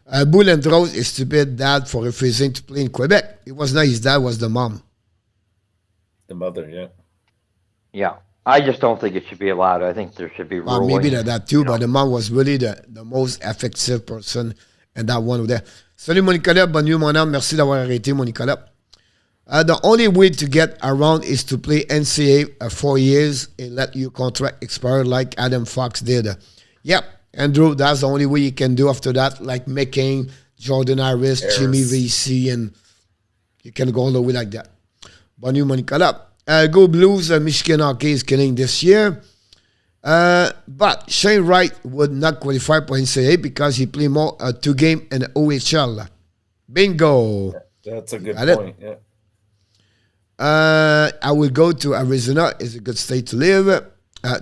Boulendrose is stupid dad for refusing to play in Quebec. It was not his dad, it was the mom. The mother, yeah. Yeah. I just don't think it should be allowed. I think there should be ruling. Maybe that too, but the mom was really the most effective person in that one over there. Salut mon Nicolas, bonne nuit mon âme. Merci d'avoir arrêté mon Nicolas. The only way to get around is to play NCAA 4 years and let your contract expire like Adam Fox did. Yep, Andrew, that's the only way you can do after that, like McCain, Jordan Harris, Jimmy VC, and you can go all the way like that. Bonne nuit mon Nicolas. Go Blues, Michigan hockey is killing this year. But Shane Wright would not qualify for NCAA because he played more 2 games in the OHL. Bingo. That's a good Got point. Yeah. I will go to Arizona. It's a good state to live.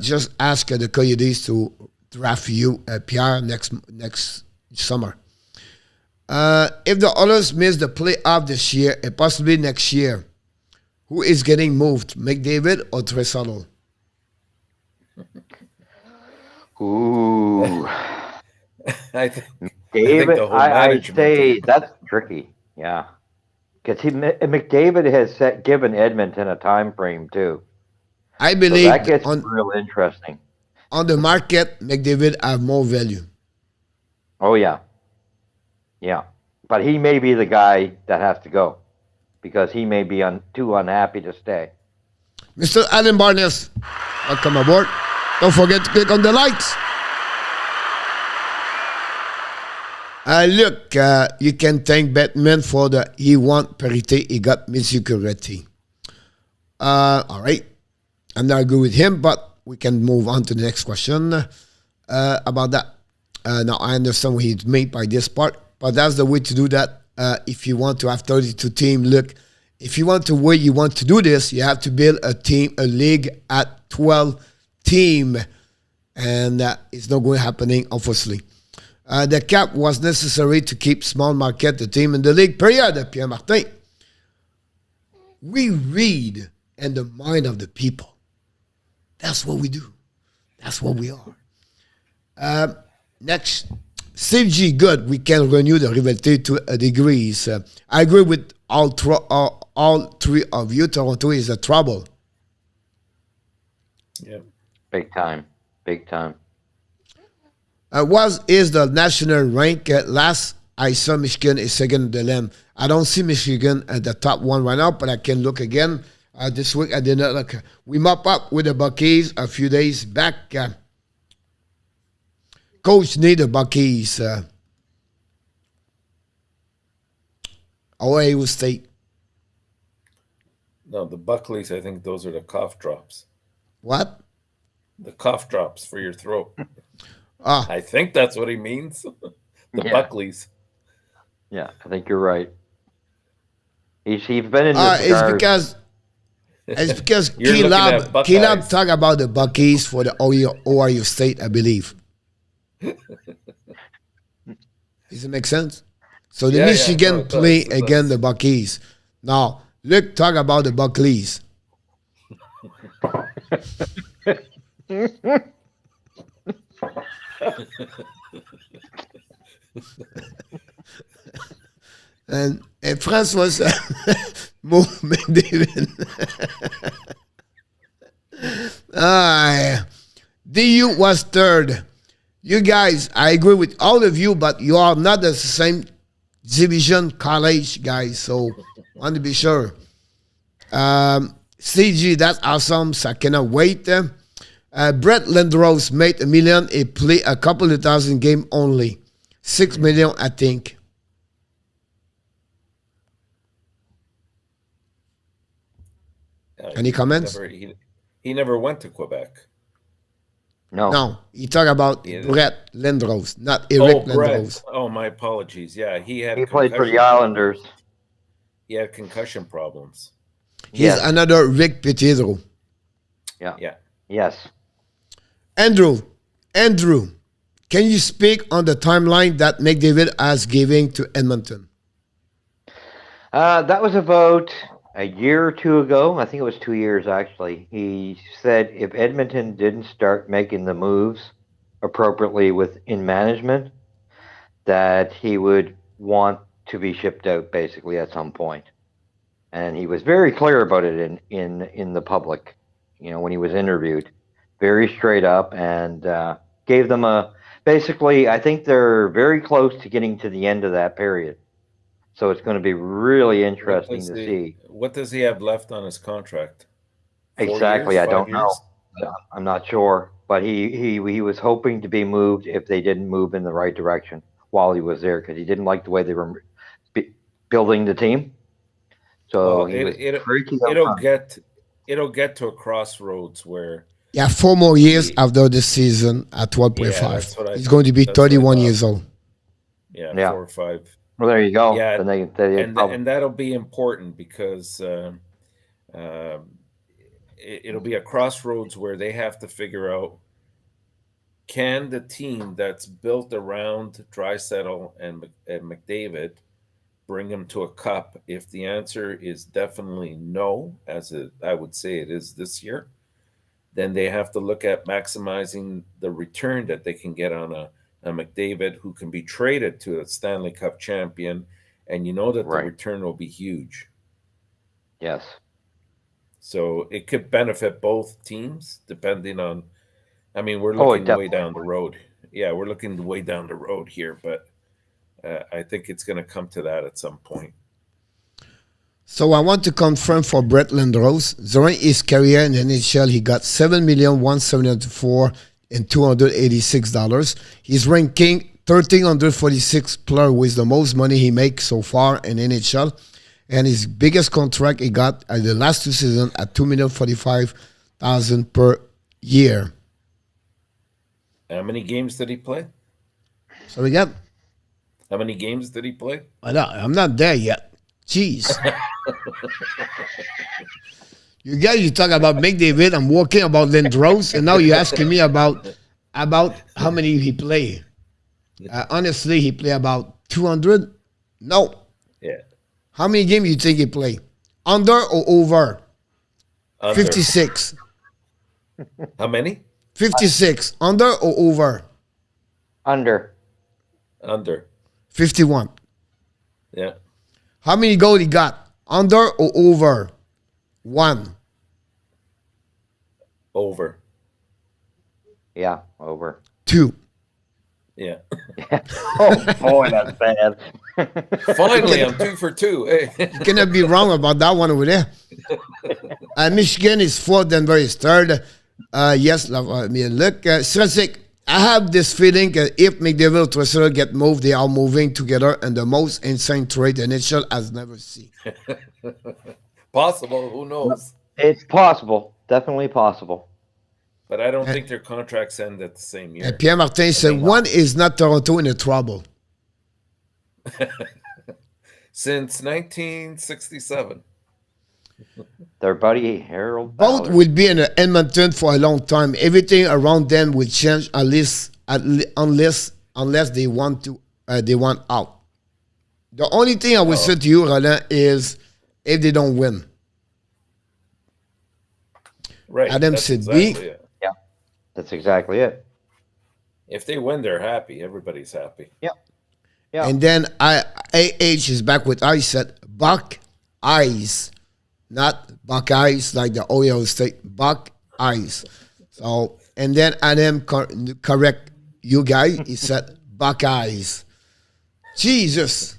Just ask the Coyotes to draft you, Pierre, next summer. If the Oilers miss the playoff this year and possibly next year, who is getting moved, McDavid or Draisaitl? Ooh. I think David, the whole I management say team. that's tricky. Yeah. Because McDavid has given Edmonton a time frame, too. I So believe that gets on real interesting. the market, McDavid have more value. Oh, yeah. Yeah. But he may be the guy that has to go because he may be too unhappy to stay. Mr. Alan Barnes, welcome aboard. Don't forget to click on the likes. Look, you can thank Batman for the he want parity, he got mediocrity. All right. I'm not agree with him, but we can move on to the next question about that. Now, I understand what he's made by this part, but that's the way to do that. If you want to have 32 teams, look, if you want to way you want to do this, you have to build a league at 12 team, and it's not going to happening, obviously. The cap was necessary to keep small market the team in the league. Period, Pierre Martin. We read in the mind of the people. That's what we do. That's what we are. Next, Steve G, good. We can renew the rivalry to a degree. I agree with all three of you. Toronto is a trouble. Yeah. Big time. Big time. What is the national rank? Last I saw Michigan is second in the land. I don't see Michigan at the top one right now, but I can look again. This week I did not look. We mop up with the Buckies a few days back. Coach need the Buckies. Ohio State. No, the Buckleys, I think those are the cough drops. What? The cough drops for your throat. Ah, I think that's what he means. The Yeah. Buckleys. Yeah, I think you're right. He's been in it's because You're looking at Caleb Buckeyes. talk about the Buckies for the Ohio State, I believe. Does it make sense? So the Yeah, Michigan no, it play does, it against does. the Buckies. Now, look, talk about the Buckleys. and France was move McDavid. DU was third. You guys, I agree with all of you, but you are not the same division college guys, so want to be sure. CG, that's awesome. So I cannot wait. Brett Lindros made $1 million. He played a couple of thousand game only. 6 million, I think. Any comments? He never went to Quebec. No. No, he talk about Yeah. Brett Lindros, not Eric Brett. Lindros. Oh, my apologies. Yeah, he had He played for the concussion Islanders. problems. He had concussion problems. He's Yes. another Rick Petitro. Yeah. Yes. Andrew, can you speak on the timeline that McDavid has given to Edmonton? That was about a year or two ago. I think it was 2 years, actually. He said if Edmonton didn't start making the moves appropriately in management, that he would want to be shipped out basically at some point. And he was very clear about it in the public, when he was interviewed. Very straight up, and gave them basically, I think they're very close to getting to the end of that period. So it's going to be really interesting to see. What does he have left on his contract? 4 Exactly, years, I don't 5 know. years? I'm not sure, but he was hoping to be moved if they didn't move in the right direction while he was there, because he didn't like the way they were building the team. So it'll get to a crossroads where. Yeah, 4 more years after this season at 12.5. Yeah, he's going to be 31 years old. Yeah, Yeah. 4 or 5. Well, there you go. Yeah, Then and that'll be important because it'll be a crossroads where they have to figure out, can the team that's built around Draisaitl and McDavid bring him to a cup? If the answer is definitely no, I would say it is this year, then they have to look at maximizing the return that they can get on a McDavid who can be traded to a Stanley Cup champion, and that the return will be huge. Yes. So it could benefit both teams depending on. I mean, we're looking way down the road. Yeah, we're looking way down the road here, but I think it's going to come to that at some point. So I want to confirm for Brett Lindros, during his career in the NHL, he got $7,174,286. He's ranking 1,346 player with the most money he makes so far in NHL. And his biggest contract he got at the last 2 seasons at $2,045,000 per year. How many games did he play? So we got. How many games did he play? I'm not there yet. Jeez. You talk about McDavid. I'm walking about Lindros, and now you're asking me about how many he played. Honestly, he played about 200. No. Yeah. How many games you think he played? Under or over? Under. 56. How many? 56. Under or over? Under. 51. Yeah. How many goals he got? Under or over? 1. Over. Yeah, over. 2. Yeah. Oh boy, that's bad. Finally, I'm 2 for 2. Hey. You cannot be wrong about that one over there. Michigan is 4th, Denver is 3rd. Yes, let me look. Celtic, I have this feeling if McDavid and Draisaitl get moved, they are moving together in the most insane trade the NHL has never seen. Possible, who knows? It's possible. Definitely possible. But I don't think their contracts end at the same year. Pierre Martin said, one is not Toronto in a trouble. Since 1967. Their buddy Harold Both Ballard. will be in Edmonton for a long time. Everything around them will change unless they want out. The only thing I will say to you, Roland, is if they don't win. Right. Adam that's said exactly B. it. That's exactly it. If they win, they're happy. Everybody's happy. Yeah. Yeah. And then AH is back with I said Buck Eyes, not Buckeyes like the Ohio State Buck Eyes. So and then Adam correct you guys. He said Buckeyes. Jesus,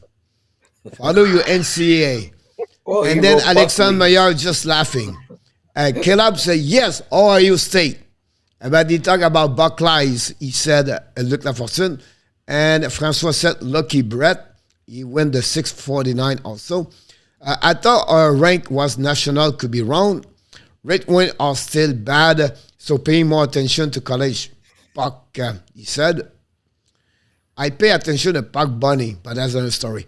follow your NCAA. Well, And then Alexandre Maillard just laughing. Caleb said yes, Ohio State. But he talked about Buckeyes. He said Luc Lafortune. And Francois said Lucky Brett. He won the 649 also. I thought our rank was national, could be wrong. Red Wings are still bad, so pay more attention to college. Puck, he said. I pay attention to Puck Bunny, but that's another story.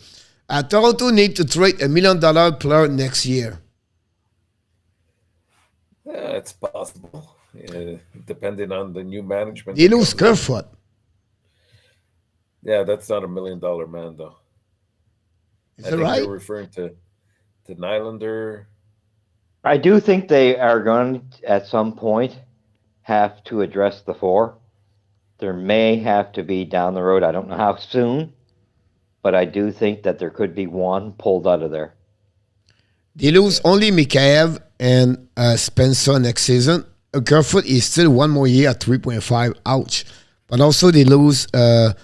Toronto need to trade $1 million player next year. Yeah, it's possible, depending on the new management. They lose Kerfoot. Yeah, that's not $1 million man, though. Is I that think right? you're referring to Nylander. I do think they are going to, at some point, have to address the four. There may have to be down the road. I don't know how soon, but I do think that there could be one pulled out of there. They lose only Mikheyev and Spencer next season. Kerfoot is still one more year at 3.5. Ouch. But also they lose Lipushkin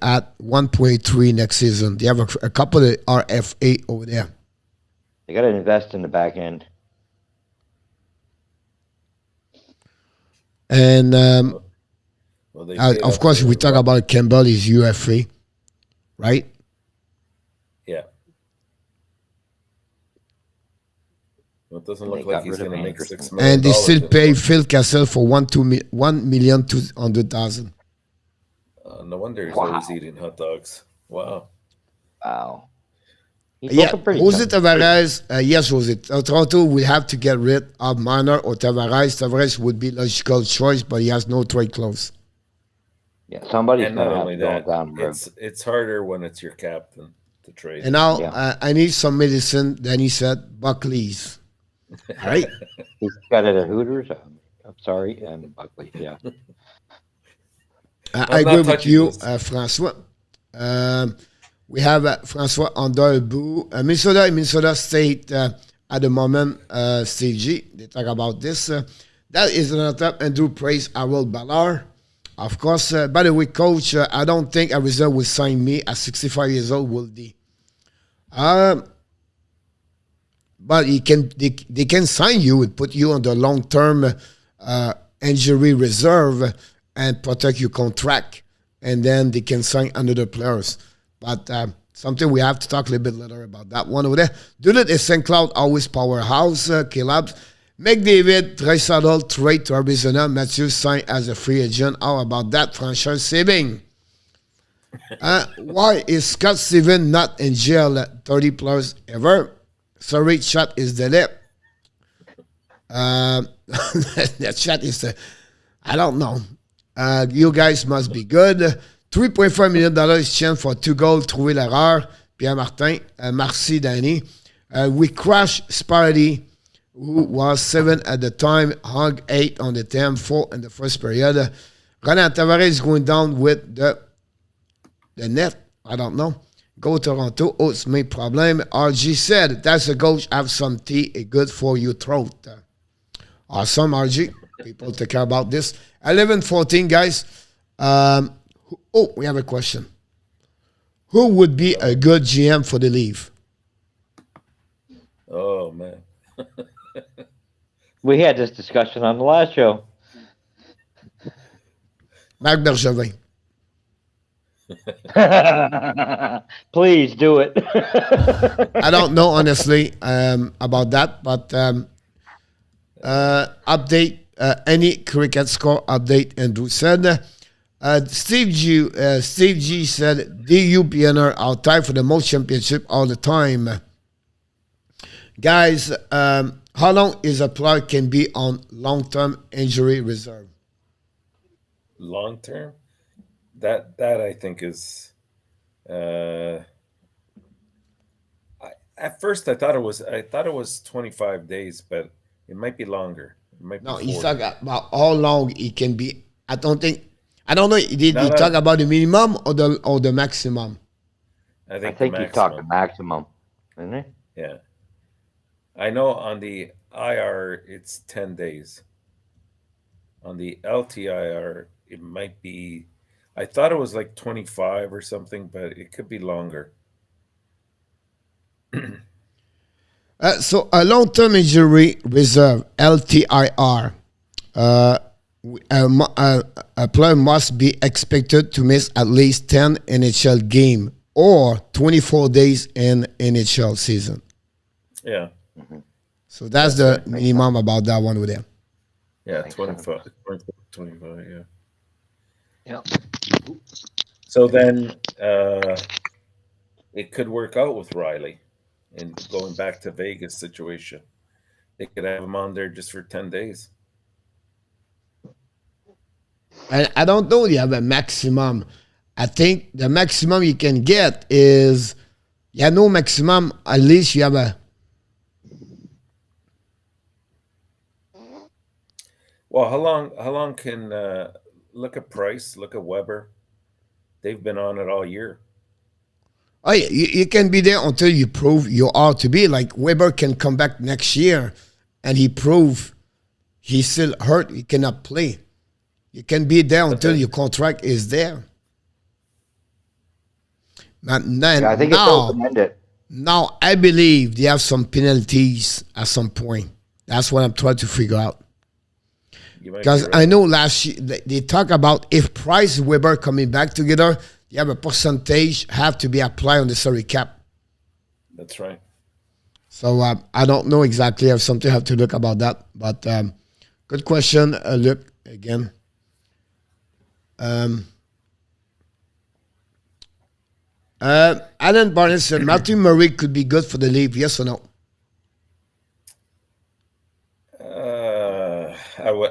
at 1.3 next season. They have a couple of RFA over there. They got to invest in the back end. And Well, of course, we talk about Campbell is UFA, right? Yeah. Well, it doesn't look They like got he's rid of going to make Anderson. $6 million. And they still pay Phil Cassell for $1,200,000. No wonder he's Wow. always eating hot dogs. Wow. Wow. He's Yeah, looking pretty Jose tough. Tavares, yes, Jose. Toronto will have to get rid of Marner or Tavares. Tavares would be logical choice, but he has no trade clause. Yeah, somebody's And going not to have only to go that, down the road. it's harder when it's your captain to trade. And now Yeah. I need some medicine. Then he said, Buckley's. Right? He's got it at Hooters. I'm sorry, and Buckley. Yeah. I I'm not agree with touching you, this. Francois. We have Francois under Boo. Minnesota State at the moment, Steve G. They talk about this. That is another top. Andrew praise Harold Ballard. Of course, by the way, coach, I don't think Arizona will sign me at 65 years old, will they? But they can sign you and put you on the long-term injury reserve and protect your contract. And then they can sign another players. But something we have to talk a little bit later about that one over there. Duluth is St. Cloud, always powerhouse. Caleb. McDavid, Draisaitl, trade to Arizona. Matthews signed as a free agent. How about that? Franchise saving. Why is Scott Stevens not in jail 30 plus ever? Sorry, chat is the lip. That chat is I don't know. You guys must be good. $3.5 million chance for 2 goals. Trouver l'erreur. Pierre Martin. Merci, Danny. We crashed Sparty, who was 7 at the time. Hung 8 on the 10, 4 in the first period. Roland Tavares is going down with the net. I don't know. Go Toronto. Oh, it's my problem. RG said, that's a coach. Have some tea. It's good for your throat. Awesome, RG. People take care about this. 11-14, guys. We have a question. Who would be a good GM for the Leaf? Oh, man. We had this discussion on the last show. Marc Bergevin. Please do it. I don't know, honestly, about that, but update, any cricket score update, Andrew said. Steve G said, DUPNR are tied for the most championship all the time. Guys, how long is a player can be on long-term injury reserve? Long term? That I think is at first I thought it was 25 days, but it might be longer. It might be No, he's 40. talking about how long it can be. I don't know. Did he No. talk about the minimum or the maximum? I I think think the you talked maximum. the maximum, isn't it? Yeah. I know on the IR it's 10 days. On the LTIR it might be, I thought it was like 25 or something, but it could be longer. So a long-term injury reserve (LTIR), a player must be expected to miss at least 10 NHL games or 24 days in NHL season. Yeah. So that's That's the right. minimum about that one with them. Yeah, Makes sense. 25, 25, yeah. Yeah. So then it could work out with Riley and going back to Vegas situation. They could have him on there just for 10 days. And I don't know you have a maximum. I think the maximum you can get is no maximum. At least you have a Well, how long can look at Price, look at Weber. They've been on it all year. oh yeah, you can be there until you prove you are to be. Like Weber can come back next year and he prove he's still hurt, he cannot play. You can be there But until then your contract is there. And Yeah, I then think it's open-ended. now I believe they have some penalties at some point. That's what I'm trying to figure out. you might be Because I right. know last year they talk about if Price and Weber coming back together, you have a percentage have to be applied on the salary cap. That's right. So I don't know exactly. I have something I have to look about that. But good question. Look again. Um, Alan Barnes said Matthew Murray could be good for the league. Yes or no?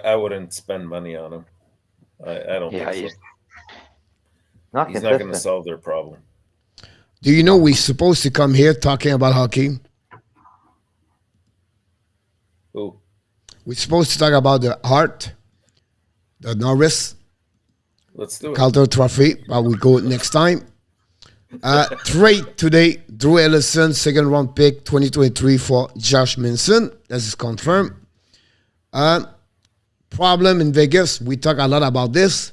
I wouldn't spend money on him. I don't Yeah, think so. he's not He's not going to consistent. solve their problem. Do you know No. we're supposed to come here talking about hockey? Who? We're supposed to talk about the Hart, the Norris, Let's do it. Calder Trophy, but we go next time. Trade today, Drew Ellison, second round pick 2023 for Josh Manson. That is confirmed. Problem in Vegas, we talk a lot about this.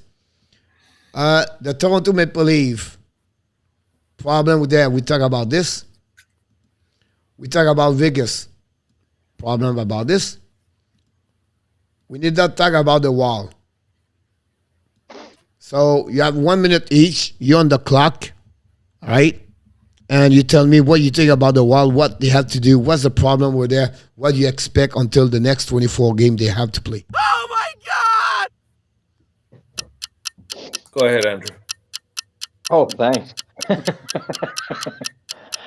The Toronto Maple Leaf, problem with that, we talk about this. We talk about Vegas, problem about this. We need to talk about the wall. So you have 1 minute each. You're on the clock, all right? And you tell me what you think about the wall, what they have to do, what's the problem with there, what you expect until the next 24 game they have to play. Go ahead, Andrew. Oh, thanks.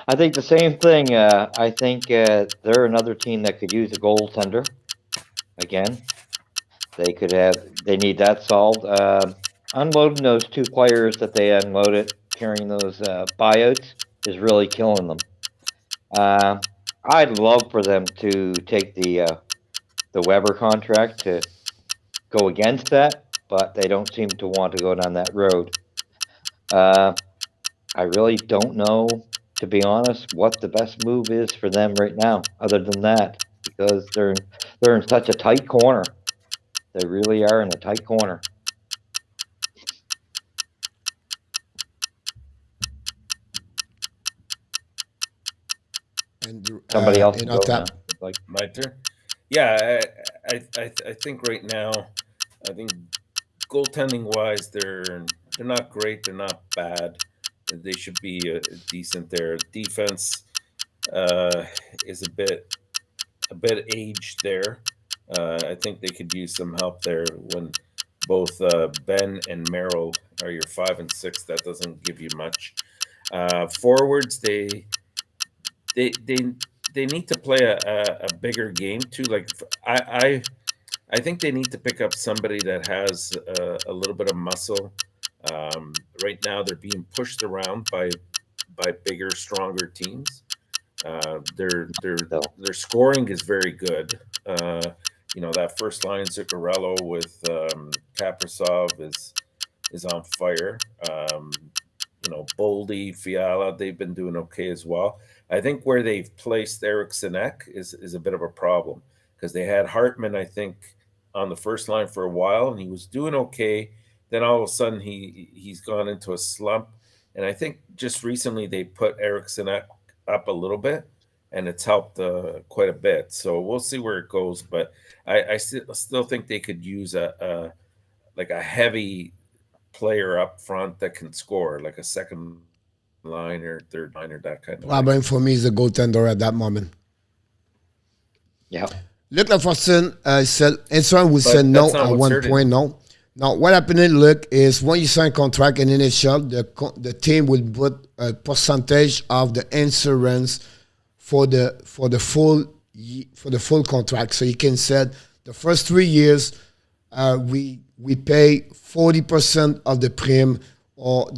I think the same thing. I think they're another team that could use a goaltender. Again, they need that solved. Unloading those two players that they unloaded, carrying those buyouts, is really killing them. I'd love for them to take the Weber contract to go against that, but they don't seem to want to go down that road. I really don't know, to be honest, what the best move is for them right now, other than that, because they're in such a tight corner. They really are in a tight corner. And Somebody else can go now. ENORTAP. Like, My turn. Yeah, I think right now, I think goaltending wise, they're not great. They're not bad. They should be decent there. Defense is a bit aged there. I think they could use some help there when both Ben and Merrill are your 5 and 6. That doesn't give you much. Forwards, they they they need to play a bigger game too. Like I think they need to pick up somebody that has a little bit of muscle. Right now, they're being pushed around by bigger, stronger teams. Uh, their their so, their scoring is very good. That first line Zuccarello with Kaprasov is on fire. Boldy, Fiala, they've been doing okay as well. I think where they've placed Eric Sinek is a bit of a problem because they had Hartman, I think, on the first line for a while, and he was doing okay. Then all of a sudden, he's gone into a slump, and I think just recently they put Eric Sinek up a little bit, and it's helped quite a bit. So we'll see where it goes, but I still think they could use a heavy player up front that can score, like a second liner, third liner, that kind of way. Problem for me is the goaltender at that moment. Yeah. Luc Lafortune said, Insurance will But say no that's not at what's one hurting. point, no. Now, what happened, Luc, is when you sign a contract in NHL, the team will put a percentage of the insurance for the full contract. So you can say the first 3 years we pay 40% of the premium, or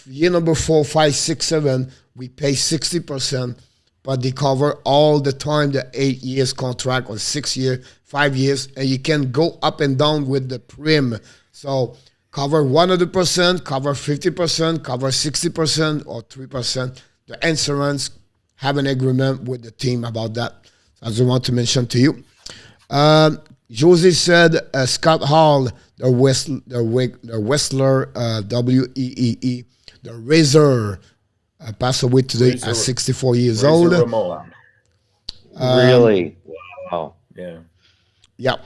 year number 4, 5, 6, 7 we pay 60%, but they cover all the time the 8 years contract or 6 year, 5 years, and you can go up and down with the premium. So cover 100%, cover 50%, cover 60% or 3%. The insurance have an agreement with the team about that. I just want to mention to you. Josie said Scott Hall, the Whistler, WEEE, the Razor, passed away today at 64 years old. Ramon. Really? Wow. Yeah. Yeah.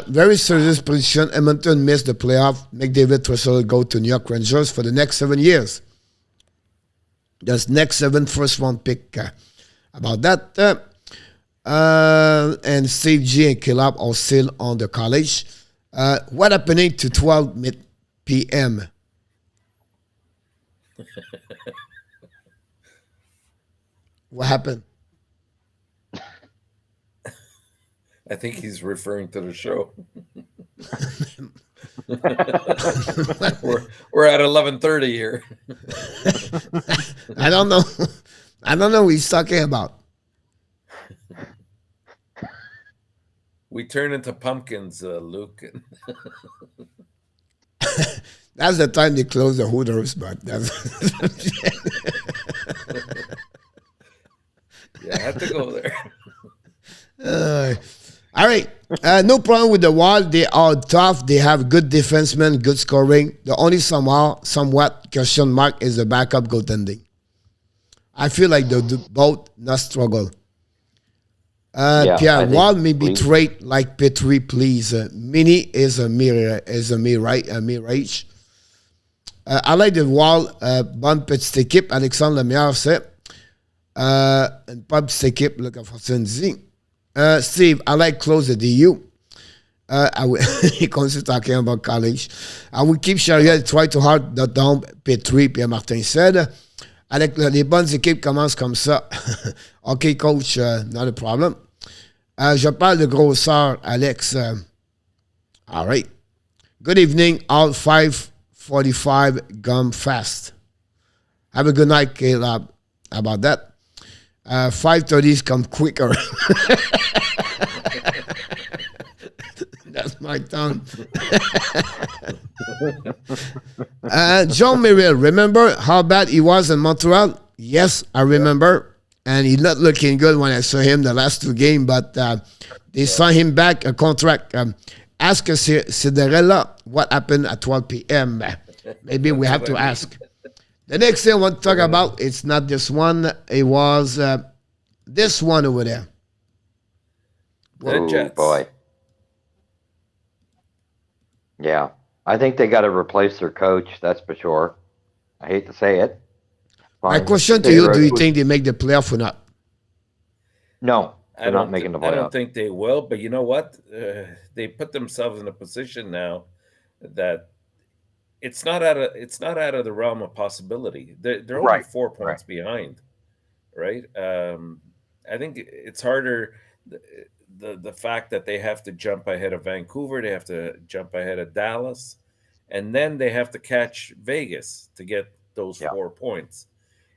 Very serious position. Edmonton missed the playoff. McDavid Russell go to New York Rangers for the next 7 years. There's next 7 first-round pick about that. And Steve G and Caleb are still on the college. What happening to 12 p.m.? What happened? I think he's referring to the show. we're at 11:30 here. I don't know. I don't know what he's talking about. We turn into pumpkins, Luke. That's the time they close the Hooters, but that's Yeah, I had to go there. all right. No problem with the Wild. They are tough. They have good defensemen, good scoring. The only somewhat question mark is the backup goaltending. I feel like they both not struggle. Pierre, Wild may be trade like Petrie, please. Mini is a mirage. I like the Wild. Bonne petite équipe. Alexandre Lemieux sait. Une pas petite équipe, là, comme Fortune dit. Steve, I like close the DU. He continues talking about college. I will keep Chariot, try to hard that down. Petrie, Pierre Martin said. Avec les bonnes équipes commencent comme ça. OK, coach, not a problem. Je parle de grosseur, Alex. All right. Good evening, all 5:45 gum fast. Have a good night, Caleb. How about that? 5:30s come quicker. That's my tongue. John Merrill, remember how bad he was in Montreal? Yes, I remember. And he's not looking good when I saw him the last 2 games, but they signed him back a contract. Ask Cinderella what happened at 12 p.m. Maybe we have to ask. The next thing I want to talk about, it's not this one. It was this one over there. The Jets. Boy. Yeah. I think they got to replace their coach, that's for sure. I hate to say it. My question to you, do you think they make the playoff or not? No, they're not making the playoff. I don't think they will, but you know what? They put themselves in a position now that it's not out of the realm of possibility. They're only 4 points behind, right? I think it's harder. The fact that they have to jump ahead of Vancouver, they have to jump ahead of Dallas, and then they have to catch Vegas to get those 4 points.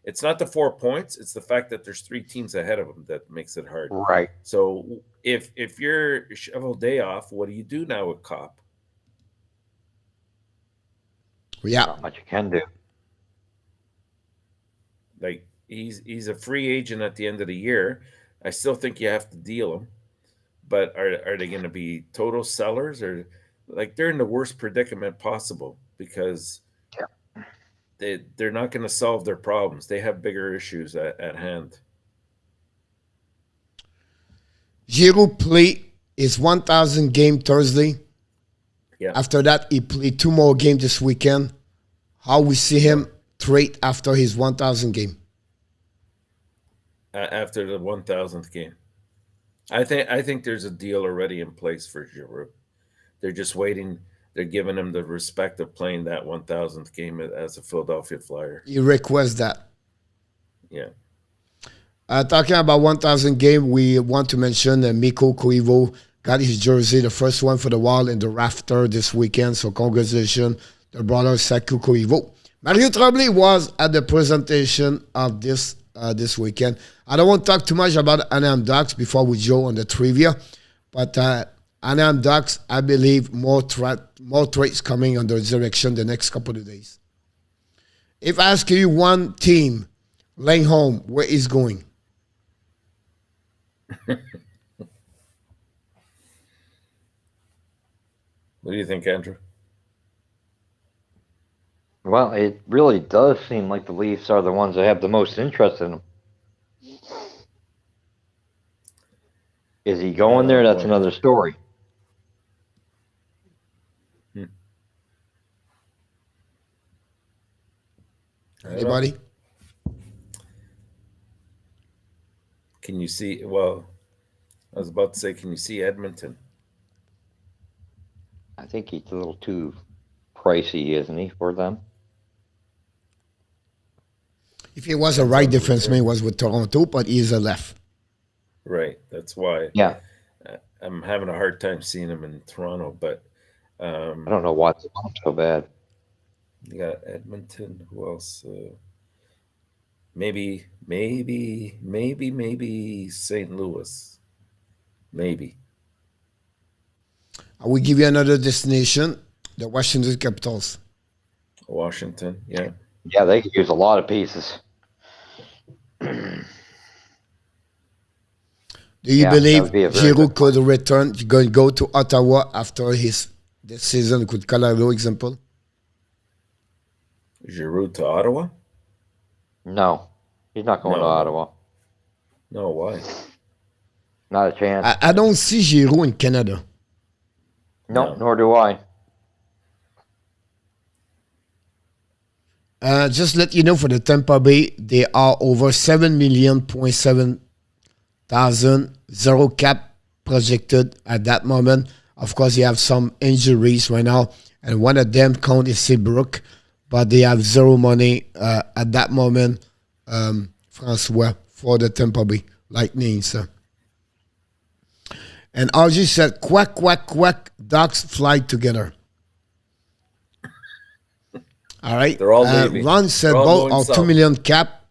It's not the 4 points; it's the fact that there's 3 teams ahead of them that makes it hard. Right. So if you're shovel day off, what do you do now with Cop? Yeah, not much you can do. Like he's a free agent at the end of the year. I still think you have to deal him, but are they going to be total sellers, or like they're in the worst predicament possible because they're not going to solve their problems. They have bigger issues at hand. Giroux played his 1,000 game Thursday. Yeah. After that, he played 2 more games this weekend. How we see him trade after his 1,000 game? After the 1,000th game. I think there's a deal already in place for Giroux. They're just waiting. They're giving him the respect of playing that 1,000th game as a Philadelphia Flyer. You request that. Yeah. Talking about 1,000 game, we want to mention Mikko Koivu got his jersey, the first one for the wall in the rafter this weekend. So congratulations, the brother Saku Koivu. Mario Tremblay was at the presentation of this weekend. I don't want to talk too much about Anaheim Ducks before we go on the trivia, but Anaheim Ducks, I believe more trades coming on their direction the next couple of days. If I ask you one team, laying home, where is going? What do you think, Andrew? Well, it really does seem like the Leafs are the ones that have the most interest in him. Is he going there? That's another story. Anybody? Can you see? Well, I was about to say, can you see Edmonton? I think he's a little too pricey, isn't he, for them? If he was a right defenseman, he was with Toronto, but he's a left. Right. That's why. Yeah. I'm having a hard time seeing him in Toronto, but I don't know why it's so bad. you got Edmonton. Who else? Maybe St. Louis. Maybe. I will give you another destination, the Washington Capitals. Washington. Yeah. Yeah, they could use a lot of pieces. Do you believe that would be a very Giroux good could return, going to go to Ottawa after this season with Colorado example? Giroux to Ottawa? No, he's not going to Ottawa. No, why? Not a chance. I don't see Giroux in Canada. No, nor do I. Just let you know, for the Tampa Bay, they are over 7,700,000, zero cap projected at that moment. Of course, you have some injuries right now, and one of them count is Seabrook, but they have zero money at that moment, Francois, for the Tampa Bay Lightning. So. And RG said, quack, quack, quack, Ducks fly together. All right. They're all leaving. Ron said, all both are 2 million cap.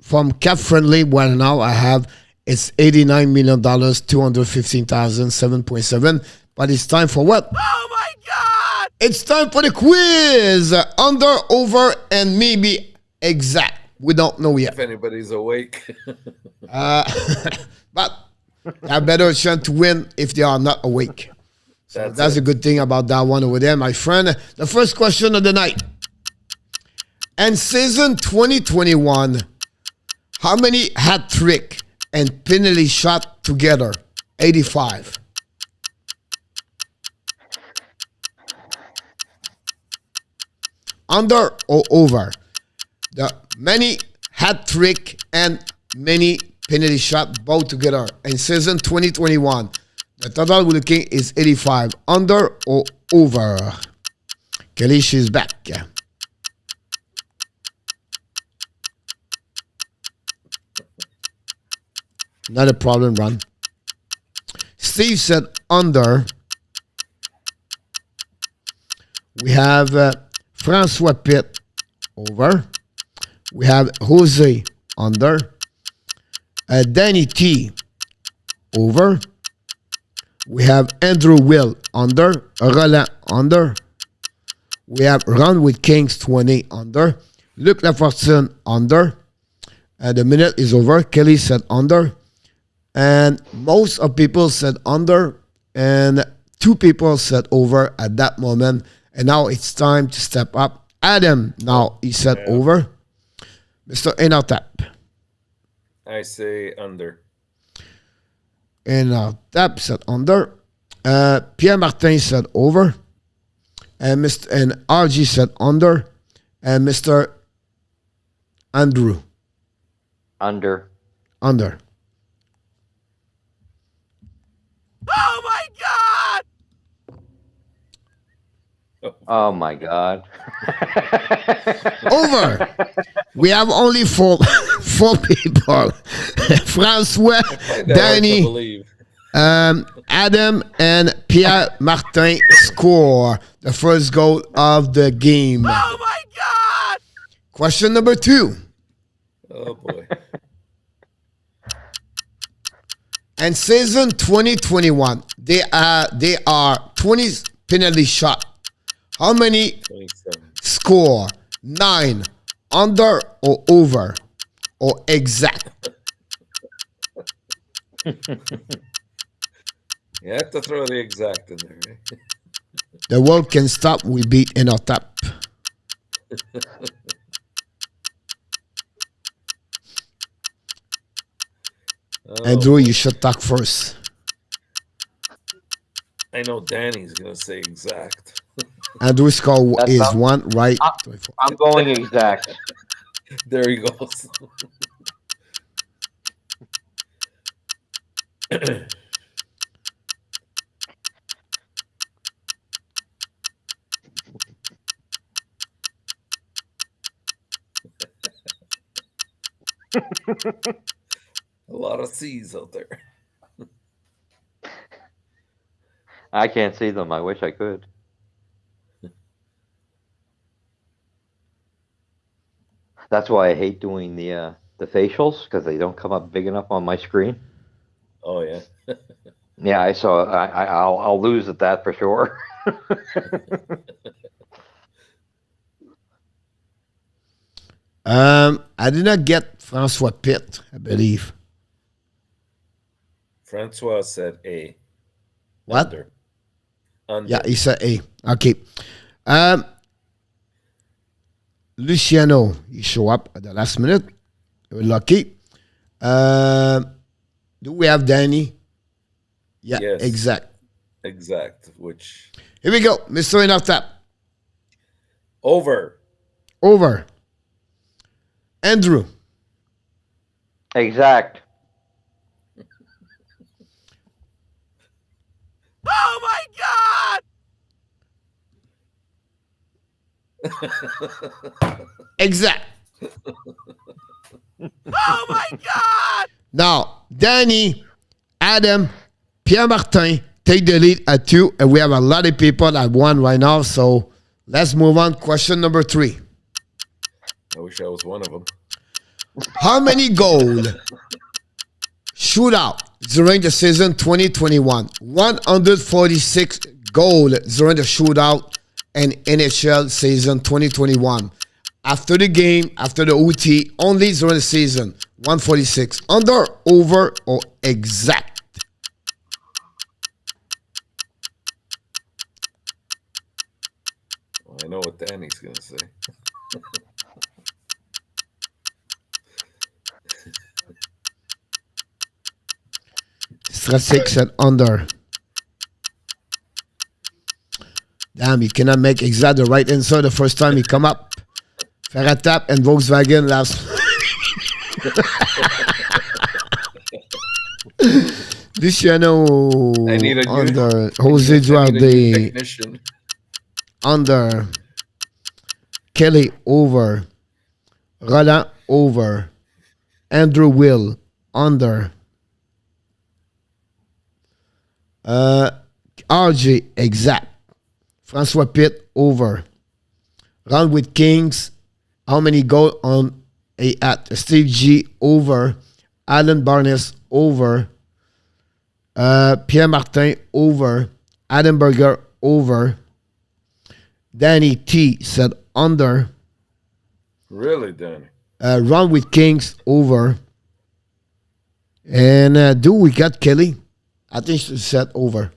From cap friendly, well, now I have it's $89 million, 215,000, 7.7. But it's time for what? Oh my God! It's time for the quiz. Under, over, and maybe exact. We don't know yet. If anybody's awake. But they have better chance to win if they are not awake. So that's a good thing about that one over there, my friend. The first question of the night. And season 2021, how many hat trick and penalty shot together? 85. Under or over? The many hat trick and many penalty shot both together in season 2021. The total we're looking is 85. Under or over? Kelly, she's back. Not a problem, Ron. Steve said under. We have Francois Pitt over. We have Jose under. Danny T over. We have Andrew Will under. Roland under. We have Ron with Kings 20 under. Luc Lafortune under. The minute is over. Kelly said under. And most of people said under. And 2 people said over at that moment. And now it's time to step up. Adam, now he said over. Mr. ENORTAP. I say under. ENORTAP said under. Pierre Martin said over. And RG said under. And Mr. Andrew. Under. Under. Oh my God. Over. We have only four people. Francois, Find that hard to Danny, believe. Adam, and Pierre Martin score the first goal of the game. Oh my God! Question number 2. Oh boy. And season 2021, they are 20 penalty shot. How many 27. score? 9, under or over, or exact? You have to throw the exact in there, right? The world can stop. We beat ENORTAP. Andrew, you should talk first. I know Danny's gonna say exact. Andrew's score That's is not- 1, right? I'm going exact. There he goes. A lot of C's out there. I can't see them. I wish I could. That's why I hate doing the facials, because they don't come up big enough on my screen. Oh yeah. Yeah, I'll lose at that for sure. I did not get Francois Pitt, I believe. Francois said A. What? Under. Under. Yeah, he said A. Okay. Luciano, he show up at the last minute. We're lucky. Do we have Danny? Yeah, Yes. exact. Which Here we go. Mr. ENORTAP. over. Over. Andrew. Exact. Oh my God! Exact. Oh my God! Now, Danny, Adam, Pierre Martin take the lead at 2, and we have a lot of people at 1 right now. So let's move on. Question number 3. I wish I was one of them. How many goal shootout during the season 2021? 146 goal during the shootout and NHL season 2021. After the game, after the OT, only during the season, 146. Under, over, or exact? Well, I know what Danny's gonna say. Strategic said under. Damn, you cannot make exact the right answer the first time you come up. Ferratap and Volkswagen last. Luciano I need a under. Jose Duarte technician. under. Kelly over. Roland over. Andrew Will under. RJ exact. Francois Pitt over. Round with Kings. How many goals on a at Steve G over. Alan Barnes over. Pierre Martin over. Adam Berger over. Danny T said under. Really, Danny? Round with Kings over. And do we got Kelly? I think she said over.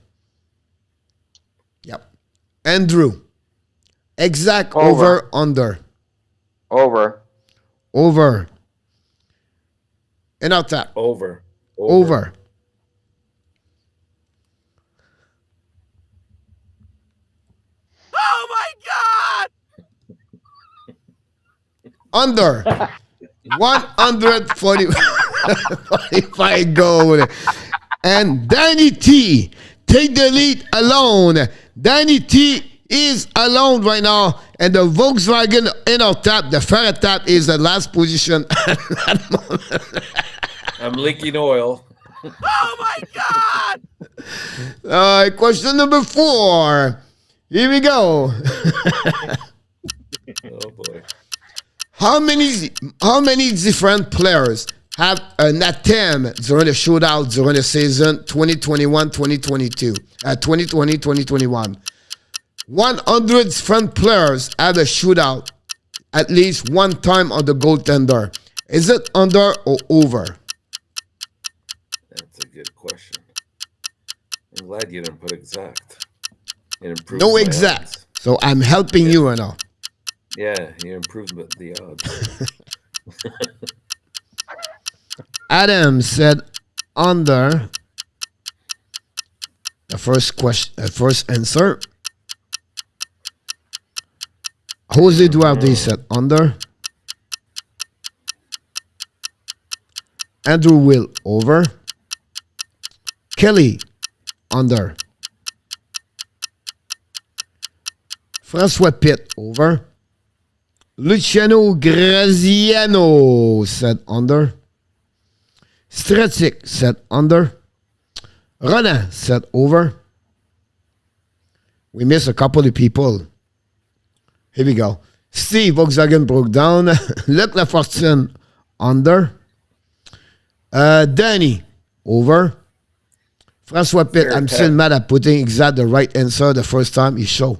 Yep. Andrew. Exact over under. Over. Over. ENORTAP. Over. Over. Oh my God! Under. 145 goal. And Danny T take the lead alone. Danny T, He's alone right now, and the Volkswagen ENORTAP, the FRENCHY is the last position at that moment. I'm leaking oil. Oh my God! Question number 4. Here we go. Oh boy. How many different players have an attempt during the shootout during the season 2021-2022, 2020-2021? 100 different players have a shootout at least one time on the goaltender. Is it under or over? That's a good question. I'm glad you didn't put exact. It improved No my exact. odds. So I'm helping you right now. Yeah, you improved the odds. Adam said under. The first question, first answer. Jose Duarte said under. Andrew Will over. Kelly under. François Pitt over. Luciano Graziano said under. Stratic said under. Ronan said over. We missed a couple of people. Here we go. Steve Volkswagen broke down. Luc Lafortune under. Danny over. François Pitt, Fair I'm tap. still mad at putting exactly the right answer the first time he showed.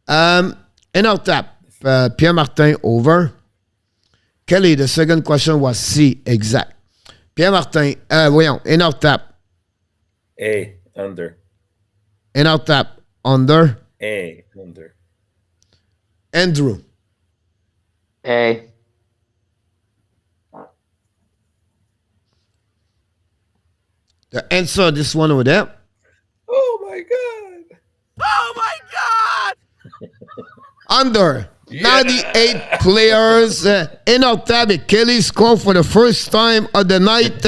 ENORTAP, Pierre Martin over. Kelly, the second question was C, exact. Pierre Martin, voyons, ENORTAP. A, under. ENORTAP, under. A, under. Andrew. A. The answer, this one over there. Oh my God. Oh my God! Under 98 players. ENORTAP, Kelly scored for the first time of the night.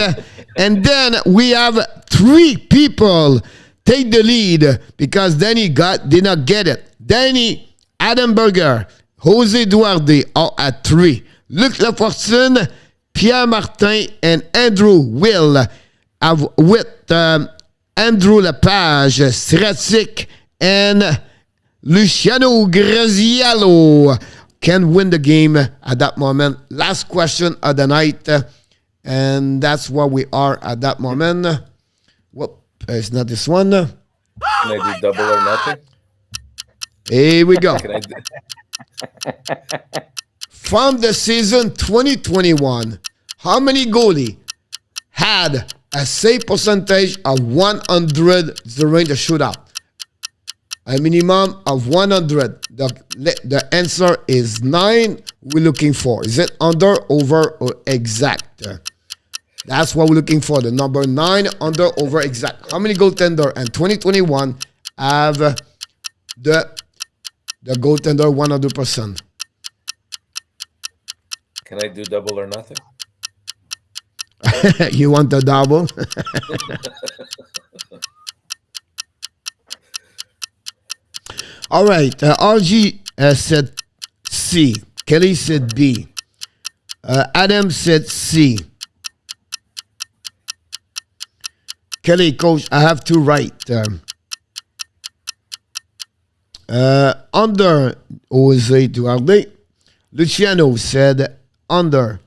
And then we have 3 people take the lead because Danny did not get it. Danny, Adam Berger, Jose Duarte are at 3. Luc Lafortune, Pierre Martin, and Andrew Will have with Andrew Lepage, Stratic, and Luciano Graziano can win the game at that moment. Last question of the night. And that's where we are at that moment. Whoop, it's not this one. Can I do double or nothing? Here we go. Can I do? From the season 2021, how many goalie had a save percentage of 100 during the shootout? A minimum of 100. The answer is 9. We're looking for. Is it under, over, or exact? That's what we're looking for. The number 9, under, over, exact. How many goaltender in 2021 have the goaltender 100%? Can I do double or nothing? You want the double? All right. RG said C. Kelly said B. Adam said C. Kelly, coach, I have to write. Under Jose Duarte. Luciano said under.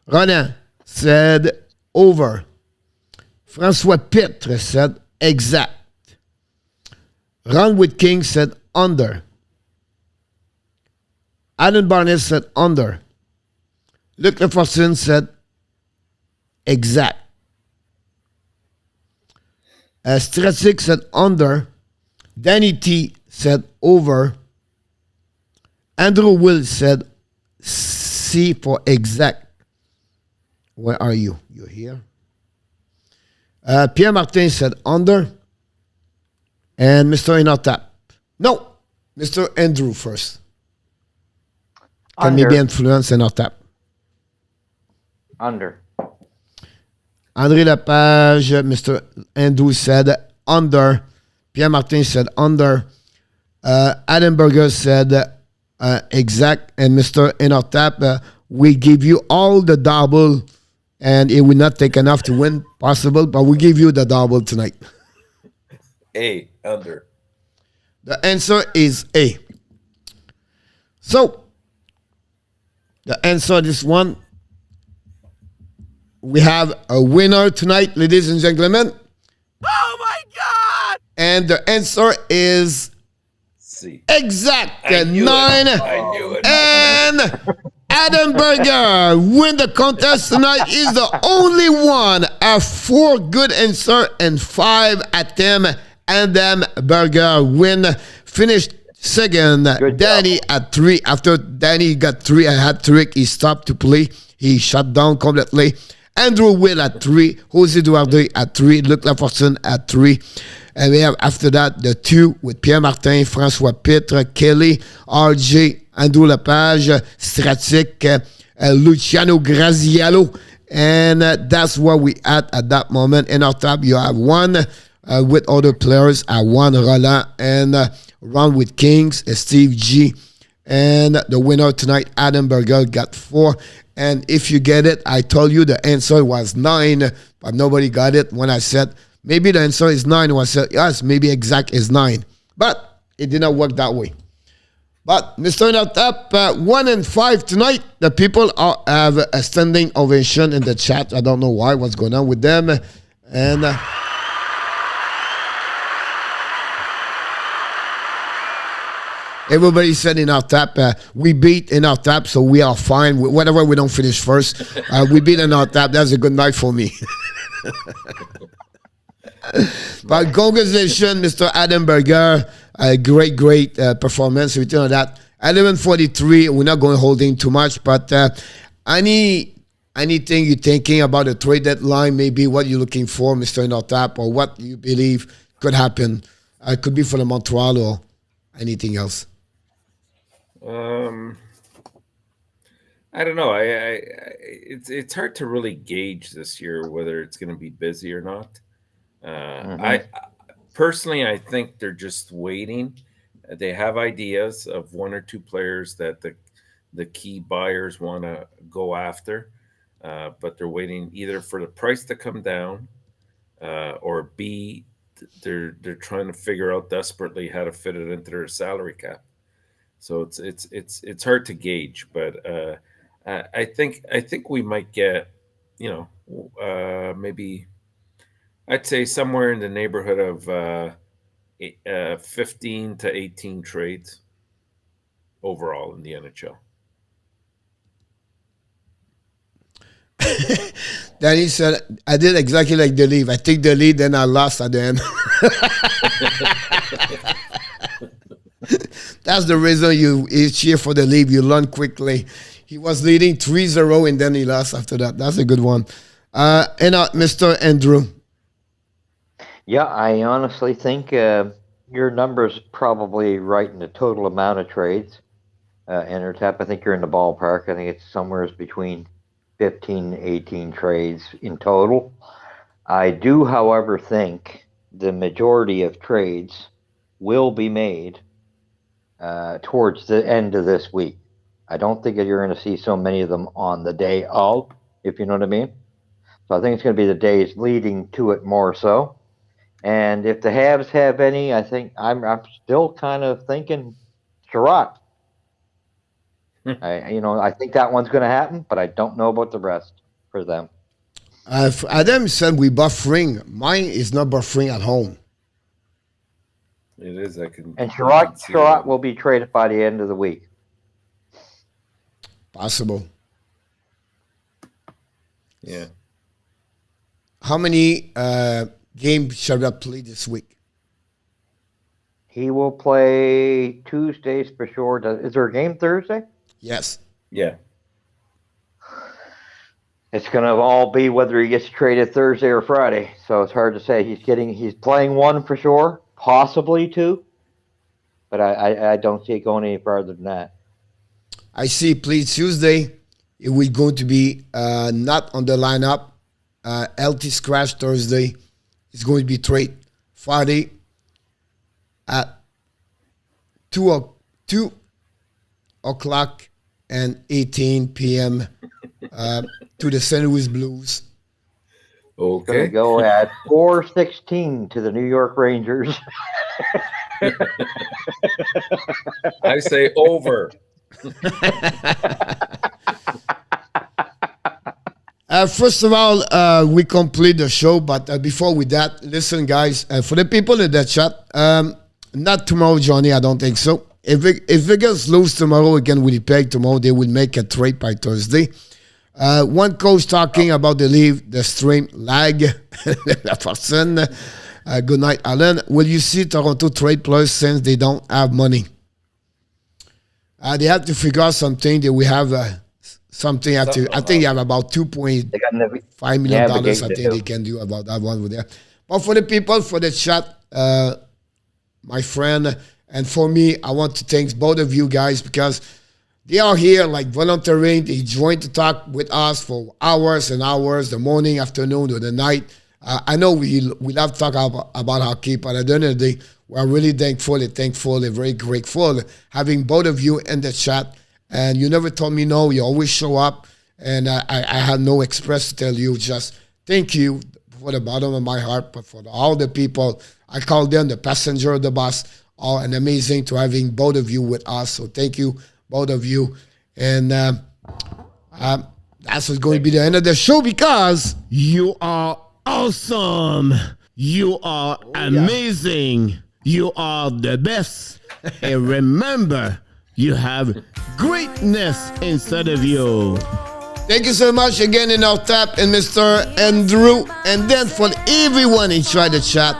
Ronan said over. François Pitre said exact. Ron with King said under. Alan Barnett said under. Luc Lafortune said exact. Stratic said under. Danny T said over. Andrew Will said C for exact. Where are you? You're here. Pierre Martin said under. And Mr. ENORTAP. No, Mr. Andrew first. Can Under. maybe influence ENORTAP. Under. André Lepage, Mr. Andrew said under. Pierre Martin said under. Adam Berger said, exact, and Mr. ENORTAP, we give you all the double, and it will not take enough to win, possible, but we give you the double tonight. A, under. The answer is A. So, the answer is one. We have a winner tonight, ladies and gentlemen. Oh my God! And the answer is C. exact. I knew 9. it. I knew it. And Adam Berger win the contest tonight. Is the only one. 4 good answer and 5 attempt. Adam Berger win. Finished second. Good Danny at 3. After Danny got 3, a hat trick. He stopped to play. He shut down completely. Andrew Will at 3. Jose Duarte at 3. Luc Lafortune at 3. And we have after that the 2 with Pierre Martin, François Pitre, Kelly, RJ, Andrew Lepage, Stratic, Luciano Graziello. And that's what we at that moment. In our top, you have 1 with other players at 1, Roland, and Ron with Kings, Steve G. And the winner tonight, Adam Berger, got 4. And if you get it, I told you the answer was 9, but nobody got it when I said, maybe the answer is 9. I said, yes, maybe exact is 9. But it did not work that way. But Mr. ENORTAP, 1 and 5 tonight. The people have a standing ovation in the chat. I don't know why, what's going on with them. And everybody said ENORTAP, we beat ENORTAP, so we are fine. Whatever we don't finish first, we beat ENORTAP. That's a good night for me. But congratulations, Mr. Adam Berger. Great performance. Return on that. 11:43. We're not going holding too much, but anything you're thinking about the trade deadline, maybe what you're looking for, Mr. ENORTAP, or what you believe could happen. Could be for the Montreal or anything else. I don't know. It's hard to really gauge this year whether it's going to be busy or not. I personally, I think they're just waiting. They have ideas of 1 or 2 players that the key buyers want to go after, but they're waiting either for the price to come down, or B, they're trying to figure out desperately how to fit it into their salary cap. So it's hard to gauge, but I think we might get, maybe I'd say somewhere in the neighborhood of 15 to 18 trades overall in the NHL. Danny said, I did exactly like the lead. I take the lead, then I lost at the end. That's the reason you cheer for the lead. You learn quickly. He was leading 3-0, and then he lost after that. That's a good one. And Mr. Andrew. Yeah, I honestly think your number's probably right in the total amount of trades. ENORTAP, I think you're in the ballpark. I think it's somewhere between 15 and 18 trades in total. I do, however, think the majority of trades will be made towards the end of this week. I don't think that you're going to see so many of them on the day of, if you know what I mean. So I think it's going to be the days leading to it more so. And if the Habs have any, I think I'm still kind of thinking Sherratt. I think that one's going to happen, but I don't know about the rest for them. Adam said we buffering. Mine is not buffering at home. It is. And Sherratt will be traded by the end of the week. Possible. Yeah. How many games Sherratt play this week? He will play Tuesdays for sure. Is there a game Thursday? Yes. Yeah. It's going to all be whether he gets traded Thursday or Friday. So it's hard to say. He's playing 1 for sure, possibly 2. But I don't see it going any farther than that. I see he plays Tuesday. It will going to be not on the lineup. LT scratch Thursday. It's going to be trade Friday at 2 o'clock and 18 p.m. To the St. Louis Blues. Going to Okay. go at 4-16 to the New York Rangers. I say over. First of all, we complete the show, but before we that, listen, guys, for the people in the chat, not tomorrow, Johnny, I don't think so. If Vegas lose tomorrow again Winnipeg tomorrow, they will make a trade by Thursday. One coach talking about the stream lag. La personne. Good night, Alan. Will you see Toronto trade plus since they don't have money? They have to figure out something. That we have something. I think they have about $2.5 million. I think they can do about that one with there. But for the people, for the chat, my friend, and for me, I want to thank both of you guys because they are here like volunteering. They join to talk with us for hours and hours, the morning, afternoon, or the night. I know we love to talk about hockey, but at the end of the day, we're really thankful and very grateful having both of you in the chat. And you never told me no. You always show up. And I had no express to tell you. Just thank you for the bottom of my heart, but for all the people, I call them the passenger of the bus. All and amazing to having both of you with us. So thank you, both of you. And that's what's going to be the end of the show because You are awesome. You are amazing. You are the best. And remember, you have greatness inside of you. thank you so much again, ENORTAP and Mr. Andrew. And then for everyone inside the chat,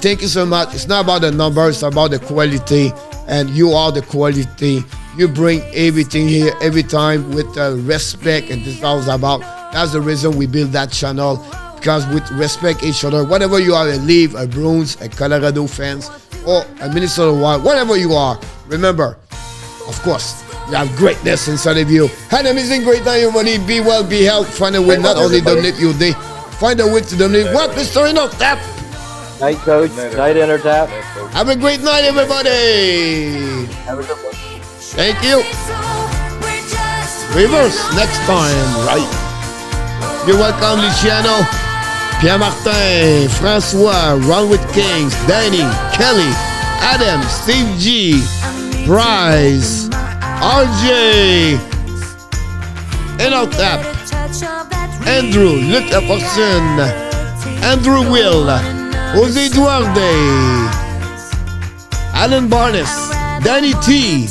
thank you so much. It's not about the numbers, it's about the quality. And you are the quality. You bring everything here every time with respect. And this is all about. That's the reason we build that channel. Because we respect each other. Whatever you are, a Leaf, a Bruins, a Colorado fans, or a Minnesota Wild, whatever you are, remember, of course, you have greatness inside of you. Have an amazing great time, everybody. Be well, be healthy. Find a way not only donate your day, find a way to donate what, Mr. ENORTAP? Night, Coach. Night, ENORTAP. Have a great night, everybody. Have a good one. Thank you. Reverse next time, right? You're welcome, Luciano, Pierre-Martin, François, Ron with Kings, Danny, Kelly, Adam, Steve G, Bryce, RJ, ENORTAP, Andrew, Luc Laporcine, Andrew Will, Jose Duarte, Alan Barnes, Danny T.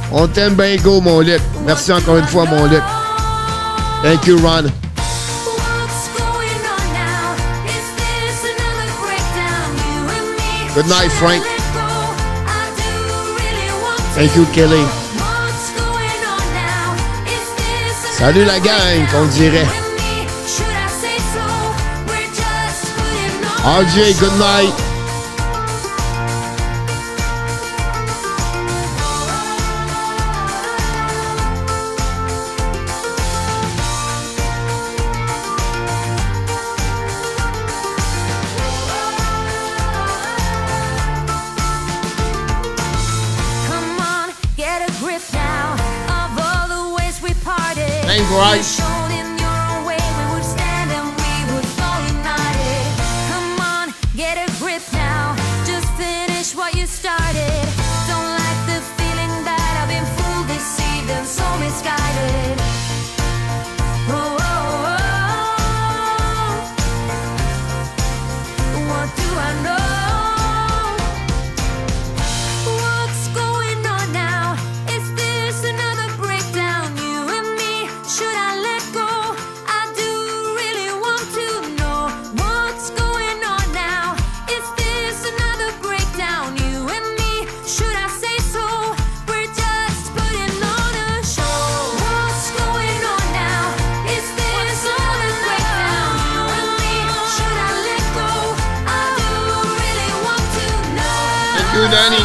On t'aime bien go, mon Luc. Merci encore une fois, mon Luc. Thank you, Ron. Good night, Frank. Thank you, Kelly. Salut la gang, qu'on dirait. RJ, good night. Thanks, Bryce. Danny.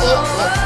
oh.